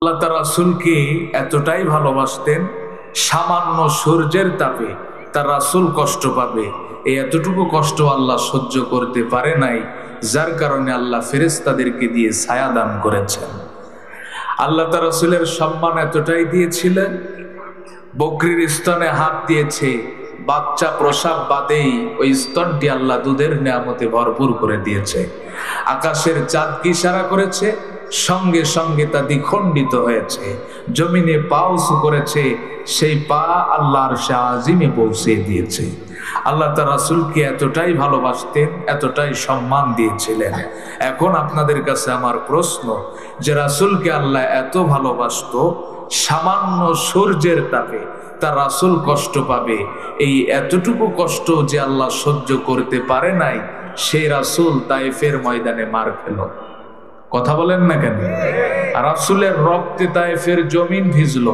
আল্লাহ তার রাসূলকে এতটাই ভালোবাসতেন, সামান্য সূর্যের তাপে তার রাসূল কষ্ট পাবে এই এতটুকু কষ্ট আল্লাহ সহ্য করতে পারে নাই, যার কারণে আল্লাহ ফেরেশতাদেরকে দিয়ে ছায়া দান করেছেন। আল্লাহ তার রাসূলের সম্মান এতটাই দিয়েছিলেন, বকরির স্তনে হাত দিয়েছে, বাচ্চা প্রসাব বাদেই ওই স্তনটি আল্লাহ দুধের নেয়ামতে ভরপুর করে দিয়েছে। আকাশের চাঁদকে ইশারা করেছে, সঙ্গে সঙ্গে তা দ্বিখণ্ডিত হয়েছে। জমিনে পা উঁচু করেছে, সেই পা আল্লাহর আযিমে পৌঁছে দিয়েছে। আল্লাহ তার রাসূলকে এতটাই ভালোবাসতেন, এতটাই সম্মান দিয়েছিলেন। এখন আপনাদের কাছে আমার প্রশ্ন, যে রাসূলকে আল্লাহ এত ভালোবাসতো, সামান্য সূর্যের তাপে তার রাসূল কষ্ট পাবে, এই এতটুকু কষ্ট যে আল্লাহ সহ্য করতে পারে নাই, সেই রাসূল তায়েফের ময়দানে মার খেল। কথা বলেন না কেন? রাসূলের রক্তে তায়েফের জমিন ভিজলো।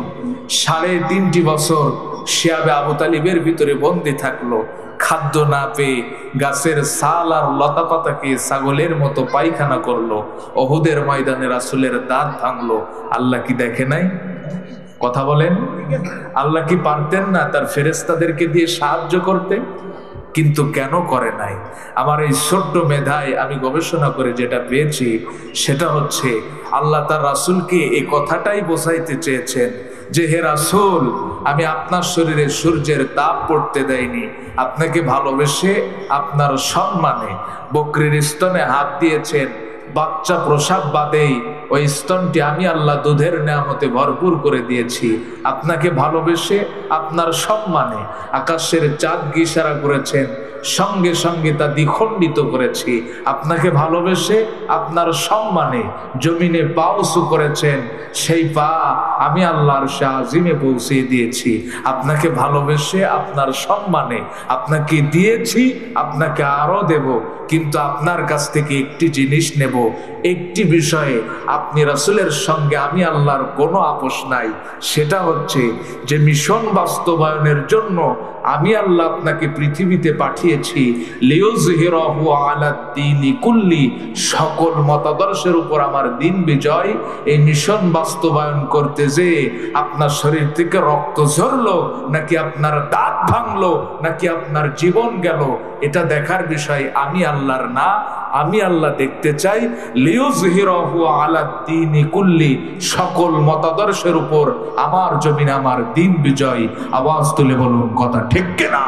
3.5 বছর শিয়াবে আবু তালিবের ভিতরে বন্দী থাকলো, খাদ্য না পেয়ে গাছের ছাল আর লতা পাতাকে ছাগলের মতো পায়খানা করলো। ওহুদের ময়দানে রাসূলের দাঁত ভাঙলো। আল্লাহ কি দেখে নাই? কথা বলেন, আল্লাহ কি পারতেন না তার ফেরেশতাদেরকে দিয়ে সাহায্য করতে? কিন্তু কেন করে নাই? আমার এই ছোট্ট মেধায় আমি গবেষণা করে যেটা পেয়েছি, সেটা হচ্ছে আল্লাহ তার রাসূলকে এই কথাটাই বোঝাইতে চেয়েছেন যে, হে রাসূল, আমি আপনার শরীরে সূর্যের তাপ পড়তে দেয়নি, আপনাকে ভালোবেসে আপনার সম্মানে বকরির স্তনে হাত দিয়েছেন। বাচ্চা প্রসাব বাদেই ওই স্তনটি আমি আল্লাহ দুধের নেয়ামতে ভরপুর করে দিয়েছি। আপনাকে ভালোবেসে আপনার সম্মানে আকাশের চাঁদকে ইশারা করেছেন, সঙ্গে সঙ্গে তা দ্বিখণ্ডিত করেছি। আপনাকে ভালোবেসে আপনার সম্মানে জমিনে পা উঁচু করেছেন, সেই পা আমি আল্লাহর আযিমে পৌঁছে দিয়েছি। আপনাকে ভালোবেসে আপনার সম্মানে আপনাকে দিয়েছি, আপনাকে আরো দেব, কিন্তু আপনার কাছ থেকে একটি জিনিস নেব। একটি বিষয়ে আপনি রাসূলের সঙ্গে আমি আল্লাহর কোনো আপোষ নাই, সেটা হচ্ছে যে মিশন বাস্তবায়নের জন্য আমি আল্লাহ আপনাকে পৃথিবীতে পাঠিয়েছি, লিইয়ুযহিরাহু আলাদ-দীনি কুল্লি, সকল মতাদর্শের উপর আমার দিন বিজয়। এই মিশন বাস্তবায়ন করতে যে আপনার শরীর থেকে রক্ত ঝরলো, নাকি আপনার দাঁত ভাঙলো, নাকি আপনার জীবন গেল, এটা দেখার বিষয় আমি আল্লাহর না। আমি আল্লাহ দেখতে চাই লিইয়ুযহিরাহু আলাদ-দীনি কুল্লি, সকল মতাদর্শের উপর আমার জমিনে আমার দিন বিজয়। আওয়াজ তুলে বলুন কথা ঠিক কিনা?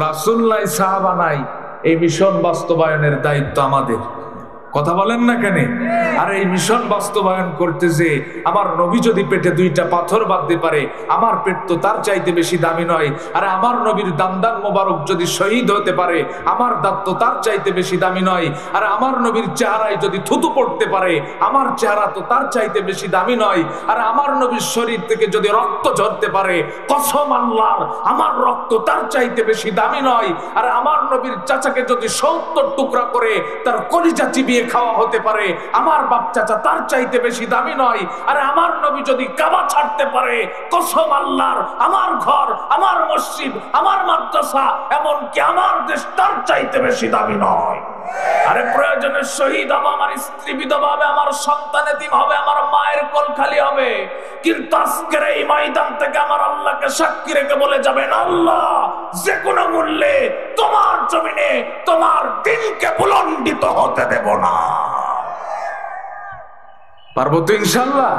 রাসূল নাই, সাহাবা নাই, এই মিশন বাস্তবায়নের দায়িত্ব আমাদের। কথা বলেন না কেন? আর এই মিশন বাস্তবায়ন করতে যে আমার নবী যদি পেটে 2টা পাথর বাঁধতে পারে, আমার পেট তো তার চাইতে বেশি দামি নয়। আর আমার নবীর দান্দান মোবারক যদি শহীদ হতে পারে, আমার দাঁত তো তার চাইতে বেশি দামি নয়। আর আমার নবীর চেহারায় যদি থুতু পড়তে পারে, আমার চেহারা তো তার চাইতে বেশি দামি নয়। আর আমার নবীর শরীর থেকে যদি রক্ত ঝরতে পারে, কসম আল্লাহর, আমার রক্ত তার চাইতে বেশি দামি নয়। আর আমার নবীর চাচাকে যদি 70 টুকরা করে তার কলিজা চিবিয়ে খাওয়া হতে পারে, আমার বাপ চাচা তার চাইতে বেশি দামি নয়। আর আমার নবী যদি কাবা ছাড়তে পারে, কসম আল্লাহর, আমার ঘর, আমার মসজিদ, আমার মাদ্রাসা, এমনকি আমার দেশ তার চাইতে বেশি দামি নয়। আরে প্রয়োজনে শহীদ হবে, আমার স্ত্রী বিধবা হবে, আমার সন্তান এতিম হবে, আমার মায়ের কোল খালি হবে, কিন্তু আজকের এই ময়দান থেকে আমার আল্লাহকে সাক্ষী রেখে বলে যাবেন, আল্লাহ যে কোনো মূল্যে তোমার জমিনে তোমার দিনকে বুলন্ডিত হতে দেব না। পারবো তো ইনশাআল্লাহ?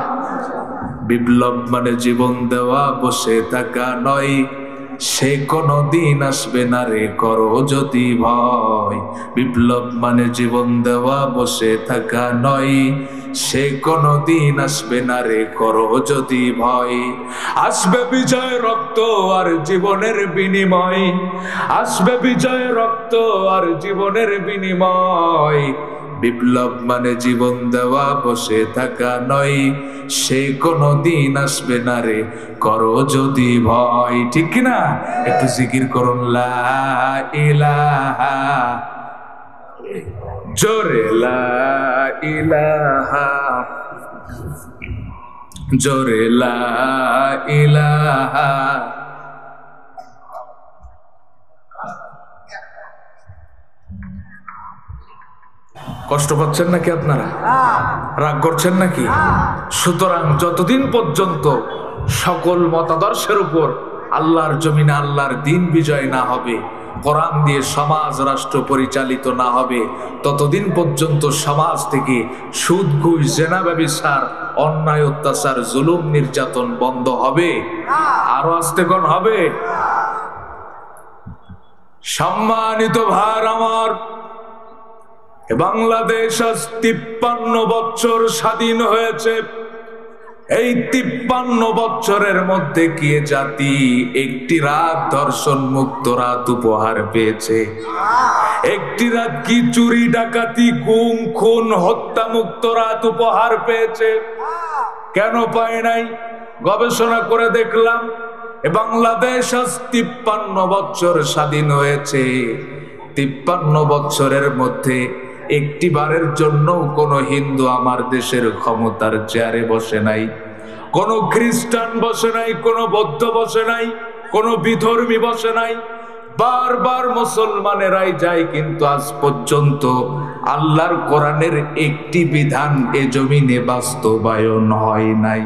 বিপ্লব মানে জীবন দেওয়া, বসে থাকা নয়, সে কোনো দিন আসবে না রে, করো যদি ভয়। বিপ্লব মানে জীবন দেওয়া, বসে থাকা নয়, সে কোনো দিন আসবে না রে, করো যদি ভয়। আসবে বিজয় রক্ত আর জীবনের বিনিময়, আসবে বিজয় রক্ত আর জীবনের বিনিময়। বিপ্লব মানে জীবন দেওয়া, বসে থাকা নয়, সে কোনো দিন আসবে না রে, করো যদি ভয়। ঠিক কিনা? একটু জিকির করুন, লা ইলাহা, জোরে লা ইলাহা, জোরে লা ইলাহা। কষ্ট পাচ্ছেন নাকি আপনারা? রাগ করছেন নাকি? সুতরাং যতদিন পর্যন্ত সকল মতাদর্শের উপর আল্লাহর জমিনে আল্লাহর দিন বিজয় না হবে, কোরআন দিয়ে সমাজ রাষ্ট্র পরিচালিত না হবে, ততদিন পর্যন্ত সমাজ থেকে সুদ ঘুষ জেনা ব্যভিচার অন্যায় অত্যাচার জুলুম নির্যাতন বন্ধ হবে? আরো আস্তে কোন হবে? সম্মানিত ভাই আমার, বাংলাদেশ আজ 53 বছর স্বাধীন হয়েছে। এই 53 বছরের মধ্যে কি জাতি একটি রাত ধর্ষণ মুক্ত রাত উপহার পেয়েছে? একটি রাত কি চুরি ডাকাতি গুম খুন হত্যা মুক্ত রাত উপহার পেয়েছে? কেন পায় নাই? গবেষণা করে দেখলাম বাংলাদেশ আজ 53 বছর স্বাধীন হয়েছে। 53 বছরের মধ্যে একটি বারের জন্য কোন হিন্দু আমার দেশের ক্ষমতার চেয়ারে বসে নাই, কোন খ্রিস্টান বসে নাই, কোন বৌদ্ধ বসে নাই, কোন বিধর্মী বসে নাই। বারবার মুসলমানেরাই যায়, কিন্তু আজ পর্যন্ত আল্লাহর কোরআনের একটি বিধান এ জমিনে বাস্তবায়ন হয় নাই।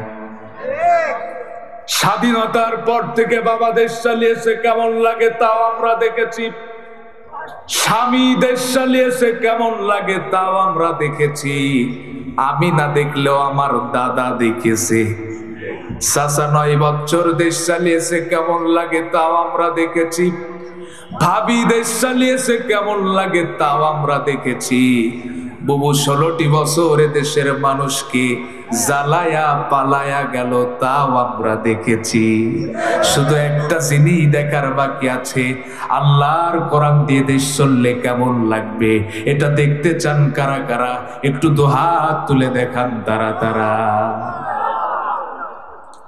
স্বাধীনতার পর থেকে বাবা দেশ চালিয়েছে, কেমন লাগে তাও আমরা দেখেছি। স্বামী দেশ চালিয়েছে, কেমন লাগে তাও আমরা দেখেছি। আমি না দেখলেও আমার দাদা দেখেছে। চাচা 9 বছর দেশ চালিয়েছে, কেমন লাগে তাও আমরা দেখেছি। ভাবি দেশ চালিয়েছে, কেমন লাগে তাও আমরা দেখেছি। বুবু 16টি বছর দেশের মানুষকে জ্বালায়া পালায়া গেল, তাও আমরা দেখেছি। শুধু একটা জিনিস দেখার বাকি আছে, আল্লাহর কোরআন দিয়ে দেশ চললে কেমন লাগবে। এটা দেখতে চান কারা কারা? একটু দুহাত তুলে দেখান তারা তারা।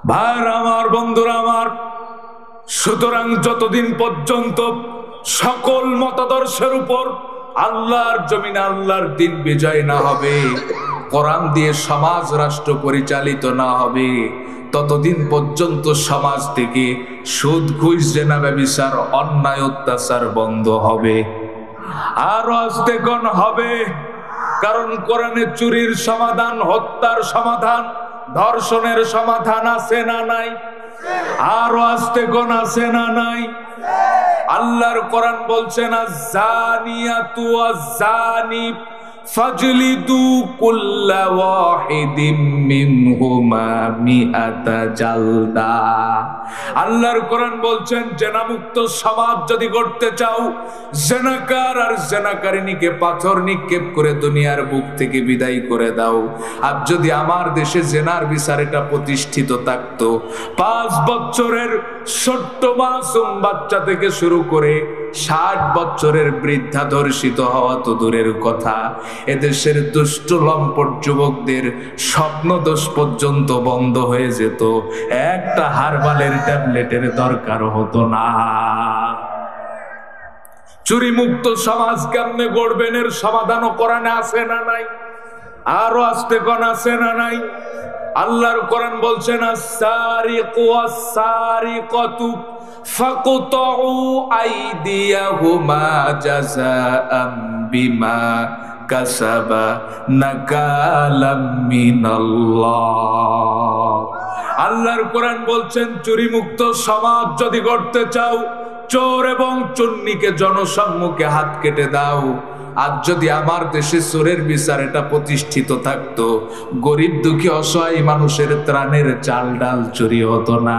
ভাই আমার, বন্ধুরা আমার, সুতরাং যতদিন পর্যন্ত সকল মতাদর্শের উপর আল্লাহর জমিনে আল্লাহর দিন বিজয় না হবে, কোরআন দিয়ে সমাজ রাষ্ট্র পরিচালিত না হবে, ততদিন পর্যন্ত সমাজ থেকে সুদ ঘুষ জেনা ব্যভিচার অন্যায় অত্যাচার বন্ধ হবে। আরো আস্তে কোন হবে? কারণ কোরআনে চুরির সমাধান, হত্যার সমাধান, ধর্ষণের সমাধান আছে না নাই? আরো আস্তে কোন আছে না নাই? আল্লাহর কোরআন বলছেন, আয-যানিয়াতু ওয়াজ-যানি ফাজলিদু কুল্লা ওয়াহিদিম মিনহুমা মিআতা জালদা। আল্লাহর কোরআন বলছেন, জেনামুক্ত সমাজ যদি করতে চাও, জেনাকার আর জেনাকারিনীকে পাথর নিক্ষেপ করে দুনিয়ার বুক থেকে বিদায় করে দাও। আর যদি আমার দেশে জেনার বিচার এটা প্রতিষ্ঠিত থাকতো, 5 বছরের ছোট্ট মাসুম বাচ্চা থেকে শুরু করে 60 বছরের বৃদ্ধা ধর্ষিত হওয়া তো দূরের কথা, এদেশের দুষ্ট লম্পট যুবকদের স্বপ্ন দোষ পর্যন্ত বন্ধ হয়ে যেত। একটা হারবালের ট্যাবলেটের দরকার হতো না। চুরি মুক্ত সমাজ কেমনে গড়বেন এর সমাধানও কোরআনে আছে না নাই? আরো আস্তে কোন আছে না নাই? আল্লাহর কোরআন বলছেন, আস-সারিকু ওয়াস-সারিকাতু ফাকতাউ আইদিয়াহুমা জাযাআম বিমা কাসাবা নাকালাম মিনাল্লাহ। আল্লাহর কোরআন বলছেন, চুরি মুক্ত সমাজ যদি গড়তে চাও, চোর এবং চুন্নিকে জনসম্মুখে হাত কেটে দাও। আজ যদি আমার দেশে চোরের বিচার এটা প্রতিষ্ঠিত থাকতো, গরিব দুঃখী অসহায় মানুষের ত্রাণের চাল ডাল চুরি হতো না।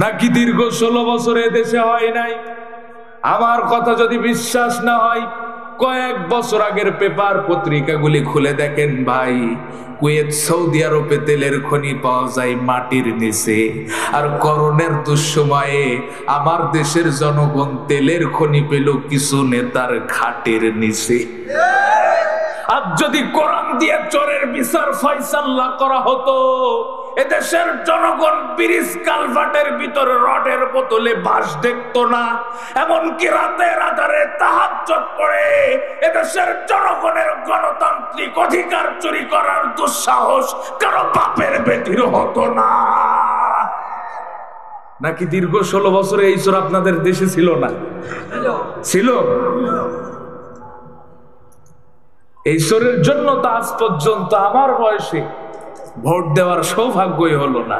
নাকি দীর্ঘ 16 বছরে দেশে হয় নাই? আমার কথা যদি বিশ্বাস না হয়, কয়েক বছর আগের পেপার পত্রিকাগুলি খুলে দেখেন ভাই। কুয়েত, সৌদি আরবে তেলের খনি পাওয়া যায় মাটির নিচে, আর করোনার দুঃসময়ে আমার দেশের জনগণ তেলের খনি পেল কিছু নেতার খাটের নিচে। আর যদি কোরআন দিয়ে চোরের বিচার ফয়সালা করা হতো, এদেশের জনগণ ব্রিজ কালভার্টের ভিতরে রডের বোতলে বাঁশ দেখতো না। এমনকি রাতের আধারে তাহাজ্জুদ পড়ে এদেশের জনগণের গণতান্ত্রিক অধিকার চুরি করার দুঃসাহস কারো বাপের বেটির হতো না। নাকি দীর্ঘ 16 বছরে এই চোর আপনাদের দেশে ছিল না? ছিল। এই চোরের জন্য তো আজ পর্যন্ত আমার বয়সে ভোট দেওয়ার সৌভাগ্যই হলো না।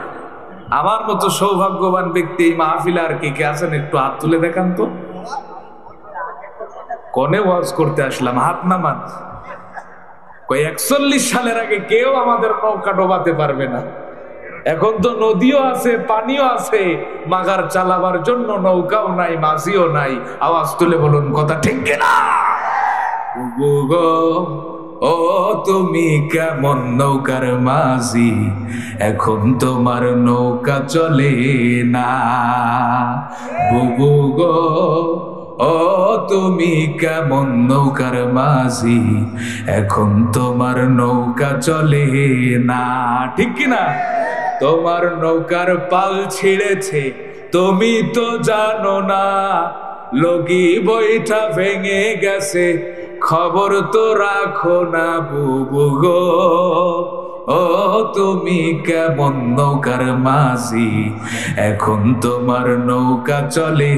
আমার মতো সৌভাগ্যবান ব্যক্তি এই মাহফিলে আর কে কে আছেন একটু হাত তুলে দেখান তো। কনে ওয়াজ করতে আসলাম, হাত নামান। 41 সালের আগে কেউ আমাদের নৌকা ডোবাতে পারবে না। এখন তো নদীও আছে, পানিও আছে, মাগার চালাবার জন্য নৌকাও নাই, মাঝিও নাই। আওয়াজ তুলে বলুন কথা ঠিক কিনা? ও তুমি কেমন নৌকার মাঝি, এখন তোমার নৌকা চলে না। বুবু গো ও তুমি কেমন নৌকার মাঝি, এখন তোমার নৌকা চলে না। ঠিক কিনা? তোমার নৌকার পাল ছিঁড়েছে, তুমি তো জানো না। লগি বইটা ভেঙে গেছে, খবর তো রাখো না। বুবু গো ও তুমি কেমন নৌকার মাঝি, এখন তোমার নৌকা চলে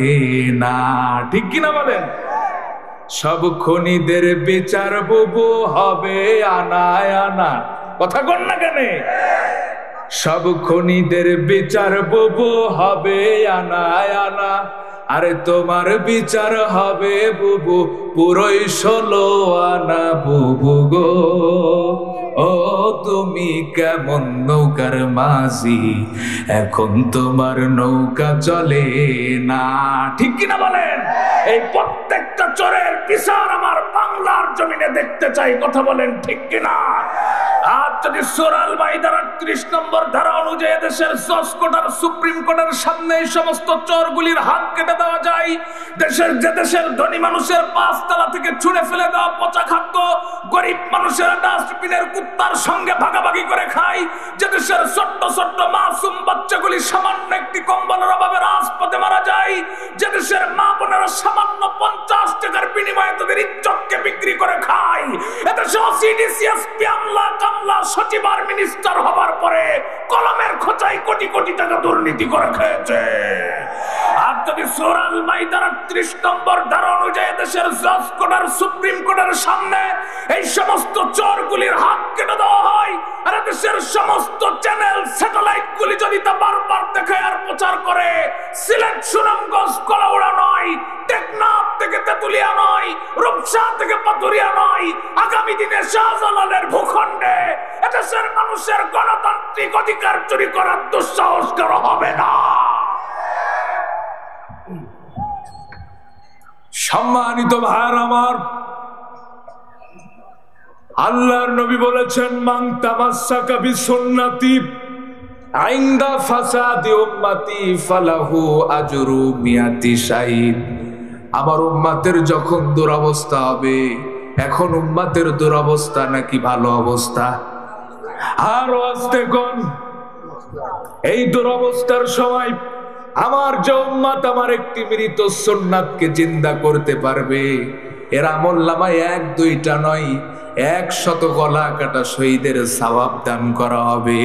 না। ঠিক কিনা বলেন? সব খনিদের বিচার বুবু হবে আনায় আনা। কথা কন না কেন? সব খনিদের বিচার বুবু হবে আনায় আনা। আরে তোমার বিচার হবে বুবু পুরোই 16 আনা। বুবু গো ও তুমি কেমন নৌকার মাঝি, এখন তোমার নৌকা চলে না। ঠিক কিনা বলেন? এই প্রত্যেকটা চোরের বিচার আমার বাংলার জমিনে দেখতে চাই। কথা বলেন ঠিক কিনা? আজ যদি সূরা আল মাইদার ৩৮ নম্বর ধারা অনুযায়ী দেশের জজ কোর্ট আর সুপ্রিম কোর্টের সামনে এই সমস্ত চোরগুলির হাত কেটে দেওয়া যায়, দেশের ধনী মানুষের 5 তলা থেকে ছুঁড়ে ফেলে দেওয়া পচা খাদ্য গরিব মানুষের ডাস্টবিনের কুত্তার সঙ্গে ভাগাভাগি করে খায়, যে দেশের ছোট্ট ছোট্ট মাসুম বাচ্চাগুলি সামান্য একটি কম্বলের অভাবে রাজপথে মারা যায়, যে দেশের মা বোনেরা সামান্য 50 টাকার বিনিময়ে তাদের ইজ্জতকে বিক্রি করে খায়, এদেশে ওসিডিসি এসপি আমলা কামলা সচিব আর মিনিস্টার হবার পরে কলমের খোঁচায় কোটি কোটি টাকা দুর্নীতি করে খেয়েছে। আর যদি সূরা আল মাইদার ৩৮ নম্বর ধারা অনুযায়ী দেশের জজ কোর্ট আর সুপ্রিম কোর্টের সামনে এই সমস্ত চোরগুলির হাত কেটে দেওয়া হয়, আর দেশের সমস্ত চ্যানেল স্যাটেলাইট গুলি যদি তা বারবার দেখে আর প্রচার করে, সিলেট সুনামগঞ্জ কলাউড়া নয়, টেকনাফ থেকে তেতুলিয়া নয়, রূপসা থেকে পাথুরিয়া নয়, আগামী দিনে শাহজালালের ভূখণ্ডে এদেশের মানুষের গণতান্ত্রিক অধিকার চুরি করার দুঃসাহস করা হবে না। সম্মানিত ভাইরা আমার, আল্লাহর নবী বলেছেন, মান তামাসসাকা বিসুন্নতি ইনদা ফাসাদি উম্মতি ফালাহু আজরু মিয়াতি শাহিদ। আমার উম্মতের যখন দুরবস্থা হবে, এখন উম্মতের দুরবস্থা নাকি ভালো অবস্থা? আর আস্তে কোন এই দুরবস্থার সময় আমার যে উম্মত আমার একটি মৃত সুন্নাতকে জিন্দা করতে পারবে, এর আমলনামায় 1-2টা নয় 100 গলা কাটা শহীদের সওয়াব দান করা হবে।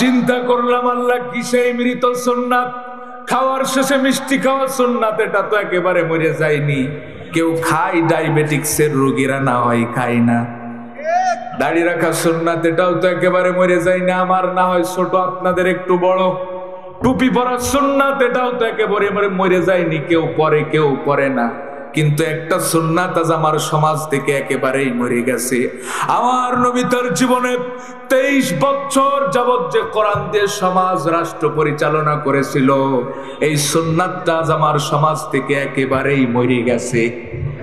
চিন্তা করলাম, আল্লাহ কি সেই মৃত সুন্নাত? খাওয়ার শেষে মিষ্টি খাওয়া সুন্নাত, এটা তো একেবারে মরে যায়নি। কেউ খায়, ডায়াবেটিক্সের রোগীরা না হয় খায় না। দাড়ি রাখা সুন্নাত, এটাও তো একেবারে মরে যায় না। আমার না হয় ছোট, আপনাদের একটু বড়। টুপি পরা সুন্নাত, এটাও তো একেবারে মরে যায়নি। কেউ পরে, কেউ পরে না। কিন্তু একটা সুন্নাত আজ আমার সমাজ থেকে একেবারেই মরে গেছে। আমার নবী তার জীবনে 23 বছর যাবত যে কোরআন দিয়ে সমাজ রাষ্ট্র পরিচালনা করেছিল, এই সুন্নাতটা আজ আমার সমাজ থেকে একেবারেই মরে গেছে।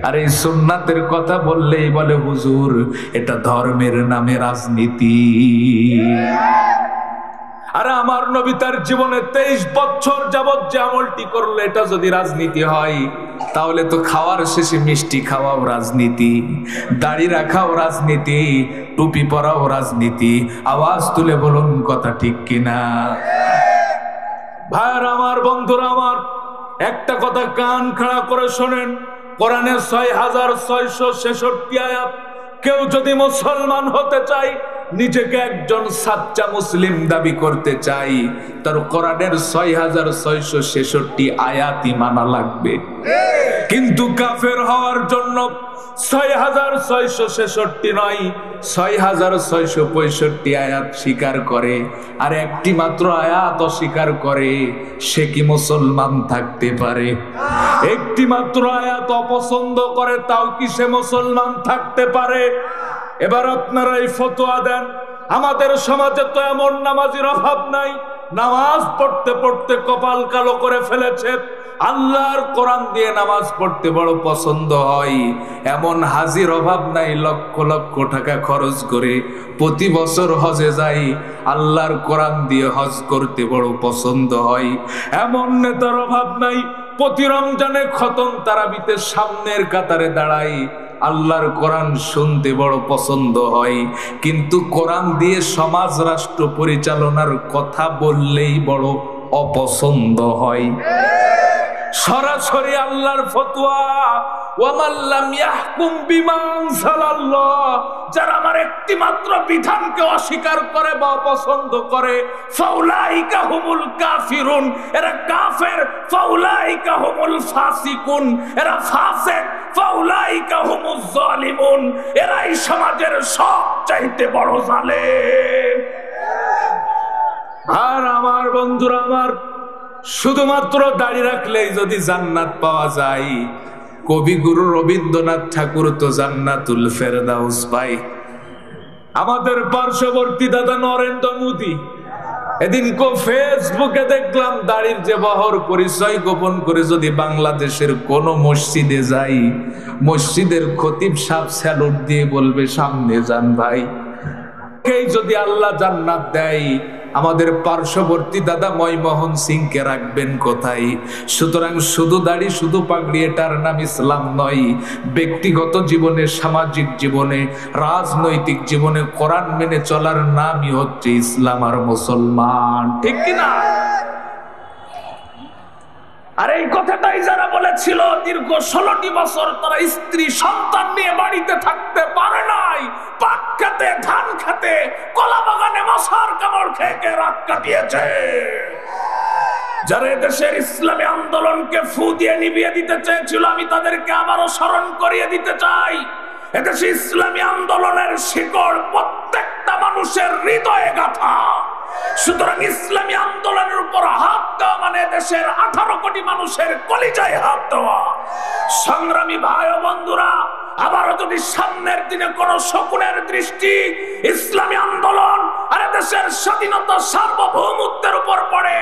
আর এই সুন্নাতের কথা বললেই বলে, হুজুর এটা ধর্মের নামে রাজনীতি। আরে আমার নবী তার জীবনে 23 বছর যাবত যে আমলটি করলো, এটা যদি রাজনীতি হয়, তাহলে তো খাওয়ার শেষে মিষ্টি খাওয়াও রাজনীতি, দাড়ি রাখাও রাজনীতি, টুপি পরাও রাজনীতি। আওয়াজ তুলে বলুন কথা ঠিক কিনা? ভাইরা আমার, বন্ধুরা আমার, একটা কথা কান খাড়া করে শোনেন। কোরআনের 6666 আয়াত, কেউ যদি মুসলমান হতে চায় নিজেকে একজন সাচ্চা মুসলিম দাবি করতে চাই, তার কোরআনের 6666 আয়াতই মানা লাগবে। কিন্তু কাফের হওয়ার জন্য 6666 নয়, 6665 আয়াত স্বীকার করে আর একটি মাত্র আয়াত অস্বীকার করে, সে কি মুসলমান থাকতে পারে? একটি মাত্র আয়াত অপছন্দ করে, তাও কি সে মুসলমান থাকতে পারে? এবার আপনারা এই ফতোয়া দেন। আমাদের সমাজে তো এমন নামাজির অভাব নাই, নামাজ পড়তে পড়তে কপাল কালো করে ফেলেছে, আল্লাহর কোরআন দিয়ে নামাজ পড়তে বড় পছন্দ হয়, এমন হাজির অভাব নাই, লক্ষ লক্ষ টাকা খরচ করে প্রতি বছর হজে যাই, আল্লাহর কোরআন দিয়ে হজ করতে বড় পছন্দ হয়, এমন নেতার অভাব নাই, প্রতি রমজানে খতম তারাবিতে সামনের কাতারে দাঁড়াই, আল্লাহর কোরআন শুনতে বড় পছন্দ হয়, কিন্তু কোরআন দিয়ে সমাজ রাষ্ট্র পরিচালনার কথা বললেই বড় অপছন্দ হয়। সরাসরি আল্লাহর ফতোয়া, ওয়ামাল্লাম ইয়াহকুম বিমা আনজালাল্লাহ, যারা আমার একটি মাত্র বিধানকে অস্বীকার করে বা অপছন্দ করে, ফাউলাইকা হুমুল কাফিরুন, এরা কাফের, ফাউলাইকা হুমুল ফাসিকুন, এরা ফাসিক, ফাউলাইকা হুমুজ জালিমুন, এরাই সমাজের সবচাইতে বড় জালেম। আর আমার বন্ধুরা, আমার শুধুমাত্র দাড়ি রাখলেই যদি জান্নাত পাওয়া যায়, কবিগুরু রবীন্দ্রনাথ ঠাকুর তো জান্নাতুল ফেরদাউস পাই। আমাদের পার্শ্ববর্তী দাদা নরেন্দ্র মোদী, এদিন ফেসবুকে দেখলাম দাড়ির যে বহর পরিচয় গোপন করে যদি বাংলাদেশের কোন মসজিদে যাই, মসজিদের খতিব সাহেব স্যালুট দিয়ে বলবে সামনে যান ভাই। যদি আল্লাহ জান্নাত দেয়, আমাদের পার্শ্ববর্তী দাদা ময়মোহন সিংকে রাখবেন কোথায়? সুতরাং শুধু দাড়ি শুধু পাগড়ি এটার নাম ইসলাম নয়। ব্যক্তিগত জীবনে, সামাজিক জীবনে, রাজনৈতিক জীবনে কোরআন মেনে চলার নামই হচ্ছে ইসলাম আর মুসলমান, ঠিক কিনা? আর এই কথাটাই যারা বলেছিল দীর্ঘ 16টি বছর তারা স্ত্রী সন্তান নিয়ে বাড়িতে থাকতে পারে নাই, পাট খেতে, ধান খেতে, কলা বাগানে মশার কামড় খেয়ে রাত কাটিয়েছে, যারা দেশের ইসলামী আন্দোলনকে ফু দিয়ে নিভিয়ে দিতে চেয়েছিল, আমি তাদেরকে আবারও স্মরণ করিয়ে দিতে চাই, এদেশে ইসলামী আন্দোলনের শিকড় প্রত্যেকটা মানুষের হৃদয়ে গাঁথা। সুতরাং ইসলামী আন্দোলনের উপর হাত দেওয়া মানে দেশের 18 কোটি মানুষের কলিজায় হাত দেওয়া। সংগ্রামী ভাই ও বন্ধুরা, আবারও যদি সামনের দিনে কোন শকুনের দৃষ্টি ইসলামী আন্দোলন আর দেশের স্বাধীনতা সার্বভৌমত্বের উপর পড়ে,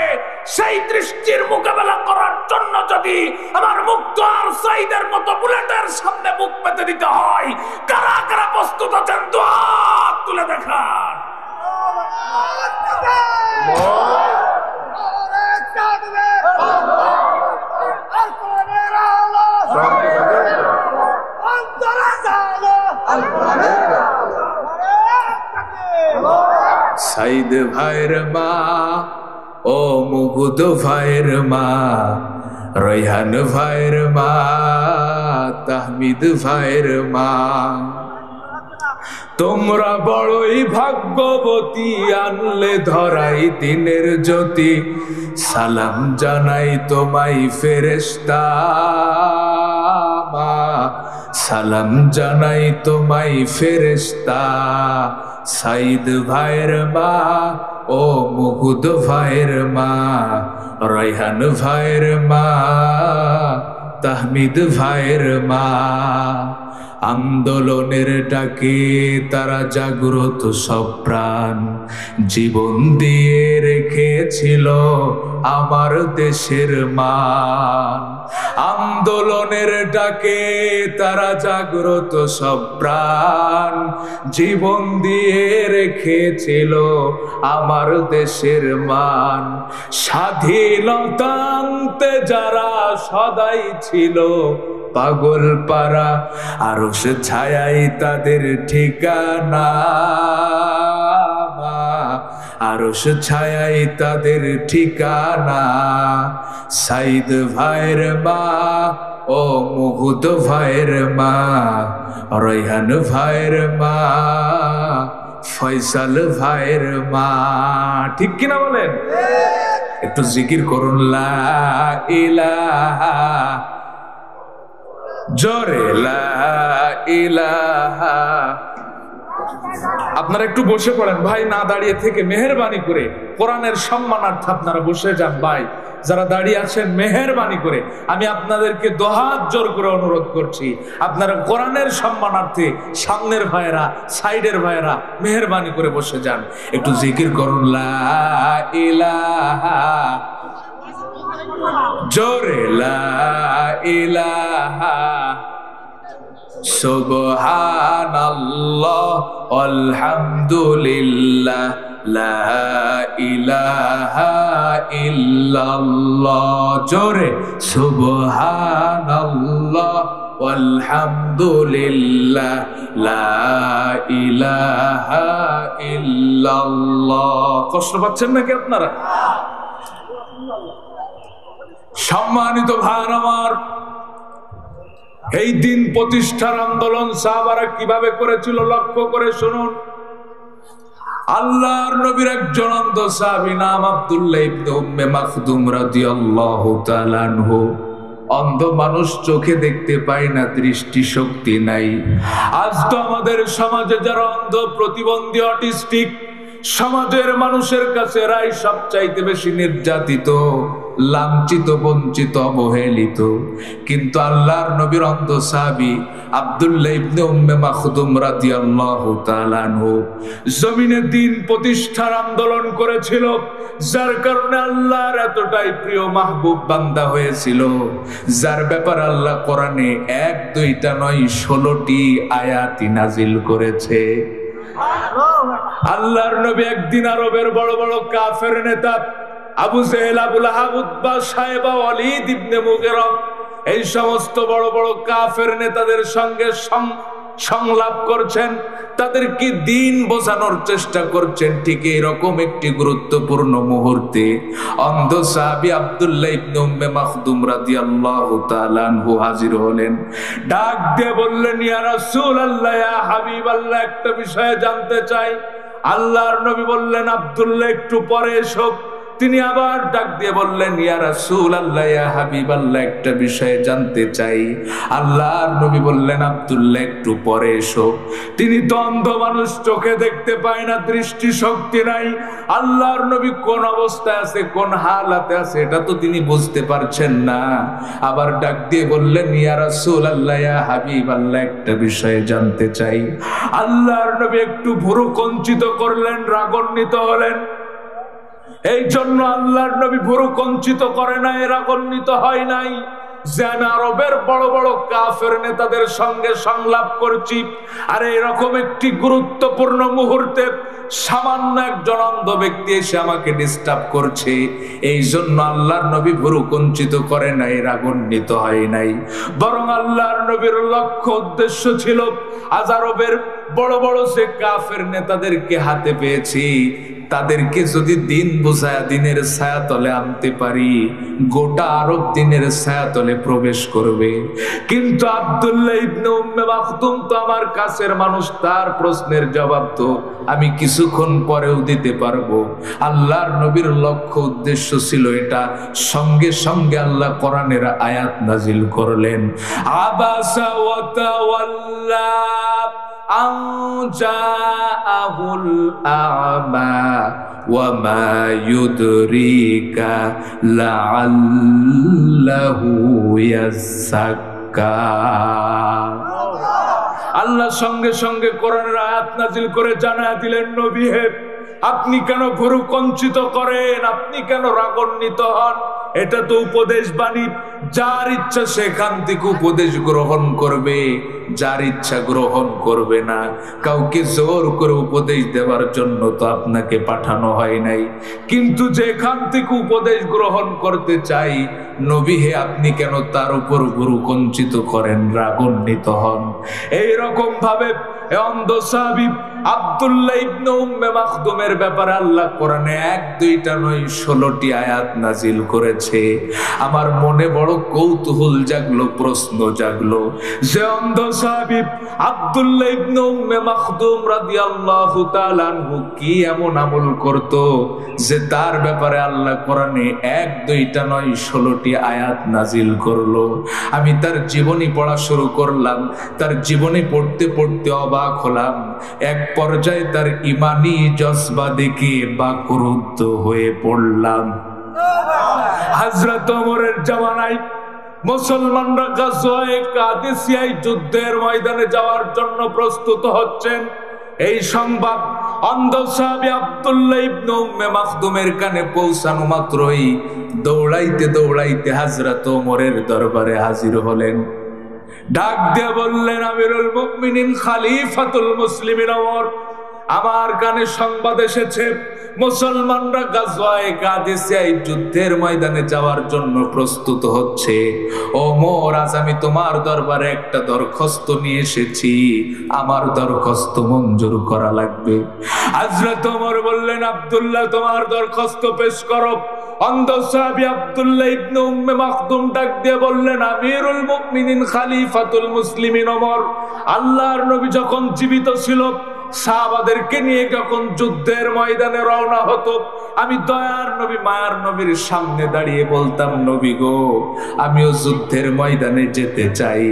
সেই দৃষ্টির মোকাবেলা করার জন্য যদি আমার মুক্ত আর সাইদের মতো বুলেটের সামনে বুক পেতে দিতে হয়, কারা কারা প্রস্তুত আছেন? দুহাত তুলে দেখান। সাইদ ভাইয়ের মা, ও মুগুদ ভাইয়ের মা, রৈহান ভাইয়ের মা, তাহমিদ ভাইয়ের মা, তোমরা বড়ই ভাগ্যবতী, আনলে ধরাই দিনের জ্যোতি, সালাম জানাই তোমায় ফেরেশতা মা, সালাম জানাই তোমায় ফেরেশতা। সাইদ ভাইয়ের মা, ও মুহুদ ভাইয়ের মা, রায়হান ভাইয়ের মা, তাহমিদ ভাইয়ের মা, আন্দোলনের ডাকে তারা জাগ্রত সব প্রাণ, জীবন দিয়ে রেখেছিল আমার দেশের মান। আন্দোলনের ডাকে তারা জাগ্রত সব প্রাণ, জীবন দিয়ে রেখেছিল আমার দেশের মান। স্বাধীনতা আনতে যারা সদাই ছিল পাগল পারা, আরশ ছায়াই তাদের ঠিকানা, আরশ ছায়াই তাদের ঠিকানা। সাইদ ভাইয়ের মা, ও মুহুদ ভাইয়ের মা, রায়হান ভাইয়ের মা, ফয়সাল ভাইয়ের মা। ঠিক কিনা বলেন? একটু জিকির করুন, লা ইলাহা, জোরে লা ইলাহা। আপনারা একটু বসে পড়েন ভাই, না দাঁড়িয়ে থেকে মেহেরবানি করে কোরআনের সম্মানার্থে আপনারা বসে যান ভাই। যারা দাঁড়িয়ে আছেন মেহেরবানি করে আমি আপনাদেরকে দোহাত জোর করে অনুরোধ করছি, আপনারা কোরআনের সম্মানার্থে সামনের ভাইয়েরা, সাইডের ভাইয়েরা মেহেরবানি করে বসে যান। একটু জিকির করুন, লা ইলাহা, জোরে লা ইলাহা, সুবহানাল্লাহ আলহামদুলিল্লাহ, লা ইলাহা ইল্লাল্লাহ, জোরে সুবহানাল্লাহ আলহামদুলিল্লাহ, লা ইলাহা ইল্লাল্লাহ। কষ্ট পাচ্ছেন নাকি আপনারা? সম্মানিত ভাই আমার, এই দিন প্রতিষ্ঠার আন্দোলন সাহাবারা কিভাবে করেছিল লক্ষ্য করে শুনুন। আল্লাহর নবীর একজন অন্ধ সাহাবী নাম আব্দুল্লাহ ইবনে উম্মে মাকতুম রাদিয়াল্লাহু তাআলা আনহু। অন্ধ মানুষ, চোখে দেখতে পায় না, দৃষ্টি শক্তি নাই। আজ তো আমাদের সমাজে যারা অন্ধ, প্রতিবন্ধী, অটিস্টিক, সমাজের মানুষের কাছে এরাই সবচাইতে বেশি নির্যাতিত, লাঞ্ছিত, বঞ্চিত, অবহেলিত। কিন্তু আল্লাহর নবীর অন্ধ সাহাবী আব্দুল্লাহ ইবনে উম্মে মাকতুম রাদিয়াল্লাহু তাআলা আনহু জমিনে দিন প্রতিষ্ঠার আন্দোলন করেছিল, যার কারণে আল্লাহর এতটাই প্রিয় মাহবুব বান্দা হয়েছিল, যার ব্যাপার আল্লাহ কোরআনে 1-2টা নয় 16টি আয়াতি নাজিল করেছে। আল্লাহর নবী একদিন আরবের বড় বড় কাফের নেতা আবু জেহেল, আবু লাহাব, উতবা, সাইবা, ওয়ালিদ ইবনে মুগিরা, এই সমস্ত বড় বড় কাফের নেতাদের সঙ্গে সংলাপ করছেন, তাদেরকে দিন বোঝানোর চেষ্টা করছেন। ঠিক এরকম একটি গুরুত্বপূর্ণ মুহূর্তে অন্ধ সাহাবী আব্দুল্লাহ ইবনে উম্মে মাকতুম রাদিয়াল্লাহু তাআলা আনহু হাজির হলেন। ডাক দিয়ে বললেন, ইয়া রাসূলুল্লাহ, ইয়া হাবিবাল্লাহ, একটা বিষয়ে জানতে চাই। আল্লাহর নবী বললেন, আব্দুল্লাহ একটু পরে এসো। তিনি আবার ডাক দিয়ে বললেন, ইয়া রাসূলুল্লাহ, ইয়া হাবিবাল্লাহ, একটা বিষয়ে জানতে চাই। আল্লাহর নবী বললেন, আব্দুল্লাহ একটু পরে এসো। তিনি তো অন্ধ মানুষ, চোখে দেখতে পায় না, দৃষ্টি শক্তি নাই। আল্লাহর নবী কোন অবস্থায় আছে, কোন হালাতে আছে, এটা তো তিনি বুঝতে পারছেন না। আবার ডাক দিয়ে বললেন, ইয়া রাসূলুল্লাহ, ইয়া হাবিবাল্লাহ, একটা বিষয়ে জানতে চাই। আল্লাহর নবী একটু ভুরু কঞ্চিত করলেন, রাগান্বিত হলেন। এই জন্য আল্লাহর নবী ভুরু কঞ্চিত করে নাই, রাগান্বিত হয় নাই, যেন আরবের বড় বড় কাফের নেতাদের সঙ্গে সংলাপ করছি, আর এরকম একটি গুরুত্বপূর্ণ মুহূর্তে সামান্য একজন অন্ধ ব্যক্তি এসে আমাকে ডিস্টার্ব করছে। এই জন্য আল্লাহর নবী ভুরু কঞ্চিত করে নাই, রাগান্বিত হয় নাই, বরং আল্লাহর নবীর লক্ষ্য উদ্দেশ্য ছিল, আজ আরবের বড় বড় যে কাফের নেতাদেরকে হাতে পেয়েছি, তাদেরকে যদি দিন বুঝায়া দিনের ছায়াতলে আনতে পারি, গোটা আরব দিনের ছায়াতলে প্রবেশ করবে। কিন্তু আব্দুল্লাহ ইবনে উম্মে মাকতুম তো আমার কাছের মানুষ, তার প্রশ্নের জবাব তো আমি কিছুক্ষণ পরেও দিতে পারবো। আল্লাহর নবীর লক্ষ্য উদ্দেশ্য ছিল এটা। সঙ্গে সঙ্গে আল্লাহ কোরআনের আয়াত নাজিল করলেন, আবাসা ওয়া তাওয়াল্লা আন জাআহুল আ'মা ওয়া মা ইউদরিকা লাআল্লাহু ইয়াযাক্কা। আল্লাহ সঙ্গে সঙ্গে কোরআনের আয়াত নাজিল করে জানায়া দিলেন, নবী হে, আপনি কেন ভুরু কঞ্চিত করেন, আপনি কেন রাগান্বিত হন? এটা তো উপদেশ বাণী, যার ইচ্ছা সেখান থেকে উপদেশ গ্রহণ করবে, যার ইচ্ছা গ্রহণ করবে না। কাউকে জোর করে উপদেশ দেওয়ার জন্য তো আপনাকে পাঠানো হয় নাই। কিন্তু যেখান থেকে উপদেশ গ্রহণ করতে চাই, নবী হে, আপনি কেন তার উপর ভুরু কঞ্চিত করেন, রাগান্বিত হন? এইরকম ভাবে এ অন্ধ সাহাবী আব্দুল্লাহ ইবনে উম্মে মাখদুমের ব্যাপারে আল্লাহ কোরআনে 1-2টা নয় 16টি আয়াত নাজিল করেছে। আমার মনে বড় কৌতূহল জাগলো, প্রশ্ন জাগলো, যে অন্ধ সাহাবী আব্দুল্লাহ ইবনে উম্মে মাখদুম রাদিয়াল্লাহু তাআলা আনহু কি এমন আমল করত যে তার ব্যাপারে আল্লাহ কোরআনে 1-2টা নয় 16টি আয়াত নাজিল করলো। আমি তার জীবনী পড়া শুরু করলাম, তার জীবনী পড়তে পড়তে অবাক হলাম। এক পর্যায়ে তার ইমানি জজবা দেখে বাকরুদ্ধ হয়ে পড়লাম। হযরত ওমরের জামানায় মুসলমানরা গাজওয়ায়ে কাদেসিয়ায় যুদ্ধের ময়দানে যাওয়ার জন্য প্রস্তুত হচ্ছেন। এই সংবাদ অন্ধ সাহাবী আব্দুল্লাহ ইবনে উম্মে মাখদুমের কানে পৌঁছানো মাত্রই দৌড়াইতে দৌড়াইতে হযরত ওমরের দরবারে হাজির হলেন। ডাক দিয়ে বললেন, আমিরুল মুমিনিন খলিফাতুল মুসলিমিন ওমর, আমার কানে সংবাদ এসেছে মুসলমানরা গাজওয়ায়ে কাদেসিয়ায় যুদ্ধের ময়দানে যাওয়ার জন্য প্রস্তুত হচ্ছে। ওমর, আজ আমি তোমার দরবারে একটা দরখাস্ত নিয়ে এসেছি, আমার দরখাস্ত মঞ্জুর করা লাগবে। হযরত ওমর বললেন, আব্দুল্লাহ তোমার দরখাস্ত পেশ করো। অন্ধ সাহাবী আব্দুল্লাহ ইবনে উম্মে মাখদুম ডাক দিয়ে বললেন, আমিরুল মুমিনিন খলিফাতুল মুসলিমিন ওমর, আল্লাহর নবী যখন জীবিত ছিল সাহাবাদেরকে নিয়ে যখন যুদ্ধের ময়দানে রওনা হতো, আমি দয়ার নবী মায়ার নবীর সামনে দাঁড়িয়ে বলতাম, নবী গো, আমিও যুদ্ধের ময়দানে যেতে চাই।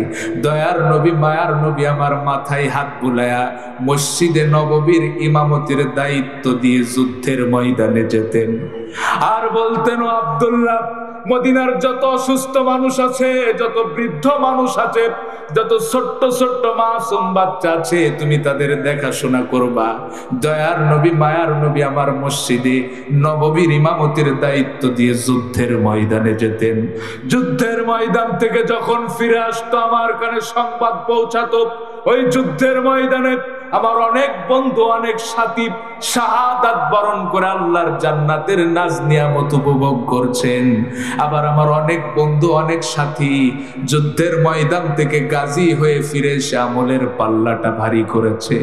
দয়ার নবী মায়ার নবী আমার মাথায় হাত বুলায়া মসজিদে নববীর ইমামতির দায়িত্ব দিয়ে যুদ্ধের ময়দানে যেতেন। আর বলতেন, ও আব্দুল্লাহ, মদিনার যত অসুস্থ মানুষ আছে, যত বৃদ্ধ মানুষ আছে, যত ছোট্ট ছোট্ট মাসুম বাচ্চা আছে, তুমি তাদের দেখাশোনা করবা। দয়ার নবী মায়ার নবী আমার মসজিদে নববীর ইমামতির দায়িত্ব দিয়ে যুদ্ধের ময়দানে যেতেন। যুদ্ধের ময়দান থেকে যখন ফিরে আসতো, আমার কানে সংবাদ পৌঁছাতো ওই যুদ্ধের ময়দানে আমার অনেক বন্ধু, অনেক সাথী শাহাদাত বরণ করে আল্লাহর জান্নাতের নাজ নিয়ামত উপভোগ করছেন। আবার আমার অনেক বন্ধু, অনেক সাথী যুদ্ধের ময়দান থেকে গাজী হয়ে ফিরে এসে আমলের পাল্লাটা ভারী করেছে।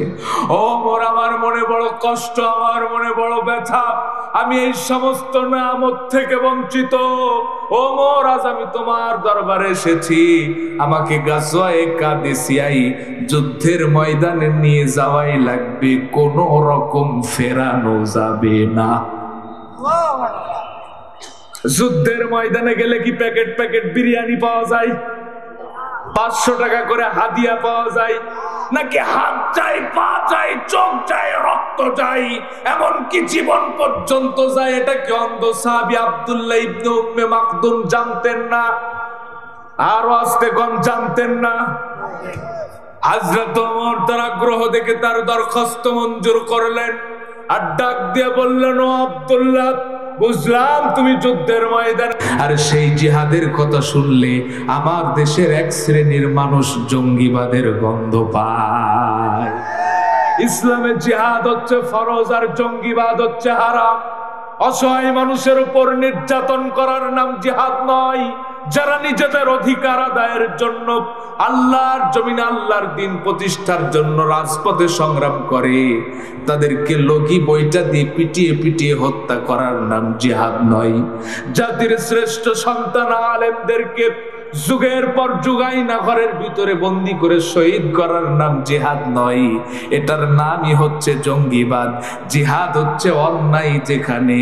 ও মোর, আমার মনে বড় কষ্ট, আমার মনে বড় ব্যথা, আমি এই সমস্ত নিয়ামত থেকে বঞ্চিত। ও মোর, আজ আমি তোমার দরবারে এসেছি, আমাকে গাজওয়ায়ে কাদেসিয়ায় যুদ্ধের ময়দানে নিয়ে যাওয়াই লাগবে, কোন রকম ফেরানো যাবে না। যুদ্ধের ময়দানে গেলে কি প্যাকেট প্যাকেট বিরিয়ানি পাওয়া যায়? 500 টাকা করে হাদিয়া পাওয়া যায়? নাকি হাত যায়, পা যায়, চোখ যায়, রক্ত যায়, এমনকি জীবন পর্যন্ত যায়? এটা কি অন্ধ সাহাবী আব্দুল্লাহ ইবনে উম্মে মাকদুম জানতেন না? আরো আস্তে কোন জানতেন না? হযরত ওমর তার আগ্রহ দেখে তার দরখাস্ত মঞ্জুর করলেন আর ডাক দিয়ে বললেন, ও আব্দুল্লাহ, বুঝলাম তুমি যুদ্ধের ময়দানে, আর সেই জিহাদের কথা শুনলে আমার দেশের এক শ্রেণীর মানুষ জঙ্গিবাদের গন্ধ পায়। ইসলামে জিহাদ হচ্ছে ফরজ আর জঙ্গিবাদ হচ্ছে হারাম। অসহায় মানুষের উপর নির্যাতন করার নাম জিহাদ নয়। যারা নিজেদের অধিকার আদায়ের জন্য আল্লাহর জমিনে আল্লাহর দ্বীন প্রতিষ্ঠার জন্য রাজপথে সংগ্রাম করে, তাদেরকে লগি বইটা দিয়ে পিটিয়ে পিটিয়ে হত্যা করার নাম জিহাদ নয়। জাতির শ্রেষ্ঠ সন্তান আলেমদেরকে যুগের পর যুগাইনা ঘরের ভিতরে বন্দী করে শহীদ করার নাম জিহাদ নয়, এটার নামই হচ্ছে জঙ্গিবাদ। জিহাদ হচ্ছে অন্যায় যেখানে,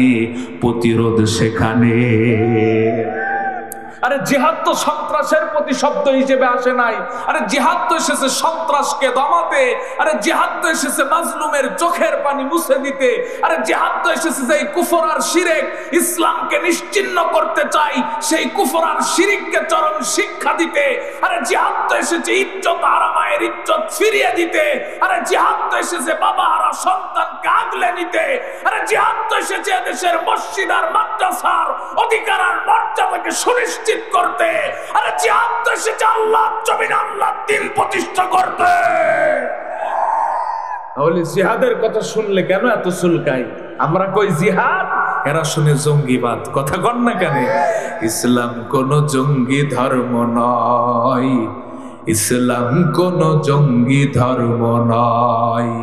প্রতিরোধ সেখানে। আরে জিহাদ তো সন্ত্রাসের প্রতিশব্দ হিসেবে আসে নাই। আরে জিহাদ তো এসেছে সন্ত্রাসকে দমাতে। আরে জিহাদ তো এসেছে মাজলুমের চোখের পানি মুছে দিতে। আরে জিহাদ তো এসেছে যে কুফর আর শিরক ইসলামকে নিশ্চিহ্ন করতে চাই, সেই কুফর আর শিরককে চরম শিক্ষা দিতে। আরে জিহাদ তো এসেছে ইজ্জত হারা মায়ের ইজ্জত ফিরিয়ে দিতে। আরে জিহাদ তো এসেছে বাবা হারা সন্তানকে আগলে নিতে। আরে জিহাদ তো এসেছে দেশের মসজিদ আর মাদ্রাসার অধিকার আর মর্যাদাকে সুনিশ্চিত করতে। আরে জিহাদ তো এসেছে আল্লাহর জমিনে আল্লাহর দ্বীন প্রতিষ্ঠা করতে। তাহলে জিহাদের কথা শুনলে কেন এত চুলকাই? আমরা কই জিহাদ, এরা শুনে জঙ্গিবাদ। কথা কন না কেন? ইসলাম কোন জঙ্গি ধর্ম নয়, ইসলাম কোন জঙ্গি ধর্ম নয়।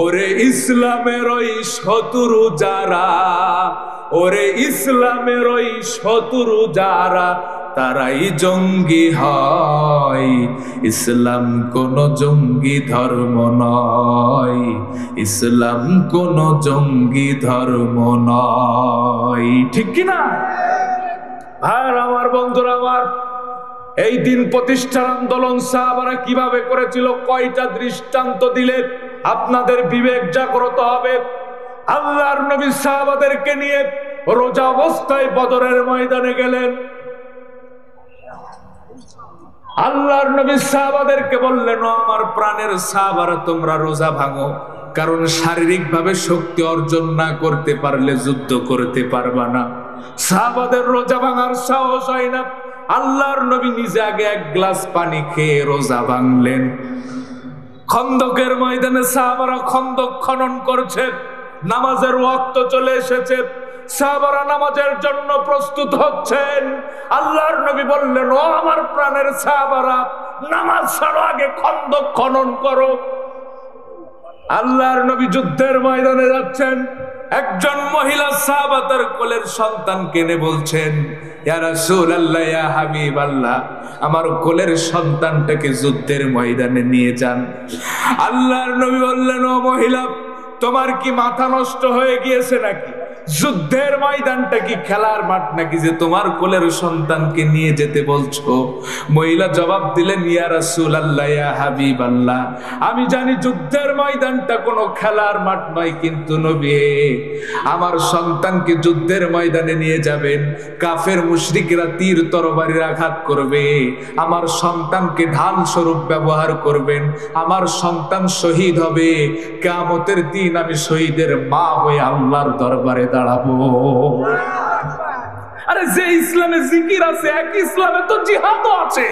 ওরে ইসলামের ওই শত্রু যারা, ওরে ইসলামের ওই শত্রু যারা, তারাই জঙ্গি হয়। ইসলাম কোন জঙ্গি ধর্ম নয়, ইসলাম কোন জঙ্গি ধর্ম নয়। ঠিক কিনা? আর আমার বন্ধুরা আমার, এই দিন প্রতিষ্ঠার আন্দোলন সাহাবারা কিভাবে করেছিল, কয়টা দৃষ্টান্ত দিলে আপনাদের বিবেক জাগ্রত হবে। আল্লাহর নবী সাহাবাদেরকে নিয়ে রোজা অবস্থায় বদরের ময়দানে গেলেন। আল্লাহর নবী সাহাবাদেরকে বললেন, ও আমার প্রাণের সাহাবারা, তোমরা রোজা ভাঙো, কারণ শারীরিক ভাবে শক্তি অর্জন না করতে পারলে যুদ্ধ করতে পারবা না। সাহাবাদের রোজা ভাঙার সাহস হয় না। আল্লাহর নবী নিজে আগে এক গ্লাস পানি খেয়ে রোজা ভাঙলেন। খন্দকের ময়দানে সাহাবারা খন্দক খনন করছে, নামাজের ওয়াক্ত চলে এসেছে, সাহাবারা নামাজের জন্য প্রস্তুত হচ্ছেন। আল্লাহর নবী বললেন, ও আমার প্রাণের সাহাবারা, নামাজ ছাড়ো, আগে খন্দক খনন করো। আল্লাহর নবী যুদ্ধের ময়দানে যাচ্ছেন। একজন মহিলা সাহাবা তার কোলের সন্তান কেনে বলছেন, ইয়া রাসূলুল্লাহ, ইয়া হাবিবাল্লাহ, আমার কোলের সন্তানটাকে যুদ্ধের ময়দানে নিয়ে যান। আল্লাহর নবী বললেন, ও মহিলা, তোমার কি মাথা নষ্ট হয়ে গিয়েছে নাকি? যুদ্ধের ময়দানটা কি খেলার মাঠ নাকি যে তোমার কোলের সন্তানকে নিয়ে যেতে বলছো? মহিলা জবাব দিলেন, ইয়া রাসূলুল্লাহ, ইয়া হাবিবাল্লাহ, আমি জানি যুদ্ধের ময়দানটা কোনো খেলার মাঠ নয়, কিন্তু নবী, আমার সন্তানকে যুদ্ধের ময়দানে নিয়ে যাবেন, কাফের মুশরিকরা তীর তরবারির আঘাত করবে, আমার সন্তানকে ঢাল স্বরূপ ব্যবহার করবেন, আমার সন্তান শহীদ হবে, কিয়ামতের দিন আমি শহীদের মা হয়ে আল্লাহর দরবারে দাঁড়াবো। আরে যে ইসলামে জিকির আছে, এক ইসলামে তো জিহাদও আছে।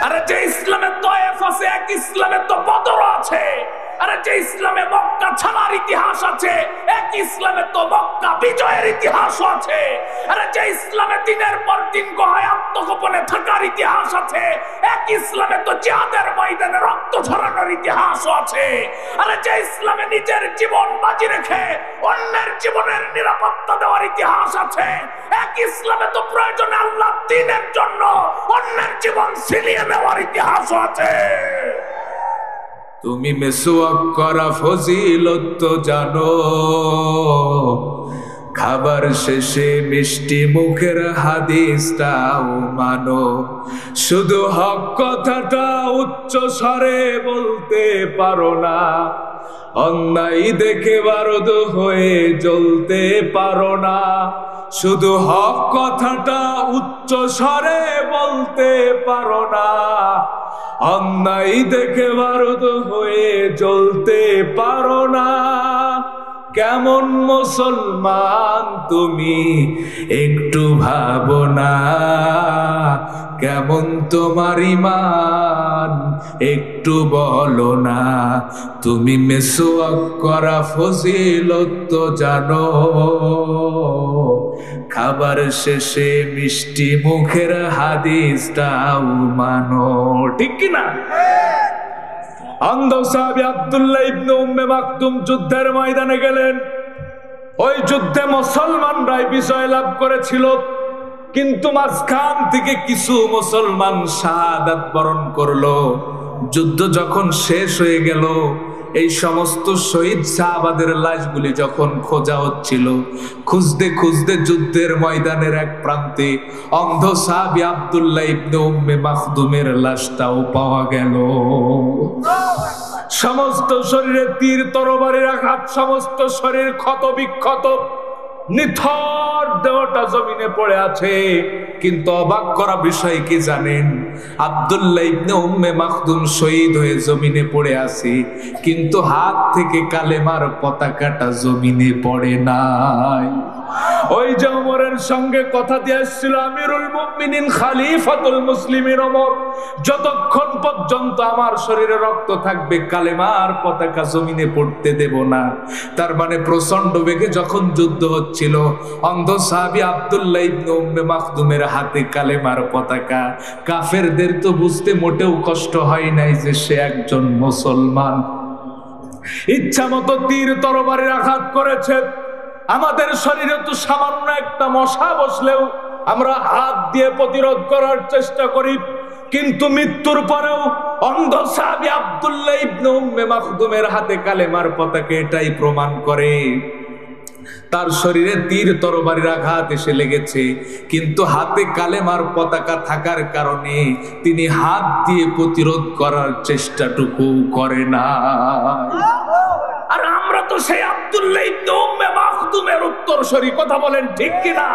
আরে যে ইসলামে তায়েফ আছে, এক ইসলামে তো বদর আছে। আরে যে ইসলামে মক্কা ছাড়ার ইতিহাস আছে, এক ইসলামে তো মক্কা বিজয়ের ইতিহাস আছে। আরে যে ইসলামে দিনের পর দিন গুহায় আত্মগোপনে থাকার ইতিহাস আছে, এক ইসলামে তো জিহাদের ময়দানে রক্ত ঝরানোর ইতিহাস আছে। আরে যে ইসলামে নিজের জীবন বাজি রেখে অন্যের জীবনের নিরাপত্তা দেওয়ার ইতিহাস আছে, এক ইসলামে তো প্রয়োজনে আল্লাহ দ্বীনের জন্য অন্যের জীবন ছিনিয়ে নেওয়ার ইতিহাস আছে। তুমি মেসওয়াক করা ফজিলত তো জানো, খাবার শেষে মিষ্টি মুখের হাদিসটাও মানো, শুধু হক কথাটা উচ্চ স্বরে বলতে পারো না, অন্যায় দেখে বারদ হয়ে জ্বলতে পারো না, শুধু হক কথাটা উচ্চ স্বরে বলতে পারো না, অন্যায় দেখে বারদ হয়ে জ্বলতে পারো না। কেমন মুসলমান তুমি একটু ভাবো না, কেমন তোমার ঈমান একটু বলো না, তুমি মেসওয়াক করা ফজিলত তো জানো, খাবার শেষে মিষ্টি মুখের হাদিসটাও মানো। ঠিক কিনা? অন্ধ সাহাবী আব্দুল্লাহ ইবনে উম্মে মাকতুম যুদ্ধের ময়দানে গেলেন। ওই যুদ্ধে মুসলমানরাই বিজয় লাভ করেছিল, কিন্তু মাঝখান থেকে কিছু মুসলমান শাহাদাত বরণ করলো। যুদ্ধ যখন শেষ হয়ে গেল, এই সমস্ত শহীদ সাহাবাদের লাশগুলি যখন খোঁজা হচ্ছিল, খুঁজতে খুঁজতে যুদ্ধের ময়দানের এক প্রান্তে অন্ধ সাহাবী আব্দুল্লাহ ইবনে উম্মে মাকতুমের লাশটাও পাওয়া গেল। সমস্ত শরীরে তীর তরবারির আঘাত, সমস্ত শরীর ক্ষত বিক্ষত, নিথর দেহটা জমিনে পড়ে আছে। কিন্তু অবাক করা বিষয় কি জানেন? আব্দুল্লাহ ইবনে উম্মে মাকতুম শহীদ হয়ে জমিনে পড়ে আছে, কিন্তু হাত থেকে কালেমার পতাকাটা জমিনে পড়ে নাই। ওই যে ওমরের সঙ্গে কথা দিয়ে এসেছিল আমিরুল মুমিনিন খলিফাতুল মুসলিমিন ওমর, যতক্ষণ পর্যন্ত আমার শরীরে রক্ত থাকবে কালেমার পতাকা জমিনে পড়তে দেব না। তার মানে প্রচন্ড বেগে যখন যুদ্ধ হচ্ছিল, অন্ধ সাহাবী আব্দুল্লাহ ইবনে উম্মে মাকতুমের হাতে কালেমার পতাকা, কাফেরদের তো বুঝতে মোটেও কষ্ট হয় নাই যে সে একজন মুসলমান। ইচ্ছা মতো তীর তরবারির আঘাত করেছে। আমাদের শরীরে তো সামান্য একটা মশা বসলেও আমরা হাত দিয়ে প্রতিরোধ করার চেষ্টা করি, কিন্তু মৃত্যুর পরেও অন্ধ সাহাবী আব্দুল্লাহ ইবনে উম্মে মাকতুমের হাতে কালেমার পতাকা এটাই প্রমাণ করে তার শরীরে তীর তরবারির আঘাত এসে লেগেছে, কিন্তু হাতে কালেমার পতাকা থাকার কারণে তিনি হাত দিয়ে প্রতিরোধ করার চেষ্টাটুকু করে না। আর আমরা তো সেই আব্দুল্লাহ ইবনে উম্মে মাকতুমের উত্তরসূরি, কথা বলেন ঠিক কিনা?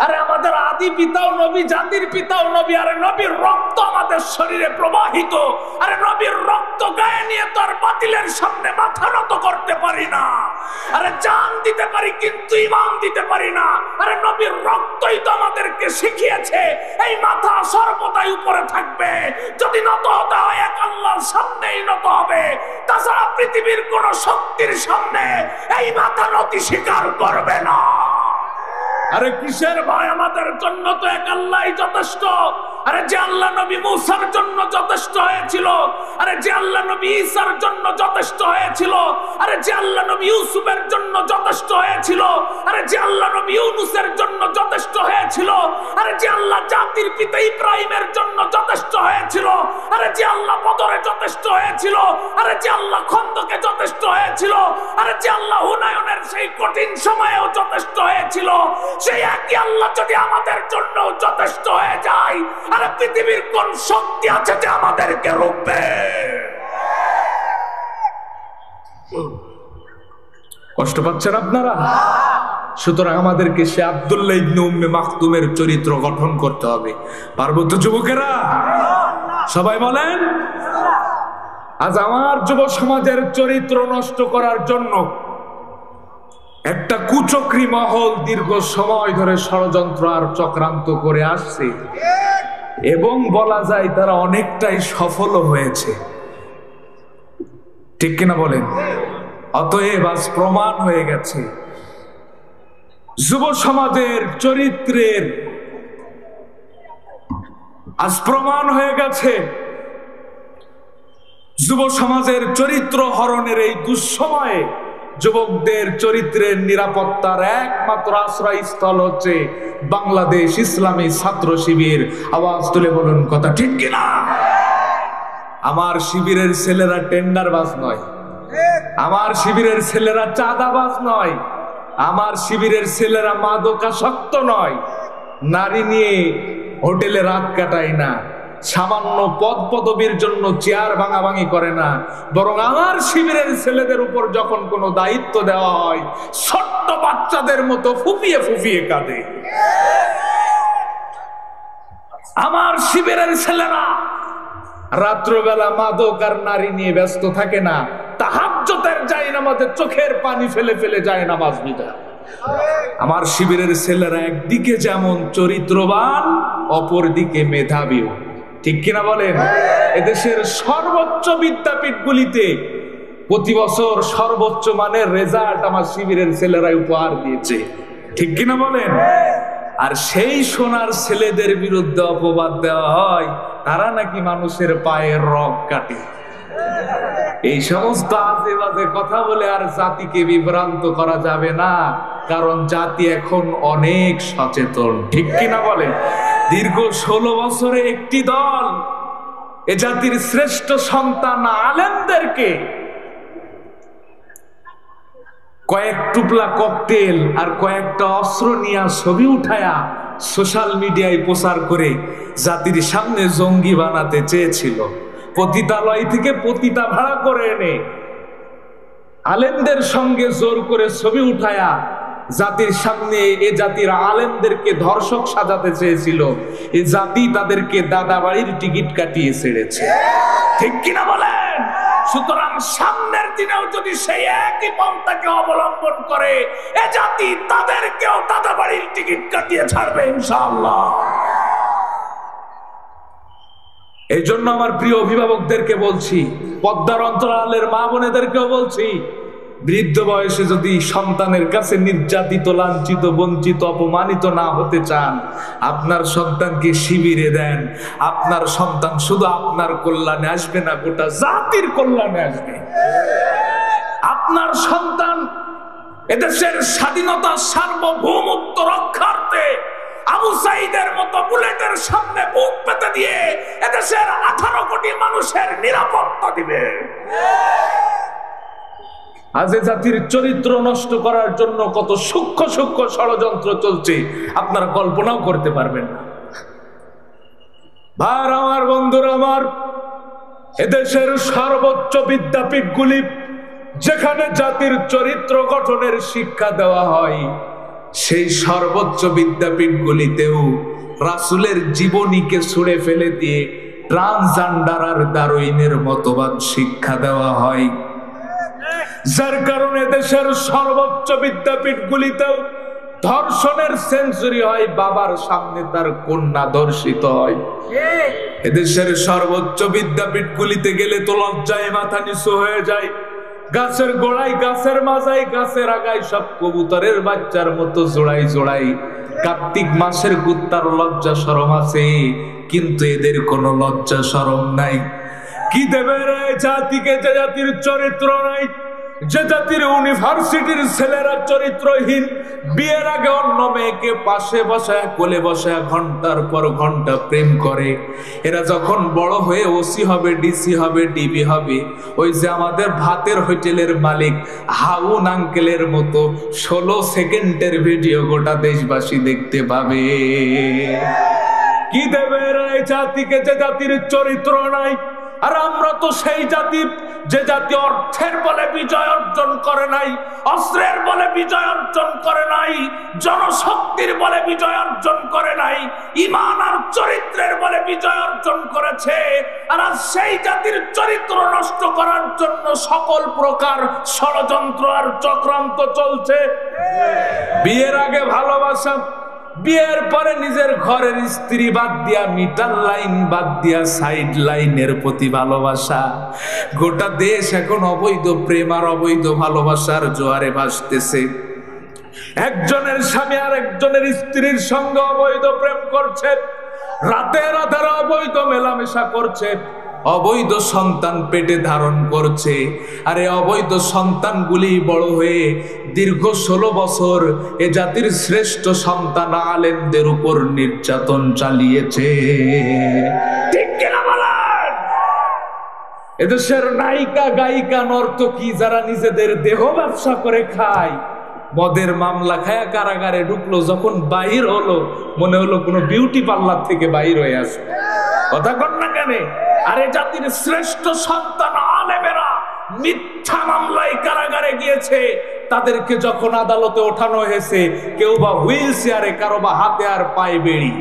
আরে আমাদের আদি পিতাও নবী, জাতির পিতাও নবী, আরে নবীর রক্ত আমাদের শরীরে প্রবাহিত। আরে নবীর রক্ত গায়ে নিয়ে তো আর বাতিলের সামনে মাথা নত করতে পারি না। আরে জান দিতে পারি কিন্তু ঈমান দিতে পারি না। আরে নবীর রক্তই তো আমাদেরকে শিখিয়েছে এই মাথা সর্বদাই উপরে থাকবে। যদি নত হতে হয় এক আল্লাহর সামনেই নত হবে, তাছাড়া পৃথিবীর কোন শক্তির সামনে এই মাথা নতি স্বীকার করবে না। আরে কিসের ভয়? আমাদের জন্য তো এক আল্লাহই যথেষ্ট। আরে যে আল্লাহ নবী মুসার জন্য যথেষ্ট হয়েছিল, আরে যে আল্লাহ নবী ঈসার জন্য যথেষ্ট হয়েছিল, আরে যে আল্লাহ নবী ইউসুফের জন্য যথেষ্ট হয়েছিল, আরে যে আল্লাহ নবী ইউনূসের জন্য যথেষ্ট হয়েছিল, আরে যে আল্লাহ জাতির পিতা ইব্রাহিমের জন্য যথেষ্ট হয়েছিল, আরে যে আল্লাহ বদরে যথেষ্ট হয়েছিল, আরে যে আল্লাহ খন্দকে যথেষ্ট হয়েছিল, আরে যে আল্লাহ হুনায়নের সেই কঠিন সময়েও যথেষ্ট হয়েছিল, সেই একই আল্লাহ যদি আমাদের জন্য যথেষ্ট হয়ে যায়, আরে পৃথিবীর কোন শক্তি আছে যে আমাদেরকে রুখবে? কষ্ট পাচ্ছেন আপনারা? সুতরাং আমাদেরকে সে আব্দুল্লাহ ইবনে উম্মে মাকতুমের চরিত্র গঠন করতে হবে। পারবো তো যুবকেরা? সবাই বলেন। আজ আমার যুব সমাজের চরিত্র নষ্ট করার জন্য একটা কুচক্রী মহল দীর্ঘ সময় ধরে ষড়যন্ত্র আর চক্রান্ত করে আসছে, এবং বলা যায় তারা অনেকটাই সফল হয়েছে। ঠিক কিনা বলেন? অতএব আজ প্রমাণ হয়ে গেছে যুব সমাজের চরিত্রের, আজ প্রমাণ হয়ে গেছে যুব সমাজের চরিত্র হরণের এই দুঃসময়ে যুবকদের চরিত্রের নিরাপত্তার একমাত্র আশ্রয়স্থল হচ্ছে বাংলাদেশ ইসলামী ছাত্র শিবির। আওয়াজ তুলে বলুন কথা ঠিক কিনা? আমার শিবিরের ছেলেরা টেন্ডারবাজ নয়, আমার শিবিরের ছেলেরা চাঁদাবাজ নয়, আমার শিবিরের ছেলেরা মাদকাসক্ত নয়, নারী নিয়ে হোটেলে রাত কাটায় না, সামান্য পদ পদবীর জন্য চেয়ার ভাঙাভাঙি করে না, বরং আমার শিবিরের ছেলেদের উপর যখন কোনো দায়িত্ব দেওয়া হয় ছোট্ট বাচ্চাদের মতো ফুপিয়ে ফুপিয়ে কাঁদে। আমার শিবিরের ছেলেরা রাত্রবেলা মাদক আর নারী নিয়ে ব্যস্ত থাকে না, তাহাজ্জুদের জায়নামাজে চোখের পানি ফেলে ফেলে জায়নামাজ বিছায়। আমার শিবিরের ছেলেরা একদিকে যেমন চরিত্রবান, অপর দিকে মেধাবীও। ঠিক কিনা বলেন? এদেশের সর্বোচ্চ বিদ্যাপীঠগুলিতে প্রতি বছর সর্বোচ্চ মানের রেজাল্ট আমার শিবিরের ছেলেরাই উপহার দিয়েছে। ঠিক কিনা বলেন? আর সেই সোনার ছেলেদের বিরুদ্ধে অপবাদ দেওয়া হয় তারা নাকি মানুষের পায়ের রগ কাটে। এই সমস্ত আজে বাজে কথা বলে আর জাতিকে বিভ্রান্ত করা যাবে না, কারণ জাতি এখন অনেক সচেতন। ঠিক কিনা বলে? দীর্ঘ 16 বছরে একটি দল এ জাতির শ্রেষ্ঠ সন্তান আলেমদেরকে কয়েক টুকলা ককটেল আর কয়েকটা অস্ত্র নিয়ে ছবি উঠায়া সোশ্যাল মিডিয়ায় প্রচার করে জাতির সামনে জঙ্গি বানাতে চেয়েছিল। পতিতালয় থেকে পতিতা ভাড়া করে এনে আলেমদের সঙ্গে জোর করে ছবি উঠায়া জাতির সামনে এ জাতির আলেমদেরকে ধর্ষক সাজাতে চেয়েছিল। এ জাতি তাদেরকে দাদা বাড়ির টিকিট কাটিয়ে ছেড়েছে। ঠিক কিনা বলেন? সুতরাং সামনের দিনেও যদি সেই একই পন্থাকে অবলম্বন করে এ জাতি তাদেরকেও দাদা বাড়ির টিকিট কাটিয়ে ছাড়বে ইনশাআল্লাহ। এই জন্য আমার প্রিয় অভিভাবকদেরকে বলছি, পদ্মার অন্তরালের মা বোনেদেরকেও বলছি, বৃদ্ধ বয়সে যদি সন্তানের কাছে নির্যাতিত, লাঞ্ছিত, বঞ্চিত, অপমানিত না হতে চান, আপনার সন্তানকে শিবিরে দেন। আপনার সন্তান শুধু আপনার কল্যাণে আসবে না, গোটা জাতির কল্যাণে আসবে। আপনার সন্তান এদেশের স্বাধীনতা সার্বভৌমত্ব রক্ষার্থে আবু সাইদের মতো বুলেটের সামনে বুক পেতে দিয়ে এদেশের 18 কোটি মানুষের নিরাপত্তা দিবে। আজ জাতির চরিত্র নষ্ট করার জন্য কত সূক্ষ্ম সূক্ষ্ম ষড়যন্ত্র চলছে, আপনারা কল্পনাও করতে পারবেন না। ভাই আমার, বন্ধুরা আমার, এদেশের সর্বোচ্চ বিদ্যাপীঠগুলি যেখানে জাতির চরিত্র গঠনের শিক্ষা দেওয়া হয়, সেই সর্বোচ্চ বিদ্যাপীঠগুলিতেও রাসূলের জীবনীকে ছুঁড়ে ফেলে দিয়ে ট্রান্সজেন্ডার আর দারুইনের মতবাদ শিক্ষা দেওয়া হয়। যার কারণে দেশের সর্বোচ্চ বিদ্যাপীঠগুলিতেও ধর্ষণের সেঞ্চুরি হয়, বাবার সামনে তার কন্যা ধর্ষিত হয়। এদেশের সর্বোচ্চ বিদ্যাপীঠগুলিতে গেলে তো লজ্জায় মাথা নিচু হয়ে যায়। গাছের গোড়ায়, গাছের মাথায়, গাছের আগায় সব কবুতরের বাচ্চার মতো জোড়াই জোড়াই কার্তিক মাসের কুত্তার লজ্জা শরম আছে, কিন্তু এদের কোনো লজ্জা শরম নাই। কি দেবে রে জাতিকে যে জাতির চরিত্র নাই, যে জাতির ইউনিভার্সিটির ছেলেরা চরিত্রহীন, বিয়ের আগে অন্য মেয়েকে পাশে বসায় কোলে বসায় ঘন্টার পর ঘন্টা প্রেম করে। এরা যখন বড় হয়ে ওসি হবে, ডিসি হবে, ডিবি হবে, ওই যে আমাদের ভাতের হোটেলের মালিক হাউন আঙ্কেলের মতো 16 সেকেন্ডের ভিডিও গোটা দেশবাসী দেখতে পাবে। কি দেবে এই জাতিকে যে জাতির চরিত্র নাই? আর আমরা তো সেই জাতি যে জাতি অর্থের বলে বিজয় অর্জন করে নাই, অস্ত্রের বলে বিজয় অর্জন করে নাই, জনশক্তির বলে বিজয় অর্জন করে নাই, ঈমান আর চরিত্রের বলে বিজয় অর্জন করেছে। আর সেই জাতির চরিত্র নষ্ট করার জন্য সকল প্রকার ষড়যন্ত্র আর চক্রান্ত চলছে। বিয়ের আগে ভালোবাসা, বিয়ের পরে নিজের ঘরের স্ত্রী বাদ দিয়া, মিটার লাইন বাদ দিয়া সাইড লাইনের প্রতি ভালোবাসা। গোটা দেশ এখন অবৈধ প্রেম আর অবৈধ ভালোবাসার জোয়ারে ভাসতেছে। একজনের স্বামী আর একজনের স্ত্রীর সঙ্গে অবৈধ প্রেম করছে, রাতে রাতে অবৈধ মেলামেশা করছে, অবৈধ সন্তান পেটে ধারণ করছে। আর এই অবৈধ সন্তানগুলি বড় হয়ে দীর্ঘ 16 বছর এ জাতির শ্রেষ্ঠ সন্তান আলেমদের উপর নির্যাতন চালিয়েছে। ঠিক কিনা বলেন? এদেশের নায়িকা, গায়িকা, নর্তকী যারা নিজেদের দেহ ব্যবসা করে খায়, মদের মামলা খায়া কারাগারে ঢুকলো, যখন বাহির হলো মনে হলো কোনো বিউটি পার্লার থেকে বাহির হয়ে আসে। কথা কন না কেন? আরে জাতির শ্রেষ্ঠ সন্তান আলেমেরা মিথ্যা মামলায় কারাগারে গিয়েছে, তাদেরকে যখন আদালতে ওঠানো হয়েছে, কেউ বা হুইল চেয়ারে, কারো বা হাতে আর পায়ে বেড়ি।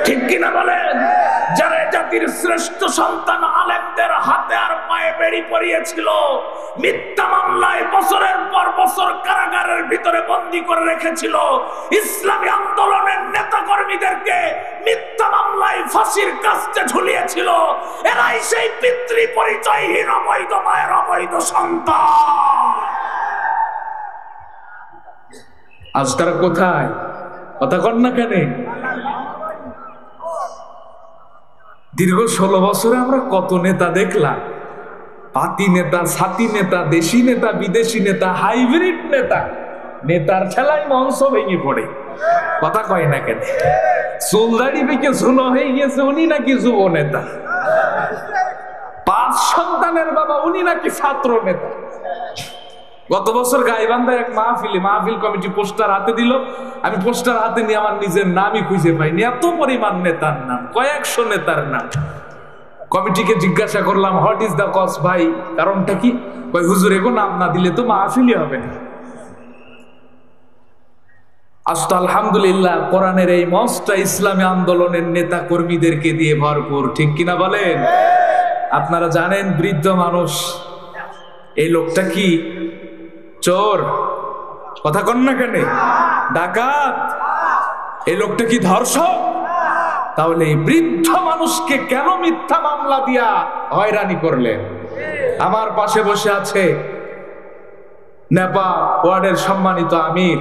ঠিক কিনা বলেন? যারা জাতির শ্রেষ্ঠ সন্তান আলেমদের হাতে আর পায়ে বেড়ি পরিয়েছিল, মিথ্যা মামলায় বছরের পর বছর কারাগারের ভিতরে বন্দী করে রেখেছিল, ইসলামী আন্দোলনের নেতা কর্মীদেরকে মিথ্যা মামলায় ফাঁসির কাস্তে ঝুলিয়েছিল, এরাই সেই পিতৃ পরিচয়হীন অবৈধ মায়ের অবৈধ সন্তান। আজ তারা কোথায়? কথা কন না কেন? দীর্ঘ 16 বছরে আমরা কত নেতা দেখলাম, পাতি নেতা, ছাতি নেতা, দেশি নেতা, বিদেশি নেতা, হাইব্রিড নেতা। নেতার খেলায় মঞ্চ ভেঙে পড়ে। কথা কয় না কেন? চুলদাড়ি পেকে ঝুলো হয়ে গেছে, উনি নাকি যুব নেতা। 5 সন্তানের বাবা, উনি নাকি ছাত্র নেতা। গত বছর গাইবান্ধায় এক মাহফিল কমিটি পোস্টার হাতে দিল, আমি পোস্টার হাতে নিয়ে আমার নিজের নামই খুঁজে পাইনি, এত পরিমাণ নেতার নাম, কয়েকশো নেতার নাম। কমিটিকে জিজ্ঞাসা করলাম, হোয়াট ইজ দ্য কজ ভাই, কারণটা কি? কই হুজুর, এগো নাম না দিলে তো মাহফিলই হবে না। আজ তো আলহামদুলিল্লাহ কোরআনের এই মঞ্চটা ইসলামী আন্দোলনের নেতা কর্মীদেরকে দিয়ে ভরপুর। ঠিক কিনা বলেন? আপনারা জানেন বৃদ্ধ মানুষ, এই লোকটা কি চোর? কথা কন না কেন? ডাকাত? এই লোকটা কি ধর্ষক? তাহলে এই বৃদ্ধ মানুষকে কেন মিথ্যা মামলা দিয়া হয়রানি করলেন? আমার পাশে বসে আছে নেপা ওয়ার্ডের সম্মানিত আমির,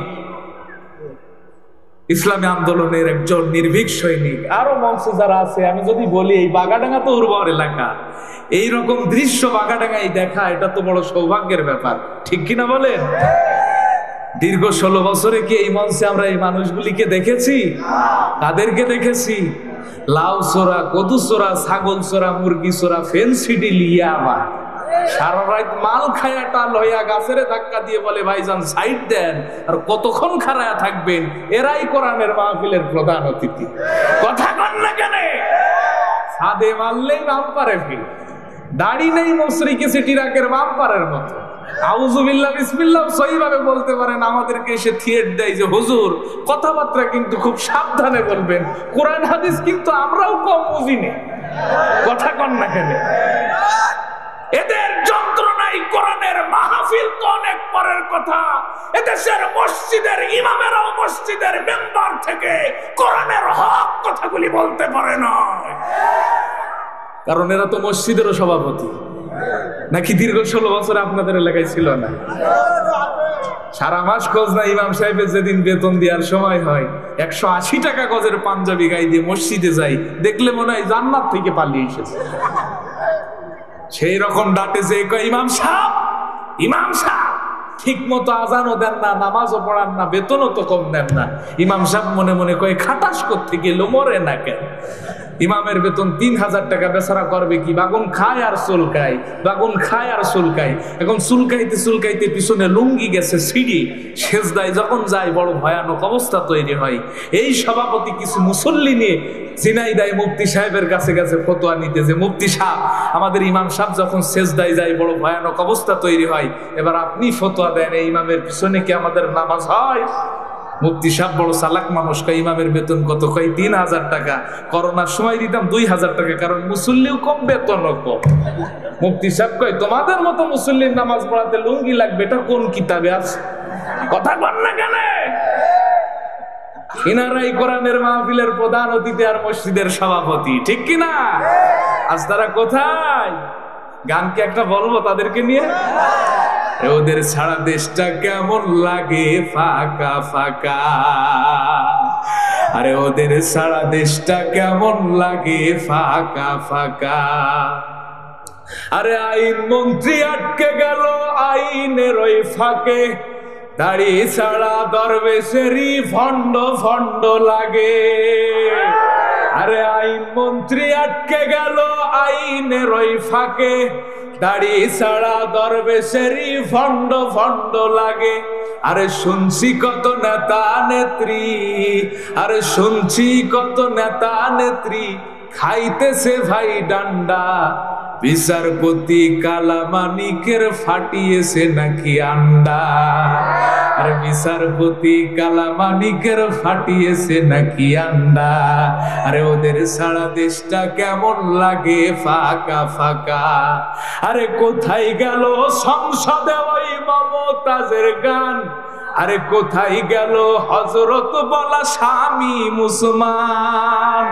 ইসলামী আন্দোলনের একজন নির্ভীক সৈনিক, আরো মঞ্চে যারা আছে। আমি যদি বলি এই বাগাডাঙ্গা তো উর্বর এলাকা, এইরকম দৃশ্য বাগাডাঙ্গায় দেখা এটা তো বড় সৌভাগ্যের ব্যাপার, ঠিক কিনা বলেন? দীর্ঘ 16 বছরে কি এই মঞ্চে আমরা এই মানুষগুলিকে দেখেছি? তাদেরকে দেখেছি লাউ চোরা, কদু চোরা, ছাগল চোরা, মুরগি চোরা, ফেন্সিডি লিয়া আবার সারা রাত মাল খায়া টাল হইয়া গাছের ধাক্কা দিয়ে বলে ভাইজান সাইড দেন। আর কতক্ষণ খাড়ায়া থাকবেন? এরাই কোরআনের মাহফিলের প্রধান অতিথি। কথা কন না কেন? ছাদে মারলেই বাম্পারে ফিল, দাড়ি নেই মসরিকে সিটিরাকের বাম্পারের মতো। আউযুবিল্লাহ বিসমিল্লাহ সহিভাবে বলতে পারেন, আমাদেরকে এসে থিয়েট দেয় যে হুজুর কথাবার্তা কিন্তু খুব সাবধানে বলবেন, কোরআন হাদিস কিন্তু আমরাও কম বুঝি না। কথা কন না কেন? এদের যন্ত্রণাই কোরআনের মাহফিল তো অনেক পরের কথা। এদেশের মসজিদের ইমামেরাও মসজিদের মেম্বার থেকে কোরআনের হক কথাগুলি বলতে পারে না, কারণ এরা তো মসজিদেরও সভাপতি। নাকি দীর্ঘ 16 বছর আপনাদের এলাকায় ছিল না? সারা মাস খোঁজ না ইমাম সাহেবের যেদিন বেতন দেওয়ার সময় হয় 180 টাকা গজের পাঞ্জাবি গায়ে দিয়ে মসজিদে যাই, দেখলে মনে হয় জান্নাত থেকে পালিয়ে এসেছে। সেই রকম ডাটে যে ইমাম সাহেব, ইমাম সাহেব ঠিক মতো আজানও দেন না, নামাজও পড়ান না, বেতনও তো কম দেন না। ইমাম সাহেব মনে মনে কয় খাটাস করতে গেল মরে না কেন? ইমামের বেতন 3000 টাকা, বেচারা করবে কি? বাগুন খায় আর চুলকায়, বাগুন খায় আর চুলকায়। এখন চুলকাইতে চুলকাইতে পিছনে লুঙ্গি গেছে সিঁড়ি, সেজদায় যখন যায় বড় ভয়ানক অবস্থা তৈরি হয়। এই সভাপতি কিছু মুসল্লি নিয়ে ঝিনাইদহ মুফতি সাহেবের কাছে গেছে ফতোয়া নিতে, যে মুফতি সাহেব আমাদের ইমাম সাহেব যখন সেজদায় যায় বড় ভয়ানক অবস্থা তৈরি হয়, এবার আপনি ফতোয়া দেন, এই ইমামের পিছনে কি আমাদের নামাজ হয়? মুফতি সাহেব বড় চালাক মানুষ, কয় ইমামের বেতন কত? কয় 3000 টাকা। করোনার সময় দিতাম 2000 টাকা, কারণ মুসল্লিও কম বেতনও কম। মুফতি সাহেব কয় তোমাদের মতো মুসল্লির নামাজ পড়াতে লুঙ্গি লাগবে, এটা কোন কিতাবে আছে? কথা বল না কেন? ইনারাই কোরআনের মাহফিলের প্রধান অতিথি আর মসজিদের সভাপতি, ঠিক কিনা? আজ তারা কোথায়? গান কি একটা বলবো তাদেরকে নিয়ে? ওদের ছাড়া দেশটা কেমন লাগে ফাঁকা ফাঁকা, আরে ওদের ছাড়া দেশটা কেমন লাগে ফাঁকা ফাঁকা। আরে আইন মন্ত্রী আটকে গেল আইনের ওই ফাঁকে, দাড়ি ছাড়া দরবেশেরই ভণ্ড ভণ্ড লাগে। আরে আইন মন্ত্রী আটকে গেল আইনের ওই ফাঁকে, দাড়ি ছাড়া দরবেশেরই ভণ্ড ভণ্ড লাগে। আরে শুনছি কত নেতা নেত্রী, আরে শুনছি কত নেতা নেত্রী খাইতেছে ভাই ডান্ডা, বিচারপতি কালামানিকের ফাটিয়েছে নাকি আন্ডা। আর বিচারপতি কালামানিকের ফাটিয়েছে নাকি আন্ডা। আরে ওদের সারা দেশটা কেমন লাগে ফাঁকা ফাঁকা। আরে কোথায় গেল সংসদে ওই মমতাজের গান, আরে কোথায় গেল হযরত বলা স্বামী মুসলমান।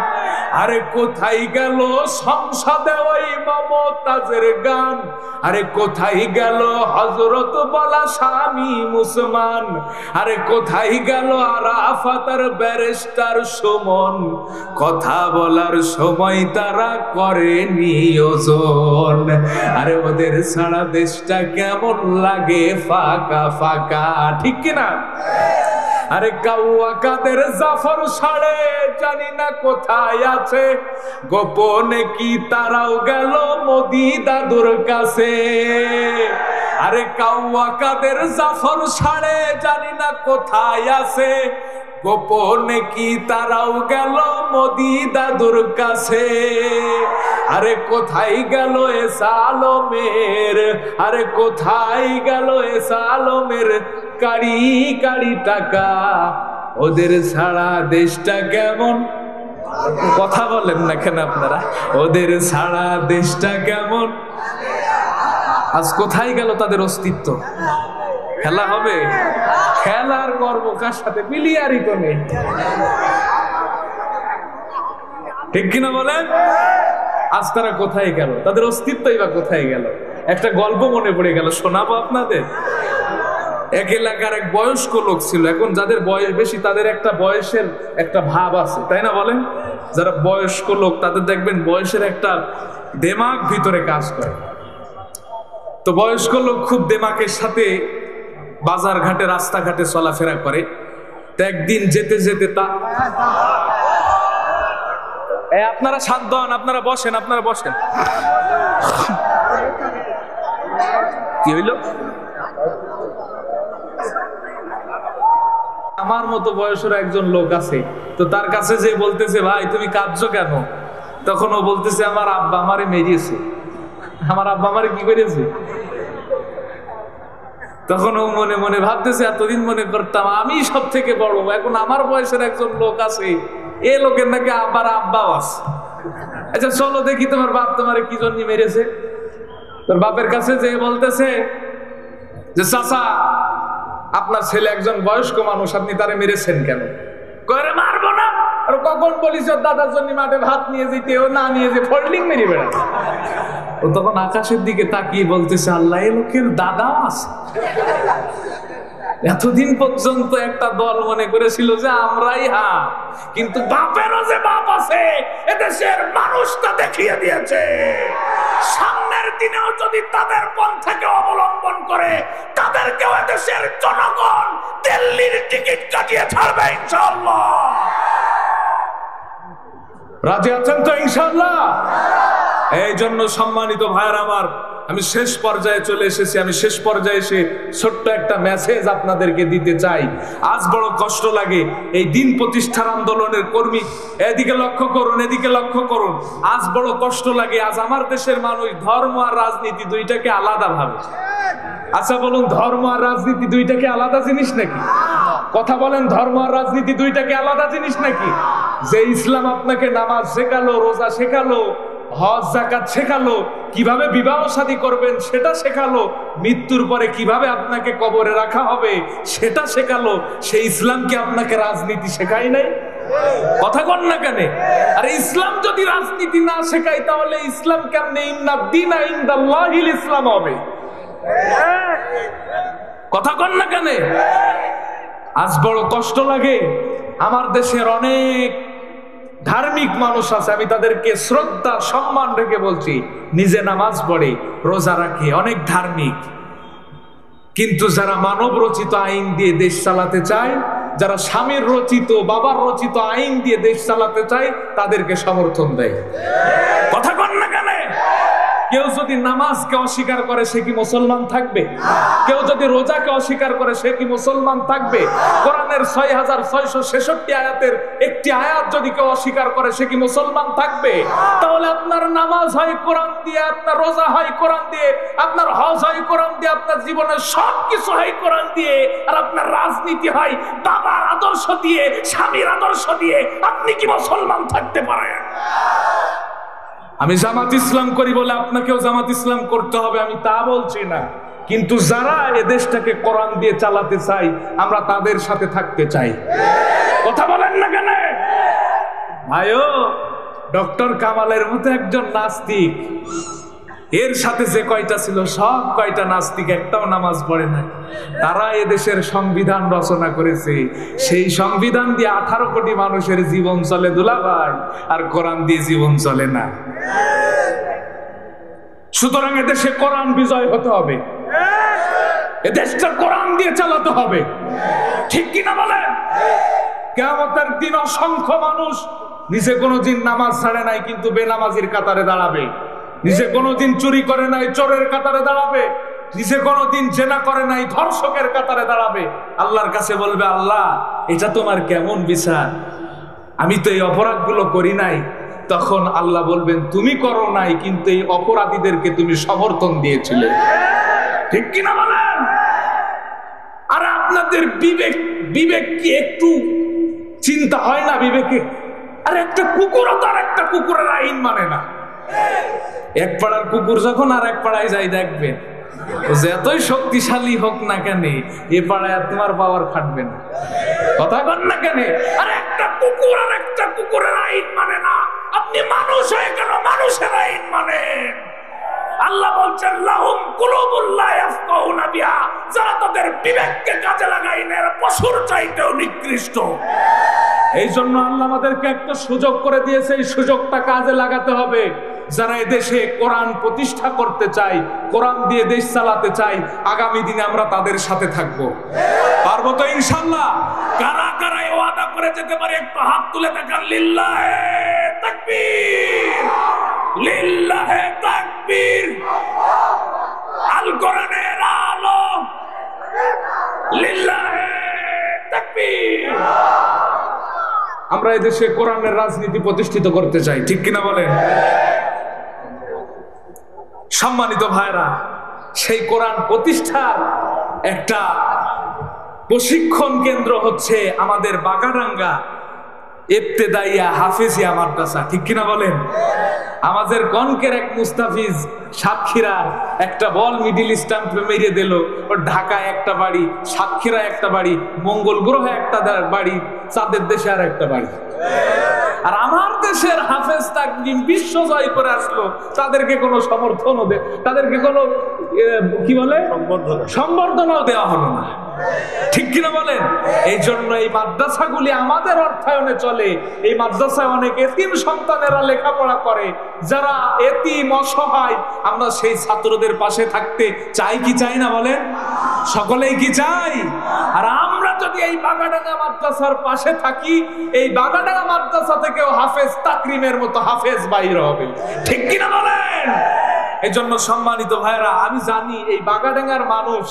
আরে কোথায় গেল সংসদে ওই মমতাজের গান, আরে কোথায় গেল হযরত বলা স্বামী মুসলমান। আরে কোথায় গেল আরাফাতের ব্যারিস্টার সুমন, কথা বলার সময় তারা করে নিয়োজন। আরে ওদের সারা দেশটা কেমন লাগে ফাঁকা ফাঁকা, ঠিক কিনা? আরে কাউয়া কাদের জাফর সাড়ে জানি না কোথায় আছে, গোপনে কি তারাও গেল মোদি দাদুর কাছে। আরে কাউয়া কাদের জাফর সাড়ে জানি না কোথায় আছে, গোপনে কি তারাও গেল মোদি দাদুর কাছে। আরে কোথায় গেল এসা আলমের, আরে কোথায় গেল এসা আলমের কাড়ি কাড়ি টাকা। ওদের ছাড়া দেশটা কেমন কথা বলেন না কেন আপনারা? ওদের ছাড়া দেশটা কেমন। আজ কোথায় গেল তাদের অস্তিত্ব? খেলা হবে, খেলার গর্ব কার সাথে? প্লেয়ারই তো নেই, ঠিক কিনা বলেন? আজ তারা কোথায় গেল? তাদের অস্তিত্বই বা কোথায় গেল? একটা গল্প মনে পড়ে গেল, শোনাবো আপনাদের। এক এলাকার এক বয়স্ক লোক ছিল। এখন যাদের বয়স বেশি তাদের একটা বয়সের একটা ভাব আছে, তাই না বলেন? যারা বয়স্ক লোক তাদের দেখবেন বয়সের একটা দেমাগ ভিতরে কাজ করে। তো বয়স্ক লোক খুব দেমাকের সাথে বাজার ঘাটে রাস্তাঘাটে চলাফেরা করে। তো একদিন যেতে যেতে আপনারা শান্ত হন, আপনারা বসেন, আপনারা বসেন। কি হইল? আমার মতো বয়সের একজন লোক আছে, তো তার কাছে যে বলতেছে, ভাই তুমি কাঁদছো কেন? তখন ও বলতেছে, আমার আব্বা আমারে মেরিয়েছে। আমার আব্বা আমারে কি করেছে? তখন ও মনে মনে ভাবতেছে, এতদিন মনে করতাম আমি সব থেকে বড়, এখন আমার বয়সের একজন লোক আছে, এ লোকের নাকি আব্বার আব্বাও আছে। আচ্ছা চলো দেখি তোমার বাপ তোমারে কি জন্য মেরেছে। তোর বাপের কাছে যে বলতেছে যে, চাচা আপনার ছেলে একজন বয়স্ক মানুষ, আপনি তারে মেরেছেন কেন? করে মারবো না। আর কখন বলিস দাদার জন্য মাঠে ভাত নিয়ে যেতে, ও না নিয়ে যে ফোল্ডিং মেরে বেড়াচ্ছে। ও তখন আকাশের দিকে তাকিয়ে বলতেছে, আল্লাহ, এ লোকের দাদাও আছে। এতদিন পর্যন্ত একটা দল মনে করেছিল যে আমরাই কিন্তু বাপেরও যে বাপ আছে এদেশের মানুষটা দেখিয়ে দিয়েছে। সামনের দিনেও যদি তাদের পন্থাকে অবলম্বন করে তাদেরকেও এদেশের জনগণ দিল্লির টিকিট কাটিয়ে ছাড়বে ইনশাআল্লাহ। রাজি আছেন তো ইনশাআল্লাহ? এই জন্য সম্মানিত ভাইয়ের আমার, আমি শেষ পর্যায়ে চলে এসেছি। আমি শেষ পর্যায়ে এসে ছোট্ট একটা মেসেজ আপনাদেরকে দিতে চাই। আজ বড় কষ্ট লাগে, এই দিন প্রতিষ্ঠার আন্দোলনের কর্মী, এদিকে লক্ষ্য করুন, এদিকে লক্ষ্য করুন। আজ বড় কষ্ট লাগে, আজ আমার দেশের মানুষ ধর্ম আর রাজনীতি দুইটাকে আলাদা ভাবে। আচ্ছা বলুন, ধর্ম আর রাজনীতি দুইটাকে আলাদা জিনিস নাকি? কথা বলেন, ধর্ম আর রাজনীতি দুইটাকে আলাদা জিনিস নাকি? যে ইসলাম আপনাকে নামাজ শেখালো, রোজা শেখালো, হজ যাকাত শেখালো, কিভাবে বিবাহ শাদী করবেন সেটা শেখালো, মৃত্যুর পরে কিভাবে আপনাকে কবরে রাখা হবে সেটা শেখালো, সেই ইসলামকে আপনাকে রাজনীতি শেখায় নাই? কথা কন না কেন? আরে ইসলাম যদি রাজনীতি না শেখায় তাহলে ইসলাম কেমনে ইন্না দীনা ইনদাল্লাহিল ইসলাম হবে? কথা কন না কেন? আজ বড় কষ্ট লাগে, আমার দেশের অনেক ধার্মিক মানুষ আছে, আমি তাদেরকে শ্রদ্ধা সম্মান রেখে বলছি, নিজে নামাজ পড়ে, রোজা রাখে, অনেক ধার্মিক, কিন্তু যারা মানব রচিত আইন দিয়ে দেশ চালাতে চায়, যারা স্বামীর রচিত, বাবার রচিত আইন দিয়ে দেশ চালাতে চায়, তাদেরকে সমর্থন দেয়। কথা কন না কেন? কেউ যদি নামাজকে অস্বীকার করে সে কি মুসলমান থাকবে? কেউ যদি রোজাকে অস্বীকার করে সে কি মুসলমান থাকবে? কোরআনের 6666 আয়াতের একটি আয়াত যদি কেউ অস্বীকার করে সে কি মুসলমান থাকবে? তাহলে আপনার নামাজ হয় কোরআন দিয়ে, আপনার রোজা হয় কোরআন দিয়ে, আপনার হজ হয় কোরআন দিয়ে, আপনার জীবনের সবকিছু হয় কোরআন দিয়ে, আর আপনার রাজনীতি হয় বাবার আদর্শ দিয়ে, স্বামীর আদর্শ দিয়ে। আপনি কি মুসলমান থাকতে পারেন? আমি জামাত ইসলাম করি বলে আপনাকেও জামাত ইসলাম করতে হবে আমি তা বলছি না, কিন্তু যারা এ দেশটাকে কোরআন দিয়ে চালাতে চাই আমরা তাদের সাথে থাকতে চাই। কথা বলেন না কেন ভাইও? ডক্টর কামালের মতো একজন নাস্তিক, এর সাথে যে কয়টা ছিল সব কয়টা নাস্তিক, একটাও নামাজ পড়ে না। তারা এদেশের সংবিধান রচনা করেছে, সেই সংবিধান দিয়ে 18 কোটি মানুষের জীবন চলে দুলাভাই, আর কোরআন দিয়ে জীবন চলে না। সুতরাং এদেশে কোরআন বিজয় হতে হবে, এদেশটা কোরআন দিয়ে চালাতে হবে, ঠিক কিনা বলেন? কিয়ামতের দিন অসংখ্য মানুষ নিজে কোনোদিন নামাজ ছাড়ে নাই কিন্তু বেনামাজির কাতারে দাঁড়াবে, নিজে কোনোদিন চুরি করে নাই চোরের কাতারে দাঁড়াবে, নিজে কোনোদিন জেনা করে নাই ধর্ষকের কাতারে দাঁড়াবে। আল্লাহর কাছে বলবে, আল্লাহ এটা তোমার কেমন বিচার? আমি তো এই অপরাধগুলো করি নাই। তখন আল্লাহ বলবেন, তুমি করো নাই কিন্তু এই অপরাধীদেরকে তুমি সমর্থন দিয়েছিলে, ঠিক কিনা বলেন? আর আপনাদের বিবেক কি একটু চিন্তা হয় না? বিবেকে আর একটা কুকুরও তো আর একটা কুকুরের আইন মানে না। এক পাড়ার কুকুর যখন আর এক পাড়ায় যাই দেখবে, যতই শক্তিশালী হোক না কেন এ পাড়ায় তোমার পাওয়ার খাটবে না। কথা কন না কেন? আর একটা কুকুর আর একটা কুকুরের আইন মানে না। আপনি মানুষ হয়ে কেন মানুষের আইন মানেন? আল্লাহ বলছেন লাহুম কুলুবুল লা ইয়াফকাহুনা বিহা, যারা তাদের বিবেককে কাজে লাগায় না, এরা পশুর চাইতেও নিকৃষ্ট। এই জন্য আল্লাহ আমাদেরকে একটা সুযোগ করে দিয়েছে, এই সুযোগটা কাজে লাগাতে হবে। যারা এদেশে কোরআন প্রতিষ্ঠা করতে চাই, কোরআন দিয়ে দেশ চালাতে চাই, আগামী দিনে আমরা তাদের সাথে থাকবো। পারবো তো ইনশাআল্লাহ? কারা কারা ওয়াদা করে যেতে পারে একটু হাত তুলে দেখান। লিল্লাহে তাকবীর, লিল্লাহে তাকবীর। আল কোরআনের আলো, লিল্লাহে তাকবীর। আমরা এদেশে কোরআনের রাজনীতি প্রতিষ্ঠিত করতে চাই, ঠিক কিনা বলেন? সম্মানিত ভাইরা, সেই কোরআন প্রতিষ্ঠার একটা প্রশিক্ষণ কেন্দ্র হচ্ছে আমাদের বাগাডাঙ্গা ইবতেদাইয়া হাফেজিয়া মাদ্রাসা, ঠিক কিনা বলেন? আমাদের কনকের এক মুস্তাফিজ সাতক্ষীরা একটা বল মিডিল স্টাম্পে মেরে দিল। ওর ঢাকায় একটা বাড়ি, সাতক্ষীরা একটা বাড়ি, মঙ্গল গ্রহে একটা বাড়ি, চাঁদের দেশে আর একটা বাড়ি। আর আমার দেশের হাফেজ তাকরিম বিশ্ব জয় করে আসলো, তাদেরকে কোনো সমর্থনও তাদেরকে কোনো কি বলে সম্বর্ধনাও দেওয়া হলো না, ঠিক কিনা বলেন? এই জন্য এই মাদ্রাসাগুলি আমাদের অর্থায়নে চলে। এই মাদ্রাসায় অনেক এতিম সন্তানেরা লেখাপড়া করে, যারা এতিম অসহায়। আমরা সেই ছাত্রদের পাশে থাকতে চাই কি চাই না বলেন? সকলেই কি চাই? আর আমরা যদি এই বাগাডাঙ্গা মাদ্রাসার পাশে থাকি, এই বাগাডাঙ্গা মাদ্রাসা থেকেও হাফেজ তাকরিমের মতো হাফেজ বাইর হবে, ঠিক কিনা বলেন? এই জন্য সম্মানিত ভাইরা, আমি জানি এই বাগাডাঙ্গার মানুষ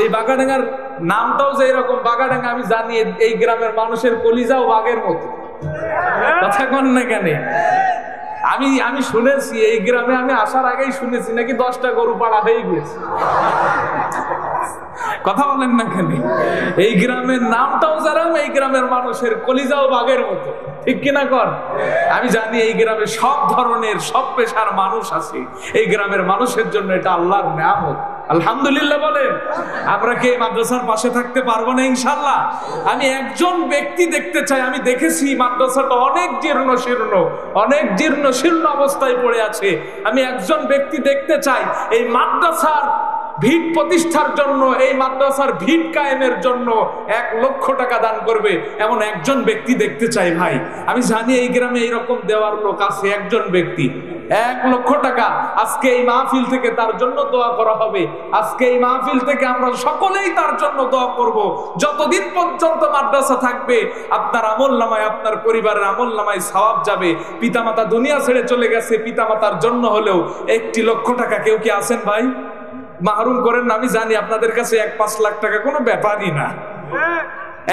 এই বাগাডাঙ্গার নামটাও যে এরকম বাগাডাঙ্গা, আমি জানি এই গ্রামের মানুষের কলিজাও বাঘের মতো। কথা কন না কেন? আমি শুনেছি এই গ্রামে, আমি আসার আগেই শুনেছি নাকি 10টা গরু পাড়া হয়ে গেছে। কথা বলেন না কেন? এই গ্রামের নামটাও জানাম, এই গ্রামের মানুষের কলিজাও বাঘের মতো, ঠিক কিনা কর? আমি জানি এই গ্রামে সব ধরনের সব পেশার মানুষ আছে। এই গ্রামের মানুষের জন্য এটা আল্লাহর নিয়ামত। আলহামদুলিল্লাহ বলেন। আমরা কি এই মাদ্রাসার পাশে থাকতে পারবো না ইনশাআল্লাহ? আমি একজন ব্যক্তি দেখতে চাই। আমি দেখেছি মাদ্রাসাটা অনেক জীর্ণ শীর্ণ অবস্থায় পড়ে আছে। আমি একজন ব্যক্তি দেখতে চাই এই মাদ্রাসার ভিত প্রতিষ্ঠার জন্য, এই মাদ্রাসার ভিত কায়েমের জন্য 1 লক্ষ টাকা দান করবে, এমন একজন ব্যক্তি দেখতে চাই ভাই। আমি জানি এই গ্রামে এইরকম দেওয়ার লোক আছে, একজন ব্যক্তি 1 লক্ষ টাকা। আজকে এই মাহফিল থেকে তার জন্য দোয়া করা হবে। আজকে এই মাহফিল থেকে আমরা সকলেই তার জন্য দোয়া করব। যতদিন পর্যন্ত মাদ্রাসা থাকবে, আপনার আমলনামায়, আপনার পরিবারের আমলনামায় সওয়াব যাবে। পিতামাতা দুনিয়া ছেড়ে চলে গেছে, পিতামাতার জন্য হলেও 1 লক্ষ টাকা কেউ কি আছেন ভাই? মাহরুম করেন না। আমি জানি আপনাদের কাছে 1-5 লাখ টাকা কোনো ব্যাপারই না।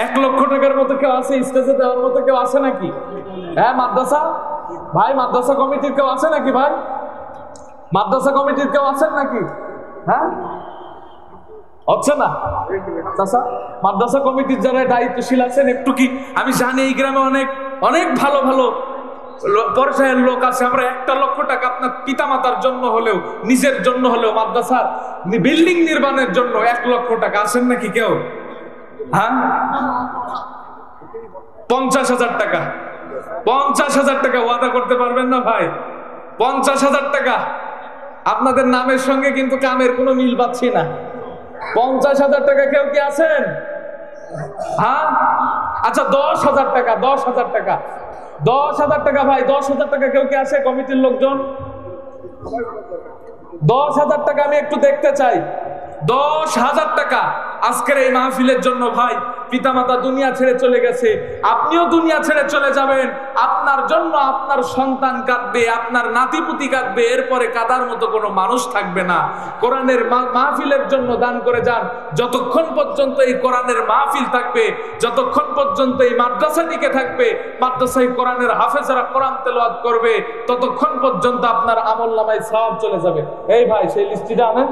1 লক্ষ টাকার মতো কেউ আছে? স্টেজে দেওয়ার মতো কেউ আছে নাকি? হ্যাঁ, মাদ্রাসা ভাই, মাদ্রাসা কমিটির কেউ আছে নাকি ভাই? মাদ্রাসা কমিটির কেউ আছেন নাকি? হ্যাঁ, হচ্ছে না চাচা? মাদ্রাসা কমিটির যারা দায়িত্বশীল আছেন, একটু কি, আমি জানি এই গ্রামে অনেক ভালো ভালো পর্যায়ের লোক আছে। আমরা 1 লক্ষ টাকা আপনার পিতামাতার জন্য হলেও, নিজের জন্য হলেও, মাদ্রাসার বিল্ডিং নির্মাণের জন্য 1 লক্ষ টাকা আছেন নাকি কেউ? হ্যাঁ, 50,000 টাকা। 50,000 টাকা ওয়াদা করতে পারবেন না ভাই? 50,000 টাকা। আপনাদের নামের সঙ্গে কিন্তু কামের কোনো মিল পাচ্ছি না। 50,000 টাকা কেউ কি আছেন? হ্যাঁ, আচ্ছা 10,000 টাকা। 10,000 টাকা, 10,000 টাকা ভাই, 10,000 টাকা কেউ কি আছে কমিটির লোকজন? 10,000 টাকা আমি একটু দেখতে চাই। 10,000 টাকা আজকের এই মাহফিলের জন্য ভাই। পিতামাতা দুনিয়া ছেড়ে চলে গেছে, আপনিও দুনিয়া ছেড়ে চলে যাবেন। আপনার জন্য আপনার সন্তান কাঁদবে, আপনার নাতিপুতি কাঁদবে, এরপরে কাঁদার মতো কোনো মানুষ থাকবে না। কোরআনের মাহফিলের জন্য দান করে যান। যতক্ষণ পর্যন্ত এই কোরআনের মাহফিল থাকবে, যতক্ষণ পর্যন্ত এই মাদ্রাসা টিকে থাকবে, মাদ্রাসায় কোরআনের হাফেজরা কোরআন তেলাওয়াত করবে, ততক্ষণ পর্যন্ত আপনার আমলনামায় সওয়াব চলে যাবে। এই ভাই, সেই লিস্টিটা আনেন।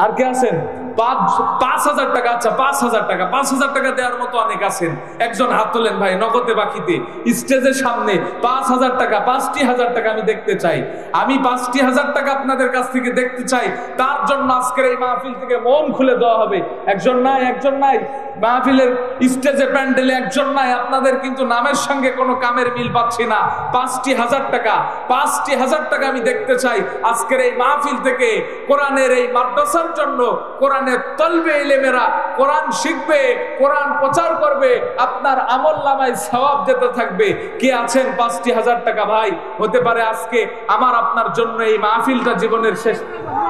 আর কে আছেন? 5,000 টাকা। আচ্ছা 5,000 টাকা, 5,000 টাকা দেওয়ার মতো অনেক আছেন, একজন হাত তোলেন ভাই, নগদে বাকিতে স্টেজের সামনে 5,000 টাকা, 5,000 টাকা আমি দেখতে চাই, আমি 5,000 টাকা আপনাদের কাছ থেকে দেখতে চাই। তার জন্য আজকের এই মাহফিল থেকে মন খুলে দেওয়া হবে। একজন নাই, একজন নাই মাহফিলের স্টেজে প্যান্ডেলে, একজন নাই। আপনাদের কিন্তু নামের সঙ্গে কোনো কামের মিল পাচ্ছি না। 5,000 টাকা, 5,000 টাকা আমি দেখতে চাই আজকের এই মাহফিল থেকে। কোরআনের এই মাদ্রাসার জন্য কোরআনের তলবে ইলেমেরা কোরআন শিখবে, কোরআন প্রচার করবে, আপনার আমলনামায় সওয়াব যেতে থাকবে। কে আছেন 5,000 টাকা ভাই? হতে পারে আজকে আমার আপনার জন্য এই মাহফিলটা জীবনের শেষ।